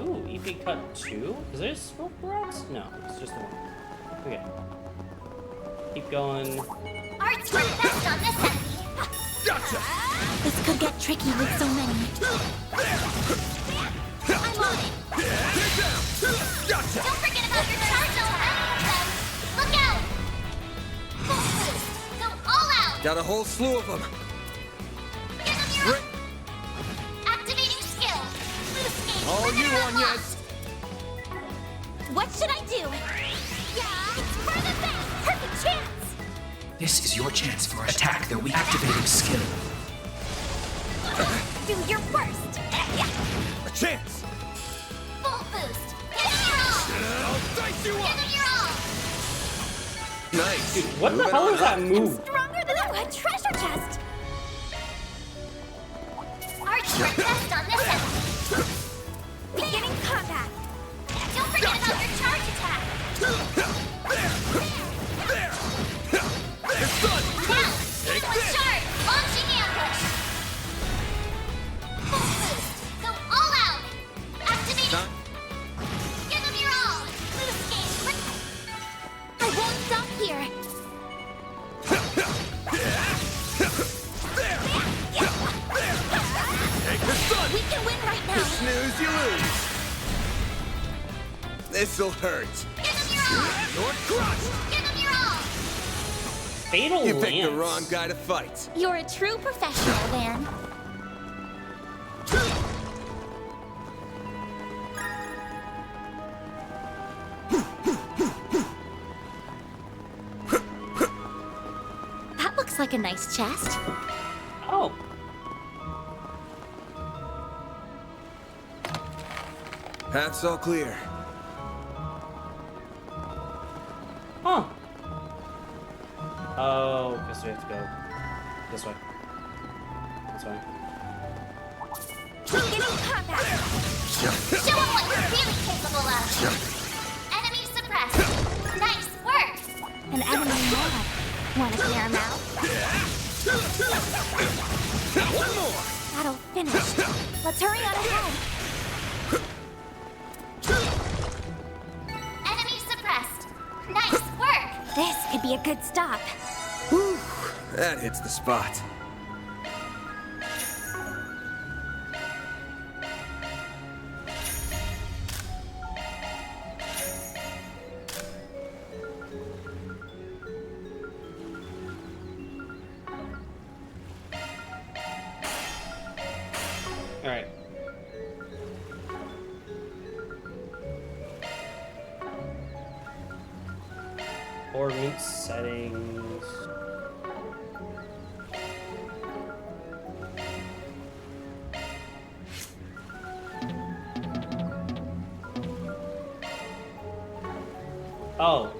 Ooh, EP cut 2? Is there smoke rocks? No, it's just the one. Okay. Keep going. Arts work best on this enemy! Gotcha! This could get tricky with so many. I'm on it! Gotcha! Don't forget about your charge attack! Look out! Full boost! Go all out! Got a whole slew of them. Give them your activating skill! Boost gauge, All you limiter on, unlocked. yes. What should I do? Yeah, it's for the best! Perfect chance! This is your chance for attack the weak activating skill. Do your worst! A chance. Full boost! Give them your all! I'll dice you Give up. them your all! Nice. Dude, what the Moving hell on is that up. move? Stronger than a treasure chest! Arts work best on this enemy! Beginning combat! Don't forget about your charge attack! It's done. Now, hit with charge! Launching ambush! Full boost! Go all out! Activating! Done. Give them your all! Boost gauge, I won't stop here! Take this done. We can win right now! Snooze, you lose. This'll hurt. give them your all! You're crushed. Give them your all! Fatal You picked the Lance. wrong guy to fight. You're a true professional, Van. That looks like a nice chest. Oh. Path's all clear. Huh. Oh, guess we have to go this way. This way. Beginning combat! Show them what you're really capable of! Enemy suppressed! Nice work! An enemy mod. Wanna hear him out? One more. Battle finished. Let's hurry on ahead. Enemy suppressed! Nice work! This could be a good stop. Whew, that hits the spot. Alright. Ordnance settings. Oh.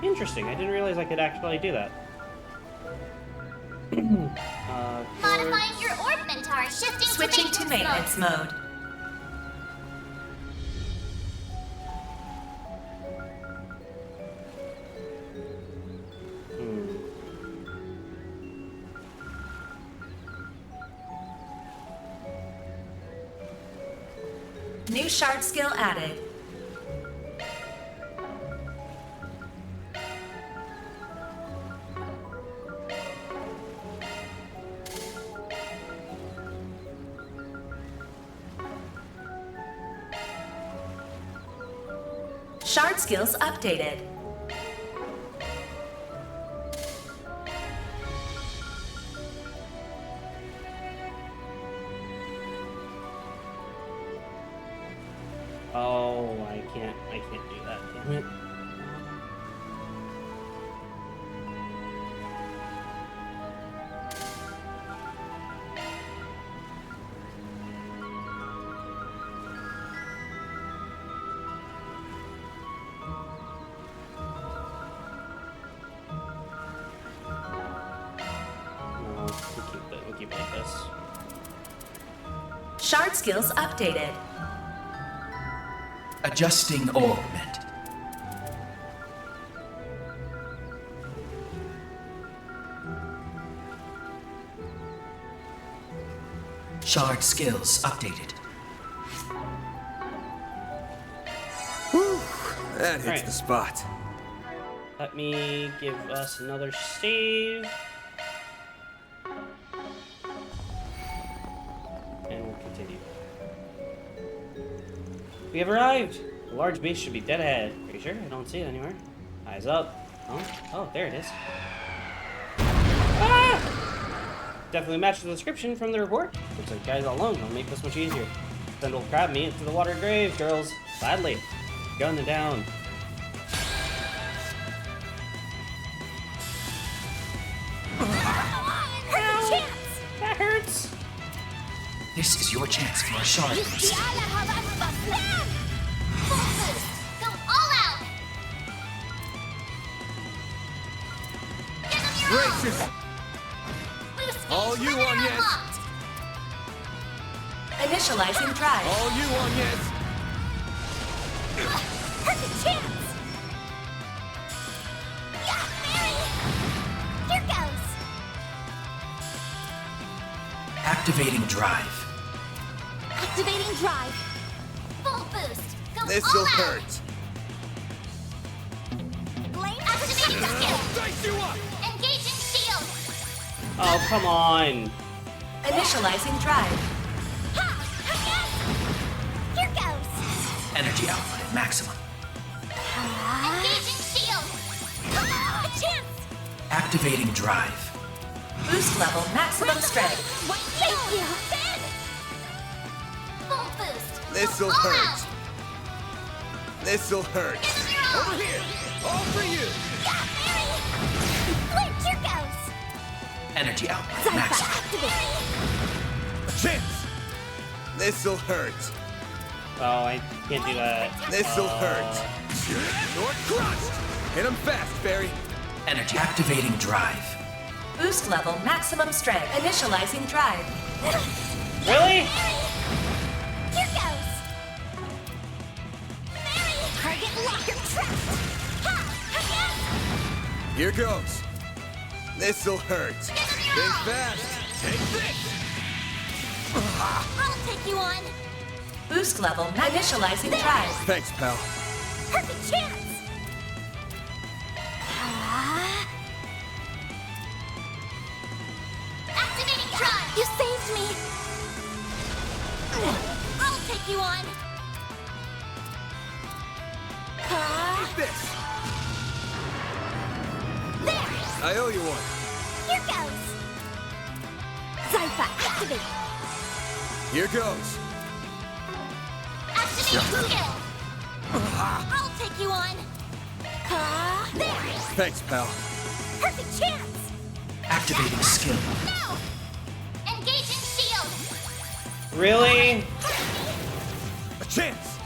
Interesting. I didn't realize I could actually do that. Modifying your orb mentor. Switching to maintenance mode. New shard skill added. Shard skills updated. Oh, I can't do that, damn it. No, we'll keep it like this. Shard skills updated. Adjusting augment. Shard skills updated. Whew, that hits Alright. the spot. Let me give us another save. And we'll continue. We have arrived! The large beast should be dead ahead. Are you sure? I don't see it anywhere. Eyes up. Oh, there it is. Ah! Definitely matched the description from the report. Looks like guys all alone. It'll make this much easier. Then we'll crab me into the water grave, girls. Gladly. Gun down. That hurts. This is your chance for a shard boost. Go all out! Gracious! All you on, yes! Initializing drive. All you on, yes! Perfect chance! Yeah, Mary! Here goes! Activating drive. Activating drive. Full boost. Go This'll all out. hurt. Blade activating skill. Dice you up! Engaging shield. Oh, come on. Initializing drive. Ha! Yes! Here goes. Energy output at maximum. Engaging shield. A chance. Activating drive. Boost level maximum strength. Thank you. Ben. Full boost. This'll Go all hurt. out. This'll hurt. Over here! All for you! Yeah, Mary! Blink, here goes! Energy output at maximum. Activate! A chance! This'll hurt. Oh, I can't do that. This'll hurt. Short crushed! Hit him fast, Barry. Energy activating drive. Boost level maximum strength. Initializing drive. Really? Here goes! Mary! Target locker trapped! Ha! Here goes. This'll hurt. Think fast. Take this! I'll take you on! Boost level initializing drive. Thanks, pal. Perfect chance! Activating drive! You saved me! I'll take you on! Take this. There! I owe you one. Here goes! Zypha, activate! Here goes. Activate skill! I'll take you on! There! Thanks, pal. Perfect chance! Activating skill. No! Engaging shield! Really? A chance.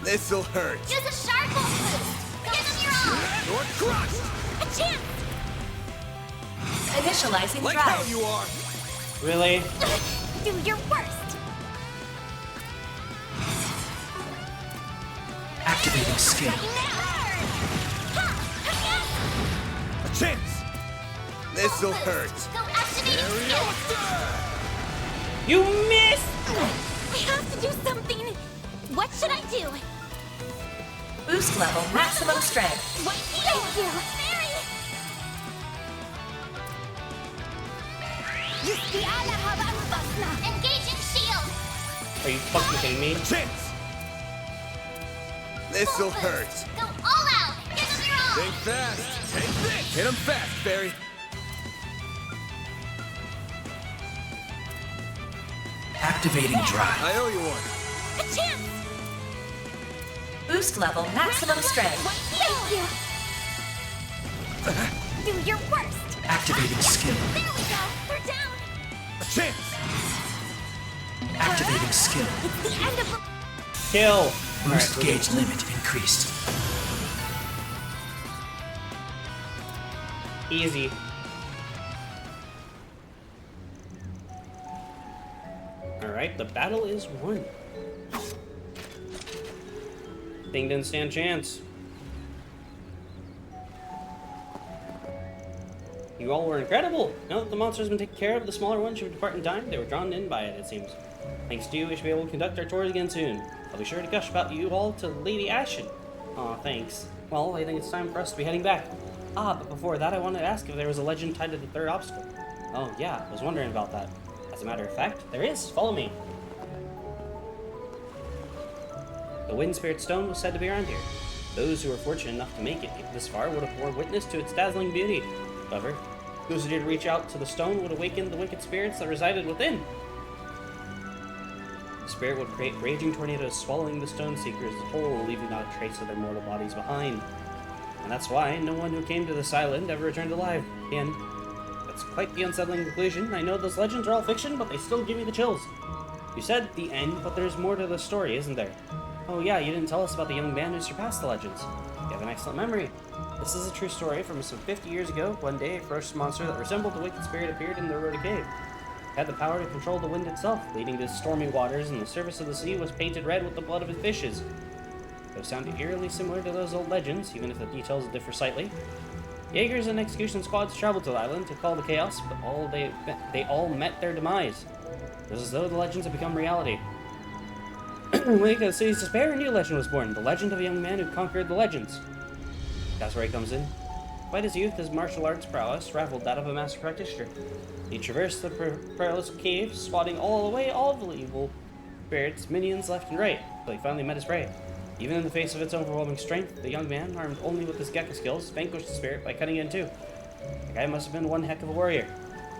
This'll hurt. Use a sharp boost! Give them your all! You're crushed! A chance! Initializing Like drive. how you are! Really? Do your worst! Activating skill. A chance! This'll hurt. Go activate You missed! I have to do something! What should I do? Boost level maximum strength. Thank you! Engaging shield! Are you fucking kidding me? Chance! This'll hurt. Go all out! Give them your all! Think fast. Take this. Hit him fast, Barry. Activating drive. I owe you one. A chance! Boost level maximum strength. Thank you! Do your worst! Activating skill. There we go! They're down! A chance! Activating skill. It's the end of the... Kill! Boost gauge limit increased. Easy. Alright, the battle is won. Thing didn't stand a chance. You all were incredible! Now that the monster's been taken care of, the smaller ones should depart in time. They were drawn in by it seems. Thanks to you, we should be able to conduct our tours again soon. I'll be sure to gush about you all to Lady Ashen. Aw, thanks. Well, I think it's time for us to be heading back. Ah, but before that, I wanted to ask if there was a legend tied to the third obstacle. Oh, yeah, I was wondering about that. As a matter of fact, there is. Follow me. The Wind Spirit Stone was said to be around here. Those who were fortunate enough to make it this far would have borne witness to its dazzling beauty. However, those who dared reach out to the stone would awaken the wicked spirits that resided within. The spirit would create raging tornadoes, swallowing the stone seekers whole, leaving not a trace of their mortal bodies behind. And that's why no one who came to this island ever returned alive. And that's quite the unsettling conclusion. I know those legends are all fiction, but they still give me the chills. You said the end, but there's more to the story, isn't there? Oh yeah, you didn't tell us about the young man who surpassed the legends. You have an excellent memory. This is a true story from some 50 years ago. One day, a ferocious monster that resembled the wicked spirit appeared in the Rhoda Cave. It had the power to control the wind itself, leading to stormy waters, and the surface of the sea was painted red with the blood of its fishes. Those sound eerily similar to those old legends, even if the details differ slightly. Jaegers and execution squads traveled to the island to quell the chaos, but they all met their demise. It was as though the legends had become reality. Wake of the city's despair, a new legend was born, the legend of a young man who conquered the legends. That's where he comes in. Quite his youth, his martial arts prowess rivaled that of a master practitioner. He traversed the perilous cave, swatting all away all the evil spirits, minions left and right, till he finally met his prey. Even in the face of its overwhelming strength, the young man, armed only with his Gekka skills, vanquished the spirit by cutting it in two. The guy must have been one heck of a warrior.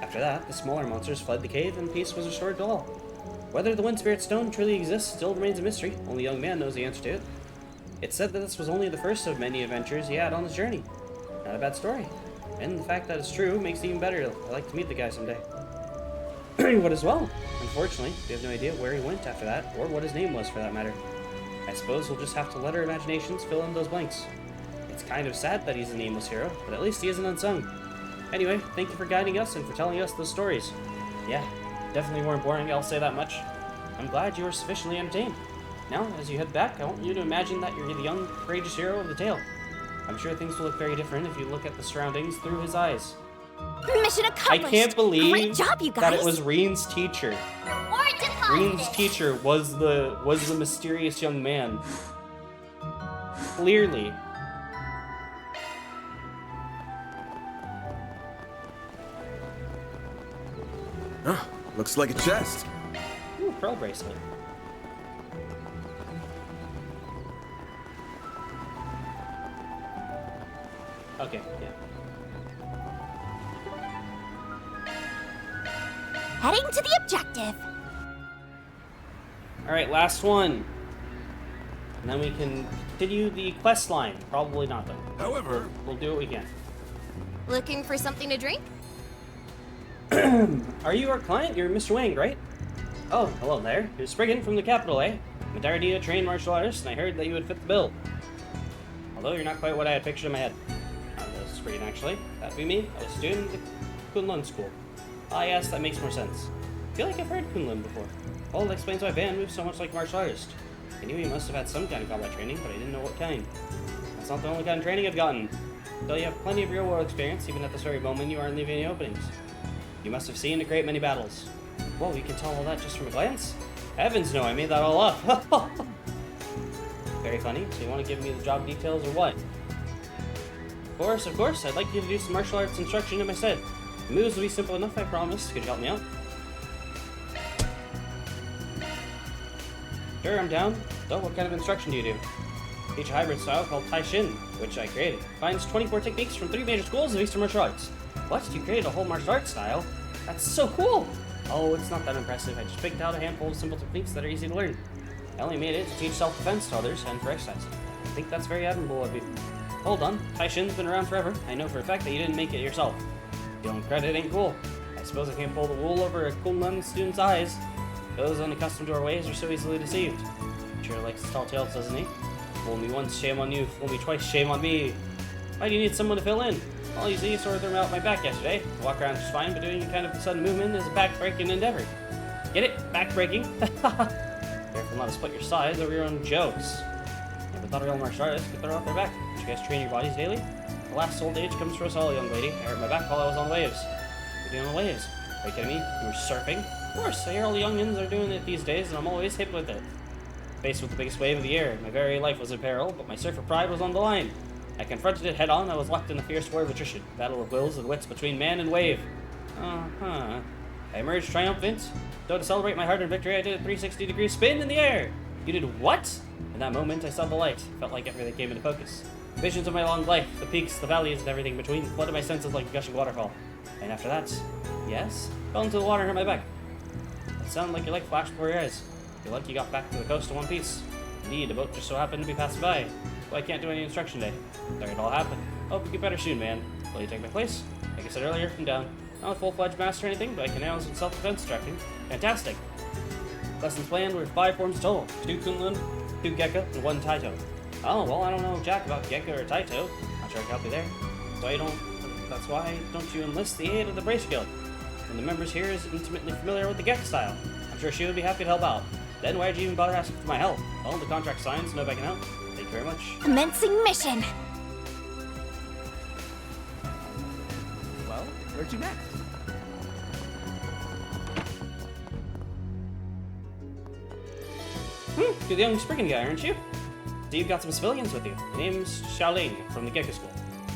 After that, the smaller monsters fled the cave and peace was restored to all. Whether the Wind Spirit Stone truly exists still remains a mystery. Only a young man knows the answer to it. It's said that this was only the first of many adventures he had on his journey. Not a bad story. And the fact that it's true makes it even better. I'd like to meet the guy someday. You would as well. Unfortunately, we have no idea where he went after that, or what his name was for that matter. I suppose we'll just have to let our imaginations fill in those blanks. It's kind of sad that he's a nameless hero, but at least he isn't unsung. Anyway, thank you for guiding us and for telling us those stories. Yeah, definitely weren't boring, I'll say that much. I'm glad you were sufficiently entertained. Now, as you head back, I want you to imagine that you're the young, courageous hero of the tale. I'm sure things will look very different if you look at the surroundings through his eyes. Mission accomplished! I can't believe Great job, you that guys. it was Reen's teacher. Reen's teacher was the mysterious young man. Clearly. Huh, looks like a chest. Ooh, pearl bracelet. Okay, yeah. Heading to the objective. Alright, last one. And then we can continue the quest line. Probably not, though. However, we'll do what we can. Looking for something to drink? Are you our client? You're Mr. Wang, right? Oh, hello there. You're Spriggan from the capital, eh? I'm a Daredevil trained martial artist, and I heard that you would fit the bill. Although you're not quite what I had pictured in my head. Green, actually. That'd be me. I was a student at the Kunlun school. Ah, yes, that makes more sense. I feel like I've heard Kunlun before. Well, that explains why Van moves so much like a martial artist. I knew he must have had some kind of combat training, but I didn't know what kind. That's not the only kind of training I've gotten. Though you have plenty of real-world experience, even at this very moment you aren't leaving any openings. You must have seen a great many battles. Whoa, you can tell all that just from a glance? Heavens no, I made that all up. Very funny. So you want to give me the job details or what? Of course. I'd like you to do some martial arts instruction in my stead. The moves will be simple enough, I promise. Could you help me out? Sure, I'm down. So, what kind of instruction do you do? Teach a hybrid style called Tai Shin, which I created. Combines 24 techniques from 3 major schools of Eastern martial arts. What? You created a whole martial arts style? That's so cool! Oh, it's not that impressive. I just picked out a handful of simple techniques that are easy to learn. I only made it to teach self-defense to others and for exercise. I think that's very admirable of you. Hold on, Tai Shin's been around forever. I know for a fact that you didn't make it yourself. Feeling credit ain't cool. I suppose I can't pull the wool over a Kunlun student's eyes. Those unaccustomed to our ways are so easily deceived. Sure likes to tell tales, doesn't he? Fool me once, shame on you. Fool me twice, shame on me. Why do you need someone to fill in? All you see is sort of threw me out my back yesterday. I walk around just fine, but doing any kind of sudden movement is a back-breaking endeavor. Get it? Back-breaking? Careful not to split your sides over your own jokes. Never thought a real martial artist could throw out their back. Did you guys train your bodies daily? The last old age comes for us all, young lady. I hurt my back while I was on the waves. What are you doing on the waves? Are you kidding me? You were surfing? Of course, I hear all the youngins are doing it these days, and I'm always hip with it. Faced with the biggest wave of the year, my very life was in peril, but my surfer pride was on the line. I confronted it head-on. I was locked in a fierce war of attrition, battle of wills and wits between man and wave. I emerged triumphant. So to celebrate my hard-earned victory, I did a 360-degree spin in the air. You did what? In that moment, I saw the light. Felt like everything came into focus. Visions of my long life, the peaks, the valleys, and everything between flooded my senses like a gushing waterfall. And after that, yes, fell into the water and hurt my back. It sounded like your light flashed before your eyes. You're lucky you got back to the coast in one piece. Indeed, the boat just so happened to be passing by. So I can't do any instruction today. Sorry it all happened. Hope you get better soon, man. Will you take my place? Like I said earlier, I'm down. Not a full-fledged master or anything, but I can handle some self-defense instructing. Fantastic. Lessons planned were 5 forms total. 2 Kunlun, 2 Gekka, and 1 Taito. Oh, well, I don't know jack about Gekka or Taito. Not sure I can help you there. That's why don't you enlist the aid of the Bracer Guild? And the members here is intimately familiar with the Gekka style. I'm sure she would be happy to help out. Then why'd you even bother asking for my help? Well, the contract signed, so no backing out. Thank you very much. Commencing mission. Well, where'd you next? You're the young Spriggan guy, aren't you? So you've got some civilians with you. My name's Shaolin from the Gekka School.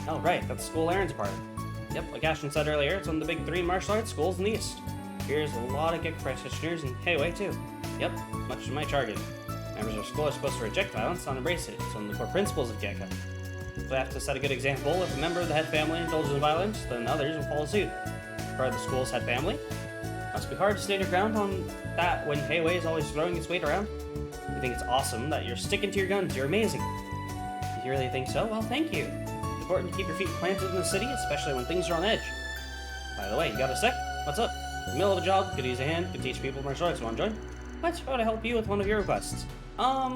Oh, right, that's the school Aaron's a part of. Yep, like Ashton said earlier, it's one of the big 3 martial arts schools in the East. Here's a lot of Gekka practitioners and Heiwei too. Yep, much to my jargon. Members of our school are supposed to reject violence, not embrace it. It's one of the core principles of Gekka. So I have to set a good example. If a member of the head family indulges in violence, then others will follow suit. Part of the school's head family. Must be hard to stand your ground on that when Heiwei is always throwing its weight around. You think it's awesome that you're sticking to your guns. You're amazing. If you really think so, well, thank you. It's important to keep your feet planted in the city, especially when things are on edge. By the way, you got a sec? What's up? In the middle of a job, could use a hand, could teach people martial arts. Want to join? What? How to help you with one of your requests? I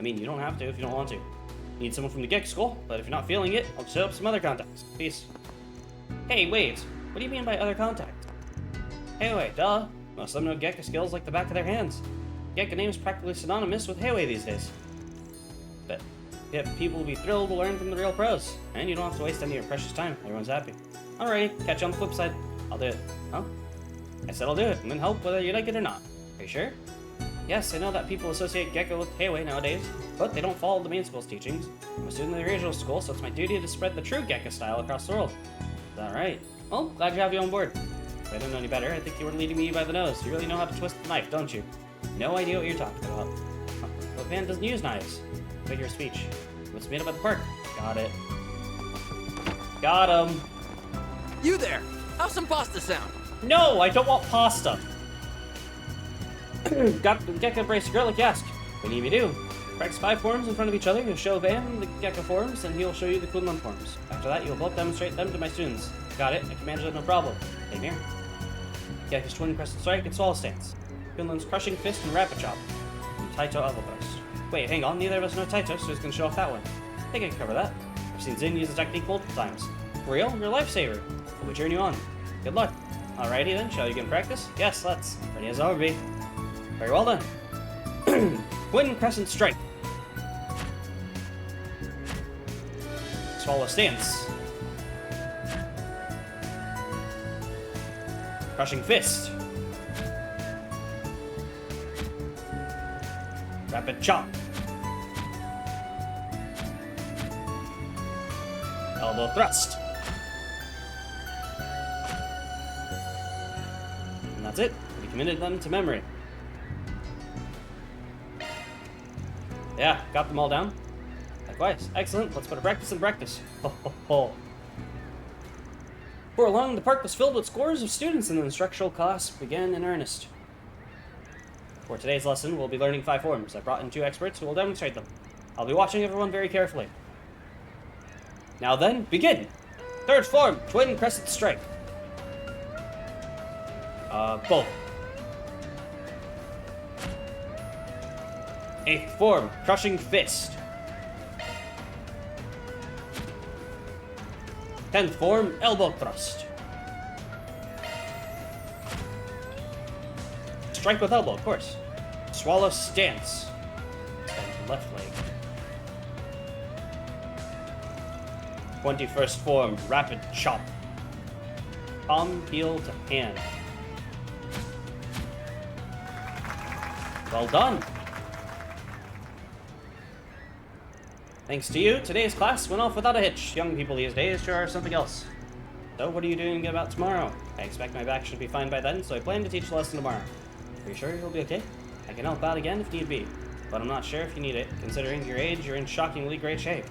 mean, you don't have to if you don't want to. Need someone from the Gekka School, but if you're not feeling it, I'll set up some other contacts. Peace. Hey, wait. What do you mean by other contacts? Hey, wait, duh. Most of them know Gekka skills like the back of their hands. Gekka name is practically synonymous with Heiwei these days. But yet people will be thrilled to learn from the real pros, and you don't have to waste any of your precious time. Everyone's happy. Alrighty, catch you on the flip side. I'll do it. Huh? I said I'll do it, and then help whether you like it or not. Are you sure? Yes, I know that people associate Gekka with Heiwei nowadays, but they don't follow the main school's teachings. I'm a student of the original school, so it's my duty to spread the true Gekka style across the world. Is that right? Well, glad to have you on board. If I didn't know any better, I think you were leading me by the nose. You really know how to twist the knife, don't you? No idea what you're talking about. But Van doesn't use knives. Figure of speech. What's made up at the park? Got it. Got him. You there! How's some pasta sound? No, I don't want pasta. Got the Gekka brace girl like you asked. What do you need me to do? Practice 5 forms in front of each other. You'll show Van the Gekka forms, and he'll show you the Kunlun forms. After that, you'll both demonstrate them to my students. Got it? I can manage that no problem. Same here. Gekka's twin crescent strike and swallow stance. Kunlun's crushing fist and rapid chop. And Taito elbow burst. Wait, hang on. Neither of us know Taito, so who's gonna show off that one? I think I can cover that. I've seen Zin use the technique multiple times. For real? You're a lifesaver. We'll cheering you on. Good luck. Alrighty then, shall you get in practice? Yes, let's. Ready as ever be. Very well done. Twin Crescent Strike. Swallow Stance. Crushing Fist. Rapid Chop. Elbow Thrust. And that's it. We committed them to memory. Yeah, got them all down. Likewise. Excellent. Let's put a practice in practice. Ho, ho, ho. Before long, the park was filled with scores of students, and the instructional class began in earnest. For today's lesson, we'll be learning 5 forms. I brought in 2 experts who will demonstrate them. I'll be watching everyone very carefully. Now then, begin! 3rd form, Twin Crescent Strike. Both. 8th form, Crushing Fist. 10th form, Elbow Thrust. Strike with elbow, of course. Swallow Stance. Stand to left leg. 21st form, Rapid Chop. Palm, heel to hand. Well done. Thanks to you, today's class went off without a hitch. Young people these days sure are something else. So, what are you doing about tomorrow? I expect my back should be fine by then, so I plan to teach the lesson tomorrow. Are you sure you'll be okay? I can help out again if need be, but I'm not sure if you need it. Considering your age, you're in shockingly great shape.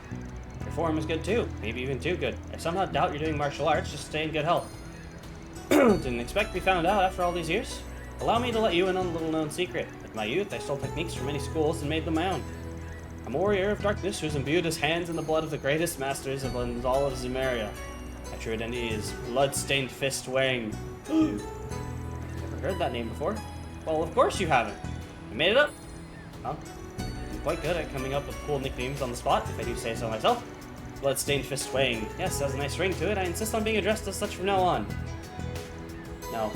Your form is good too, maybe even too good. I somehow doubt you're doing martial arts just to stay in good health. Didn't expect to be found out after all these years. Allow me to let you in on a little-known secret. In my youth, I stole techniques from many schools and made them my own. I'm a warrior of darkness who's imbued his hands in the blood of the greatest masters of all of Zemeria. My true identity is Bloodstained Fist Wang. Never heard that name before. Well, of course you haven't. You made it up? Well, I'm quite good at coming up with cool nicknames on the spot, if I do say so myself. Bloodstained Fist Wang. Yes, has a nice ring to it. I insist on being addressed as such from now on. No.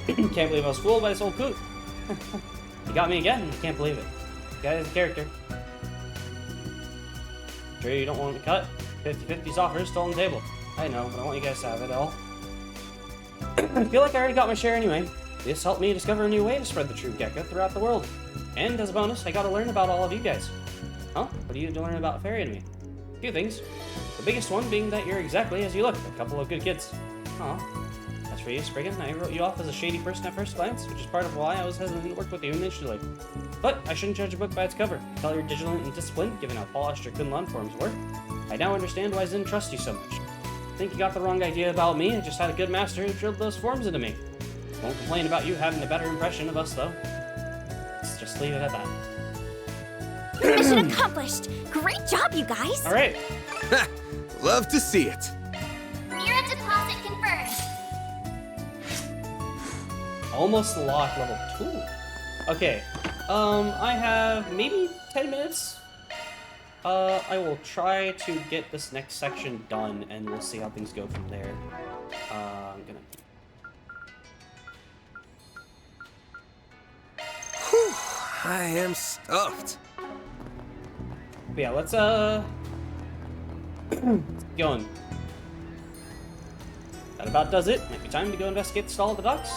Can't believe I was fooled by this old coot. You got me again. I can't believe it. The guy is a character. Sure you don't want to cut? 50/50's offer still on the table. I know, but I want you guys to have it all. I feel like I already got my share anyway. This helped me discover a new way to spread the true Gecko throughout the world. And as a bonus, I got to learn about all of you guys. Huh? What do you learn about Fairy and me? A few things. The biggest one being that you're exactly as you look, a couple of good kids. Aw. As for you, Spriggan, I wrote you off as a shady person at first glance, which is part of why I was hesitant to work with you initially. But I shouldn't judge a book by its cover. Tell you're vigilant and disciplined, given how polished your Kunlun forms were. I now understand why I didn't trust you so much. I think you got the wrong idea about me. I just had a good master who drilled those forms into me. Won't complain about you having a better impression of us, though. Let's just leave it at that. Mission accomplished! Great job, you guys! Alright. Love to see it. Mirror deposit confirmed. Almost locked level 2. Okay. I have maybe 10 minutes. I will try to get this next section done, and we'll see how things go from there. I'm gonna... Whew, I am stuffed. But yeah, let's let's get going. That about does it. Might be time to go investigate the stall at the docks.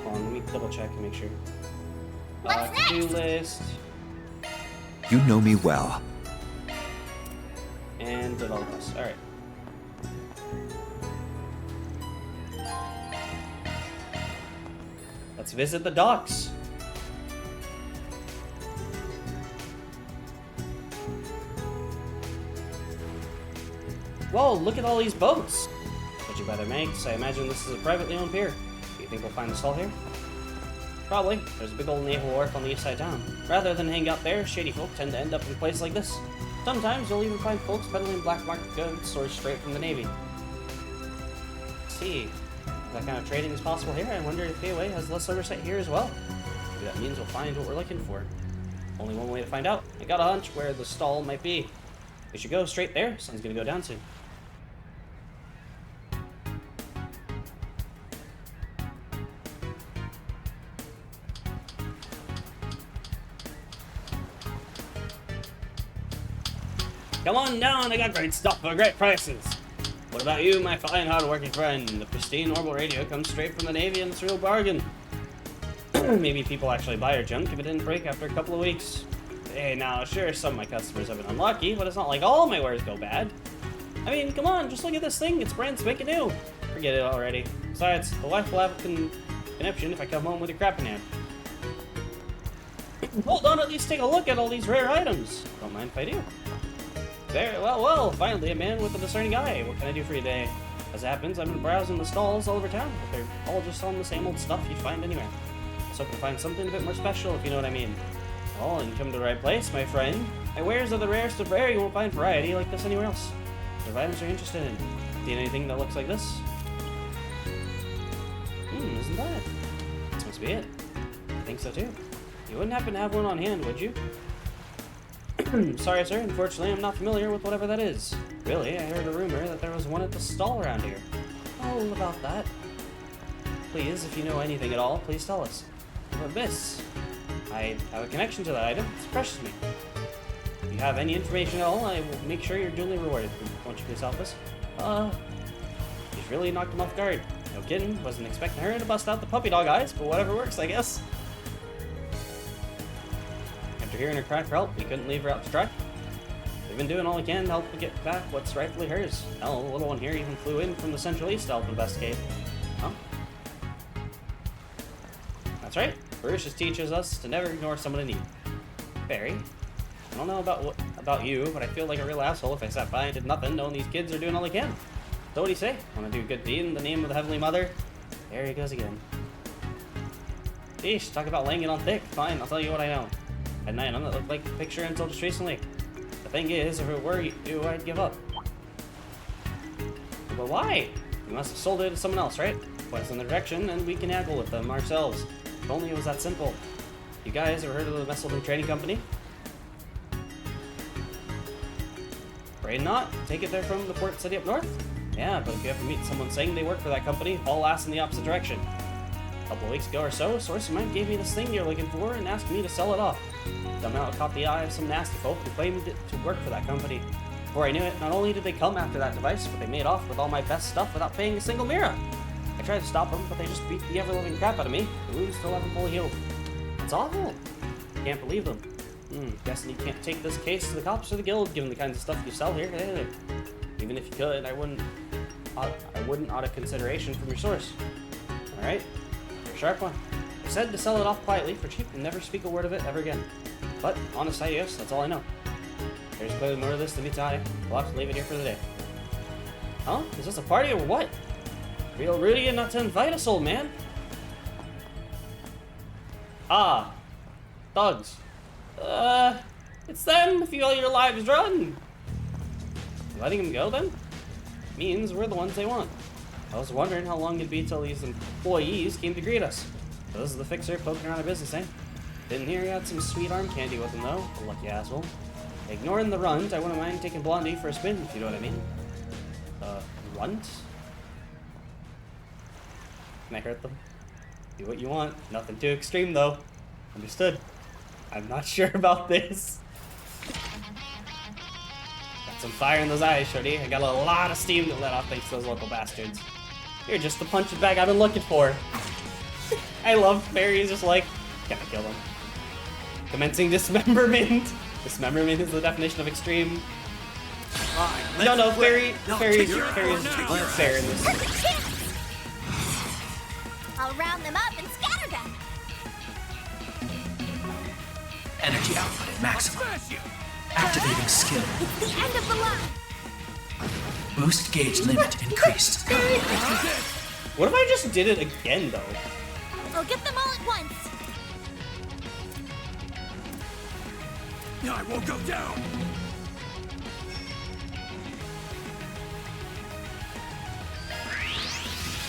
Hold on, let me double check and make sure. To-do list. You know me well. And develop us. Alright. Let's visit the docks. Whoa, look at all these boats! Judging by their makes, I imagine this is a privately owned pier. Do you think we'll find the stall here? Probably. There's a big old naval wharf on the east side of town. Rather than hang out there, shady folk tend to end up in a place like this. Sometimes you'll even find folks peddling black market goods sourced straight from the Navy. Let's see. That kind of trading is possible here. I wonder if KOA has less oversight here as well. Maybe that means we'll find what we're looking for. Only one way to find out. I got a hunch where the stall might be. We should go straight there. Sun's gonna go down soon. Come on down, I got great stuff for great prices. What about you, my fine, hard-working friend? The pristine orbital radio comes straight from the Navy and it's a real bargain. Maybe people actually buy your junk if it didn't break after a couple of weeks. Hey, now, sure, some of my customers have been unlucky, but it's not like all my wares go bad. I mean, come on, just look at this thing. It's brand spanking new. Forget it already. Besides, the wife will have a conniption if I come home with a crap in hand. Hold on, at least take a look at all these rare items. Don't mind if I do. There, well, finally, a man with a discerning eye. What can I do for you today? As it happens, I've been browsing the stalls all over town, but they're all just selling the same old stuff you'd find anywhere. I was hoping to find something a bit more special, if you know what I mean. Well, you come to the right place, my friend. My wares are the rarest of rare. You won't find variety like this anywhere else. What items are you interested in? See anything that looks like this? Isn't that? This must be it. I think so too. You wouldn't happen to have one on hand, would you? Sorry, sir. Unfortunately, I'm not familiar with whatever that is. Really, I heard a rumor that there was one at the stall around here. All about that. Please, if you know anything at all, please tell us. But this, I have a connection to that item. It's precious to me. If you have any information at all, I will make sure you're duly rewarded. Won't you please help us? He's really knocked him off guard. No kidding. Wasn't expecting her to bust out the puppy dog eyes, but whatever works, I guess. After hearing her cry for help, we couldn't leave her out to dry. We've been doing all we can to help her get back what's rightfully hers. Hell, the little one here even flew in from the Central East to help investigate. Huh? That's right. Baruch teaches us to never ignore someone in need. Barry, I don't know about you, but I feel like a real asshole if I sat by and did nothing, knowing these kids are doing all they can. So what do you say? Want to do a good deed in the name of the Heavenly Mother? There he goes again. Sheesh, talk about laying it on thick. Fine, I'll tell you what I know. At night, I'm not looked like the picture until just recently. The thing is, if it were you, I'd give up. But why? You must have sold it to someone else, right? Point us in the direction, and we can haggle with them ourselves. If only it was that simple. You guys ever heard of the Messelton Trading Company? Afraid not. Take it they're from the port city up north? Yeah, but if you ever meet someone saying they work for that company, haul ass in the opposite direction. A couple of weeks ago or so, a source of mine gave me this thing you're looking for and asked me to sell it off. Somehow it caught the eye of some nasty folk who claimed it to work for that company. Before I knew it, not only did they come after that device, but they made off with all my best stuff without paying a single mirror. I tried to stop them, but they just beat the ever-living crap out of me. The wounds still haven't fully healed. It's awful. Can't believe them. Guessing you can't take this case to the cops or the guild, given the kinds of stuff you sell here. Even if you could, I wouldn't out of consideration from your source. Alright? You're a sharp one. I said to sell it off quietly for cheap and never speak a word of it ever again. But, honest yes, that's all I know. There's clearly more to this than meets the eye. We'll have to leave it here for the day. Huh? Is this a party or what? Real Rudy and not to invite us, old man. Ah. Thugs. It's them if you all your lives run. Letting them go then? Means we're the ones they want. I was wondering how long it'd be till these employees came to greet us. So this is the fixer poking around our business, eh? Didn't hear you had some sweet arm candy with him though, the lucky asshole. Ignoring the runt, I wouldn't mind taking Blondie for a spin, if you know what I mean. Runt? Can I hurt them? Do what you want. Nothing too extreme though. Understood. I'm not sure about this. Got some fire in those eyes, shorty. I got a lot of steam to let off thanks to those local bastards. You're just the punching bag I've been looking for. I love Barry's just like, gotta kill them. Commencing dismemberment. Dismemberment is the definition of extreme. No, Barry's fair in this. I'll round them up and scatter them. Energy output at maximum. Activating skill. It's the end of the line. Boost gauge limit increased. What if I just did it again, though? I'll get them all at once. I won't go down.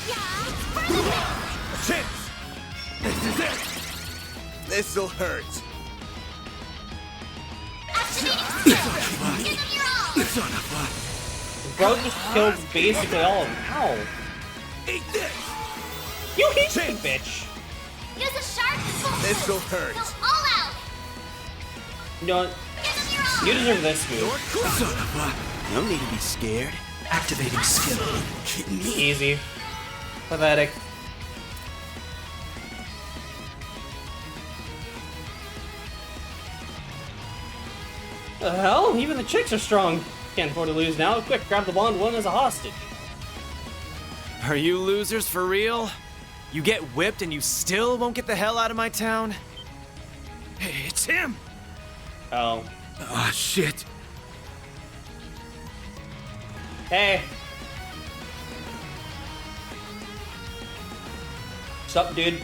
Yeah, A chance. This is it. This'll hurt. activating skill. Give them your all. Son of Bro just killed basically all of them. Ow. Eat this! You hit me, bitch! Use a sharp full This'll boost. hurt. Go all out. You know what? You deserve this move. Son of no need to be scared. Activating skill. Kidding me? Easy. Pathetic. The hell? Even the chicks are strong. Can't afford to lose now. Quick, grab the blonde one as a hostage. Are you losers for real? You get whipped and you still won't get the hell out of my town? Hey, it's him! Oh. Ah, shit. Hey. What's up, dude?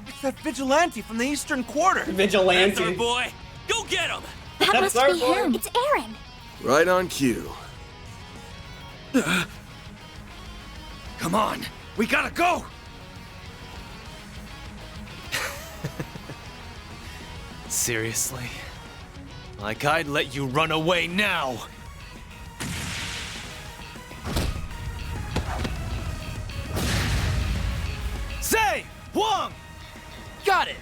It's that vigilante from the Eastern Quarter. Vigilante. That's our boy. Go get him. That That's must our be boy. him. It's Aaron. Right on cue. Come on, we gotta go! Seriously? Like I'd let you run away now! Say! Huang! Got it.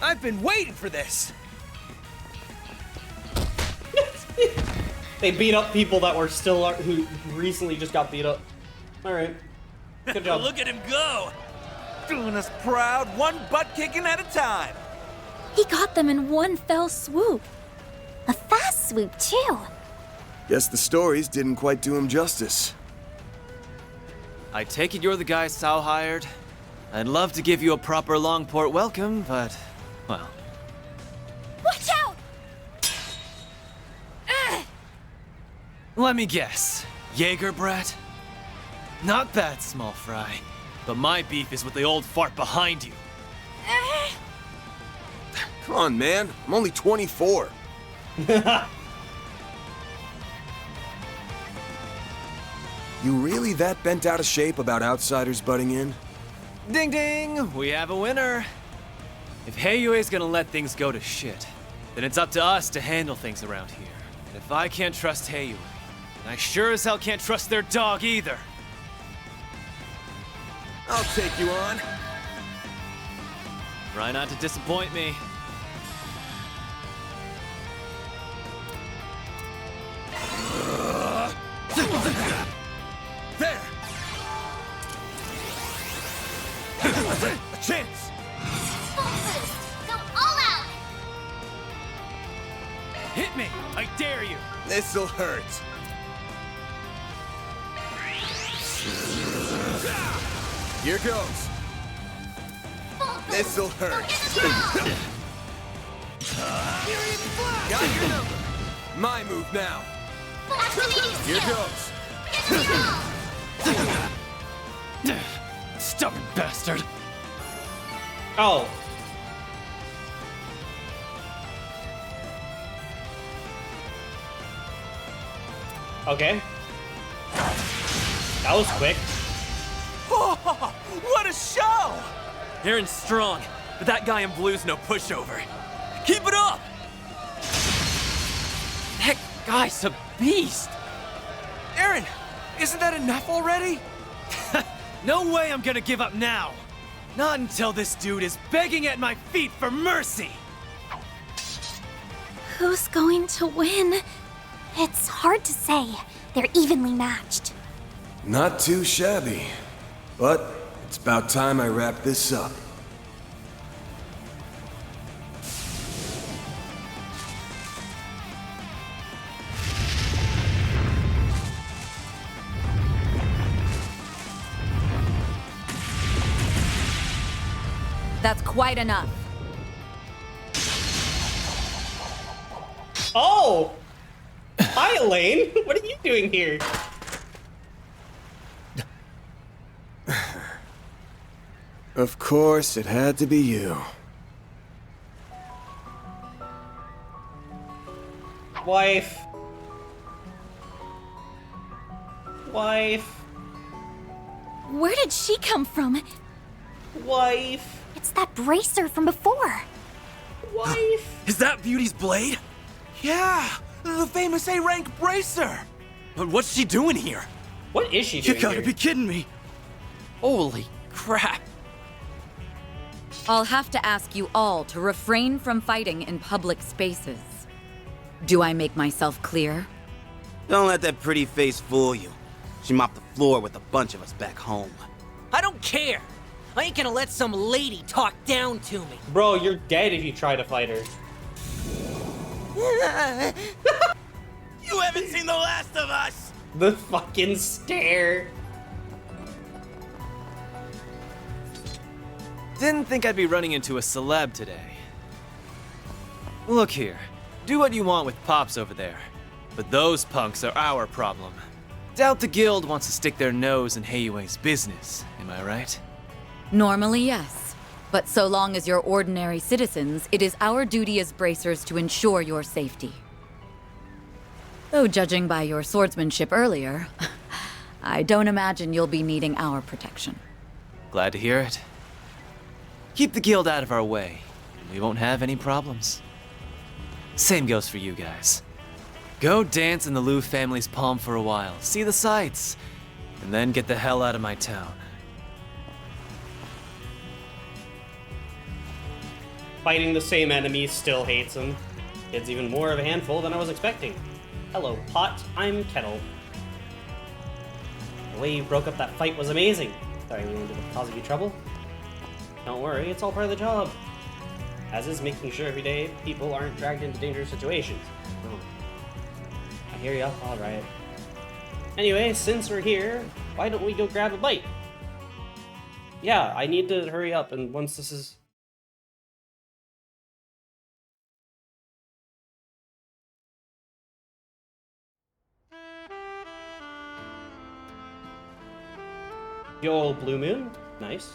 I've been waiting for this. They beat up people that were still who recently just got beat up. All right, good job. Look at him go. Doing us proud, one butt kicking at a time. He got them in one fell swoop. A fast swoop, too. Guess the stories didn't quite do him justice. I take it you're the guy Sao hired? I'd love to give you a proper Longport welcome, but, well. Watch out! Let me guess. Jaeger brat? Not bad, small fry. But my beef is with the old fart behind you. Come on, man. I'm only 24. You really that bent out of shape about outsiders butting in? Ding ding! We have a winner. If Heiyue's gonna let things go to shit, then it's up to us to handle things around here. And if I can't trust Heiyue, then I sure as hell can't trust their dog either. I'll take you on. Try not to disappoint me. There! A chance! Full boost. Go all out. Hit me! I dare you! This'll hurt. Here goes. This'll hurt. Got your number. My move now. Here goes. Stubborn bastard! Oh. Okay. That was quick. Oh, what a show! Aaron's strong, but that guy in blue's no pushover. Keep it up! That guy's a beast! Aaron, isn't that enough already? No way I'm gonna give up now! Not until this dude is begging at my feet for mercy! Who's going to win? It's hard to say. They're evenly matched. Not too shabby. But it's about time I wrap this up. That's quite enough. Oh! Hi, Elaine. What are you doing here? Of course, it had to be you. Wife. Wife. Where did she come from? Wife. It's that bracer from before. Wife. Is that Beauty's blade? Yeah, the famous A-rank bracer. But what's she doing here? What is she doing You gotta here? be kidding me. Holy crap. I'll have to ask you all to refrain from fighting in public spaces. Do I make myself clear? Don't let that pretty face fool you. She mopped the floor with a bunch of us back home. I don't care. I ain't gonna let some lady talk down to me. Bro, you're dead if you try to fight her. You haven't seen the last of us! The fucking stare. Didn't think I'd be running into a celeb today. Look here, do what you want with Pops over there, but those punks are our problem. Doubt the guild wants to stick their nose in Heiyue's business, am I right? Normally, yes. But so long as you're ordinary citizens, it is our duty as bracers to ensure your safety. Though judging by your swordsmanship earlier, I don't imagine you'll be needing our protection. Glad to hear it. Keep the guild out of our way, and we won't have any problems. Same goes for you guys. Go dance in the Liu family's palm for a while, see the sights, and then get the hell out of my town. Fighting the same enemy still hates him. It's even more of a handful than I was expecting. Hello, Pot. I'm Kettle. The way you broke up that fight was amazing. Sorry, we ended up causing you trouble. Don't worry, it's all part of the job. As is making sure every day people aren't dragged into dangerous situations. Oh. I hear ya. Alright. Anyway, since we're here, why don't we go grab a bite? Yeah, I need to hurry up, and once this is... The old blue moon. Nice.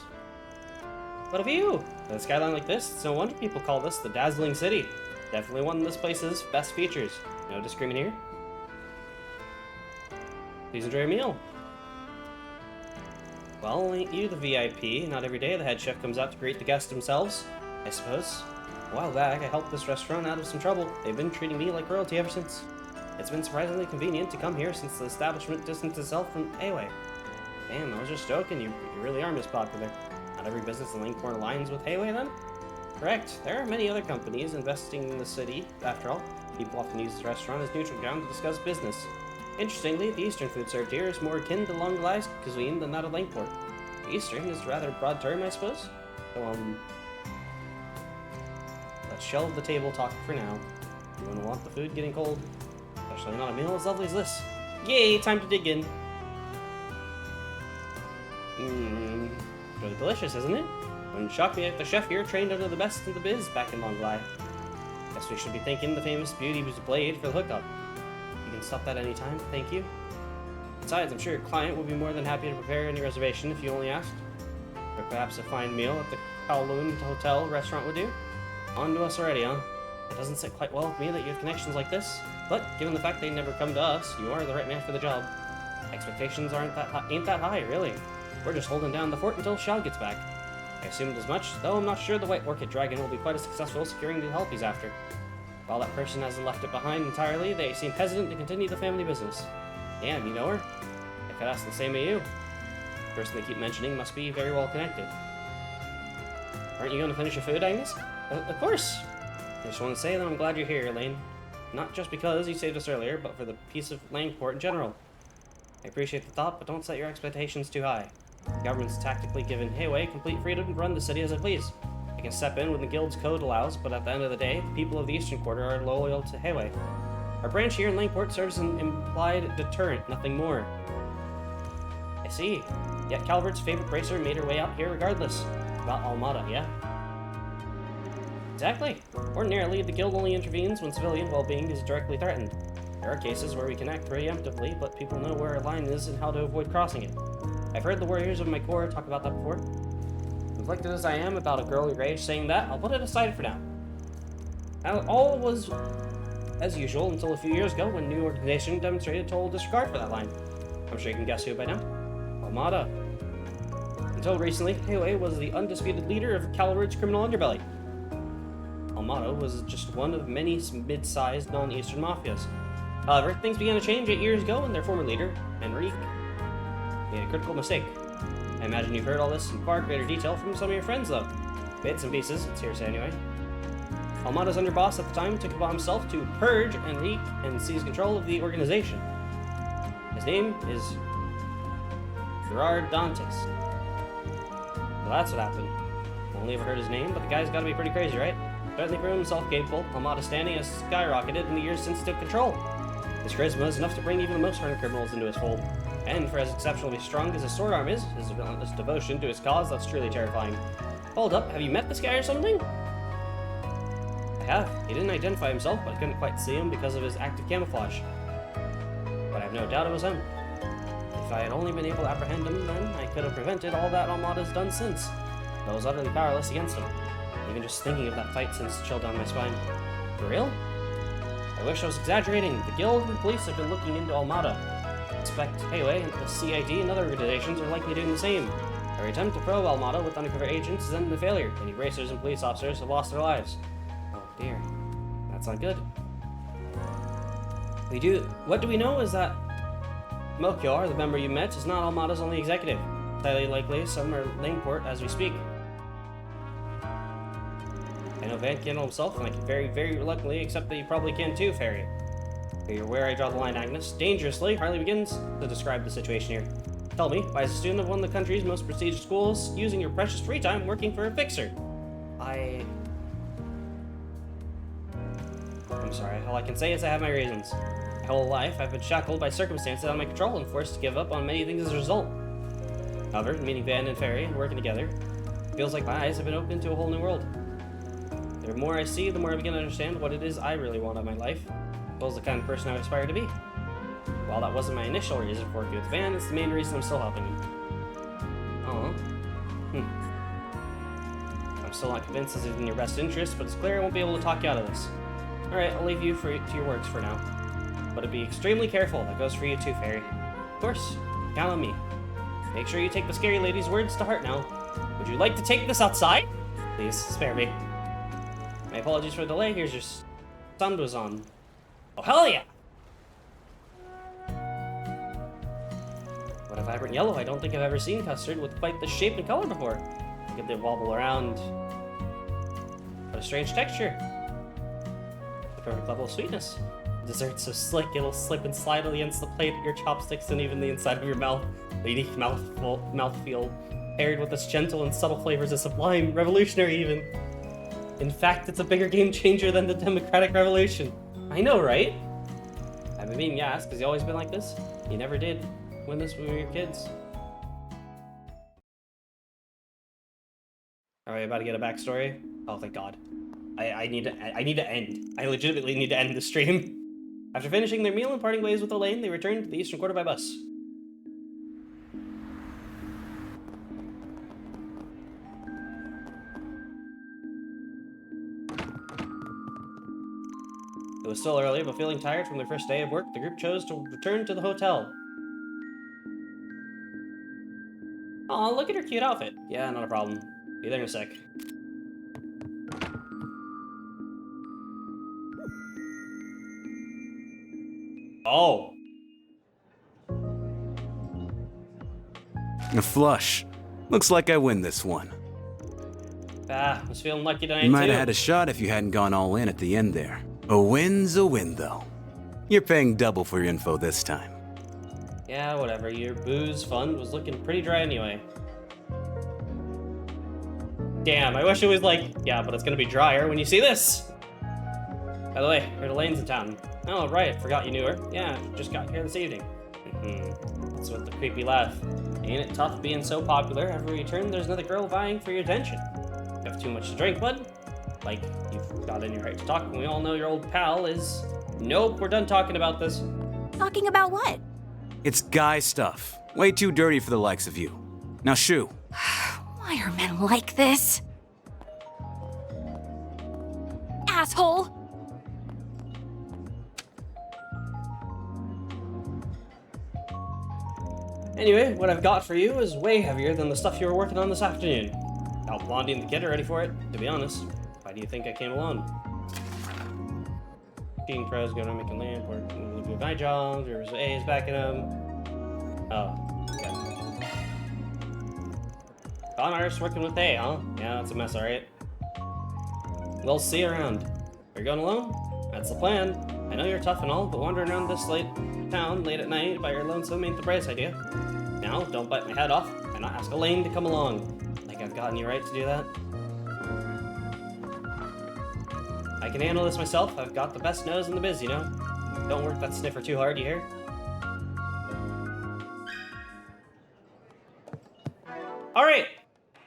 What a view! With a skyline like this, it's no wonder people call this the dazzling city. Definitely one of this place's best features. No discrimination here. Please enjoy your meal. Well, ain't you the VIP? Not every day the head chef comes out to greet the guests themselves, I suppose. A while back, I helped this restaurant out of some trouble. They've been treating me like royalty ever since. It's been surprisingly convenient to come here since the establishment distanced itself from Heiyue. Damn, I was just joking. You really are Miss Popular. Not every business in Langport aligns with Heiyue, then? Correct. There are many other companies investing in the city, after all. People often use this restaurant as neutral ground to discuss business. Interestingly, the Eastern food served here is more akin to localized cuisine than that of Langport. Eastern is a rather broad term, I suppose. So, let's shelve the table talk for now. You wouldn't want the food getting cold. Especially not a meal as lovely as this. Yay, time to dig in. Really delicious, isn't it? Wouldn't shock me if the chef here trained under the best in the biz back in Longlai. Guess we should be thanking the famous Beauty Who's Blade for the hookup. You can stop that anytime, thank you. Besides, I'm sure your client would be more than happy to prepare any reservation if you only asked. Or perhaps a fine meal at the Kowloon Hotel restaurant would do. On to us already, huh? It doesn't sit quite well with me that you have connections like this, but given the fact they never come to us, you are the right man for the job. Expectations ain't that high, really. We're just holding down the fort until Xiao gets back. I assumed as much, though I'm not sure the White Orchid Dragon will be quite as successful securing the help he's after. While that person hasn't left it behind entirely, they seem hesitant to continue the family business. Damn, you know her? I could ask the same of you. The person they keep mentioning must be very well connected. Aren't you going to finish your food, Agnes? Of course! I just want to say that I'm glad you're here, Elaine. Not just because you saved us earlier, but for the peace of Langport in general. I appreciate the thought, but don't set your expectations too high. The government's tactically given Heiyue complete freedom to run the city as it please. I can step in when the guild's code allows, but at the end of the day, the people of the Eastern Quarter are loyal to Heiyue. Our branch here in Langport serves an implied deterrent, nothing more. I see. Yet Calvert's favorite bracer made her way out here regardless. About Almada, yeah? Exactly. Ordinarily, the guild only intervenes when civilian well-being is directly threatened. There are cases where we can act preemptively, but people know where our line is and how to avoid crossing it. I've heard the warriors of my corps talk about that before. Conflicted as I am about a girl your age saying that, I'll put it aside for now. All was as usual until a few years ago when new organization demonstrated total disregard for that line. I'm sure you can guess who by now. Almada. Until recently, Heiyue was the undisputed leader of Calvert's criminal underbelly. Almato was just one of many mid-sized non-Eastern mafias. However, things began to change 8 years ago when their former leader, Enrique, made a critical mistake. I imagine you've heard all this in far greater detail from some of your friends, though. Bits and pieces, it's hearsay anyway. Almato's underboss at the time took it upon himself to purge Enrique and seize control of the organization. His name is Gerard Dantes. So that's what happened. Only ever heard his name, but the guy's gotta be pretty crazy, right? Certainly proven himself capable, Almato's standing has skyrocketed in the years since he took control. His charisma is enough to bring even the most hardened criminals into his fold. And for as exceptionally strong as his sword arm is, his relentless devotion to his cause, that's truly terrifying. Hold up, have you met this guy or something? I have. He didn't identify himself, but I couldn't quite see him because of his active camouflage. But I have no doubt it was him. If I had only been able to apprehend him then, I could have prevented all that Almato's done since. I was utterly powerless against him. Even just thinking of that fight sends a chill down my spine. For real? I wish I was exaggerating. The guild and police have been looking into Almato. I expect Heiwei and the CID and other organizations are likely doing the same. Every attempt to probe Almato with undercover agents has ended in failure. Many racers and police officers have lost their lives. Oh dear. That's not good. What do we know is that Melchior, the member you met, is not Almato's only executive. Highly likely some are laying port as we speak. I know Van can himself, and I can very, very reluctantly accept that you probably can too, Fairy. You're where I draw the line, Agnes. Dangerously hardly begins to describe the situation here. Tell me, why is a student of one of the country's most prestigious schools using your precious free time working for a fixer? I'm sorry, all I can say is I have my reasons. My whole life, I've been shackled by circumstances out of my control and forced to give up on many things as a result. However, meeting Van and Fairy and working together, it feels like my eyes have been opened to a whole new world. The more I see, the more I begin to understand what it is I really want out of my life, as well as the kind of person I aspire to be. While that wasn't my initial reason for working with Van, it's the main reason I'm still helping him. I'm still not convinced this is in your best interest, but it's clear I won't be able to talk you out of this. Alright, I'll leave you to your works for now. But be extremely careful, that goes for you too, Fairy. Of course, count on me. Make sure you take the scary lady's words to heart now. Would you like to take this outside? Please, spare me. My apologies for the delay, here's your Sandwazon. Oh, hell yeah! What a vibrant yellow, I don't think I've ever seen custard with quite this shape and color before. Look at the wobble around. What a strange texture. The perfect level of sweetness. Dessert's so slick, it'll slip and slide against the plate, your chopsticks, and even the inside of your mouth. The unique mouthfeel, paired with its gentle and subtle flavors is sublime, revolutionary even. In fact, it's a bigger game changer than the Democratic Revolution. I know, right? I've been meaning to ask, has he always been like this? He never did when we were kids. Are we about to get a backstory? Oh, thank God. I need to end. I legitimately need to end the stream. After finishing their meal and parting ways with Elaine, they returned to the Eastern Quarter by bus. It was still early, but feeling tired from their first day of work, the group chose to return to the hotel. Aw, look at her cute outfit. Yeah, not a problem. Be there in a sec. Oh. A flush. Looks like I win this one. Ah, I was feeling lucky tonight, You might too. have had a shot if you hadn't gone all in at the end there. A win's a win, though. You're paying double for your info this time. Yeah, whatever. Your booze fund was looking pretty dry anyway. Damn, I wish it was like, yeah, but it's gonna be drier when you see this. By the way, heard Elaine's in town. Oh, right, forgot you knew her. Yeah, just got here this evening. What's with the creepy laugh? Ain't it tough being so popular? Every turn, there's another girl vying for your attention. You have too much to drink, bud? Like, you've got in your right to talk, and we all know your old pal is... Nope, we're done talking about this. Talking about what? It's guy stuff. Way too dirty for the likes of you. Now shoo. Why are men like this? Asshole! Anyway, what I've got for you is way heavier than the stuff you were working on this afternoon. Al Blondie and the kid are ready for it, to be honest. If I do you think I came alone? Being pros, going to make a lamp, or do my jobs, or A is backing him. Oh, okay. Con artist working with A, huh? Yeah, that's a mess, alright. We'll see you around. Are you going alone? That's the plan. I know you're tough and all, but wandering around this town late at night by your lonesome ain't the brightest idea. Now, don't bite my head off, and not ask Elaine to come along. Like I've gotten you right to do that. I can handle this myself. I've got the best nose in the biz, you know? Don't work that sniffer too hard, you hear? Alright!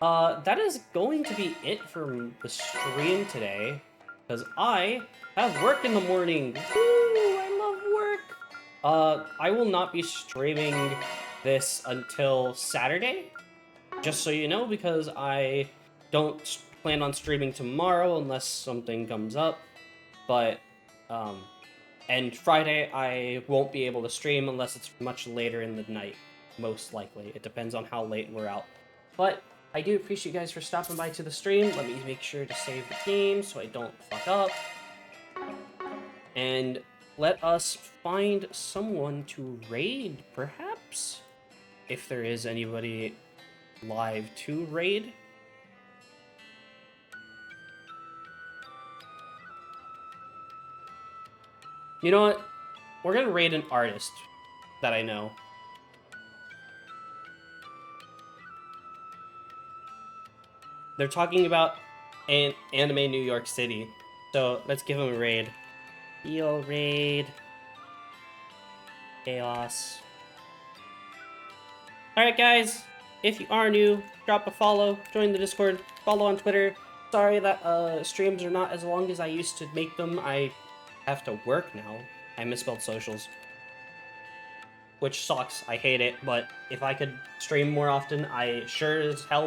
That is going to be it for the stream today. Because I have work in the morning. Woo! I love work! I will not be streaming this until Saturday. Just so you know, because I don't plan on streaming tomorrow unless something comes up. But, and Friday I won't be able to stream unless it's much later in the night. Most likely. It depends on how late we're out. But I do appreciate you guys for stopping by to the stream. Let me make sure to save the team so I don't fuck up. And let us find someone to raid, perhaps? If there is anybody live to raid. You know what? We're gonna raid an artist that I know. They're talking about an anime New York City. So let's give them a raid. Heal raid. Chaos. Alright guys, if you are new, drop a follow, join the Discord, follow on Twitter. Sorry that streams are not as long as I used to make them. I have to work now. I misspelled socials. Which sucks, I hate it, but if I could stream more often, I sure as hell would.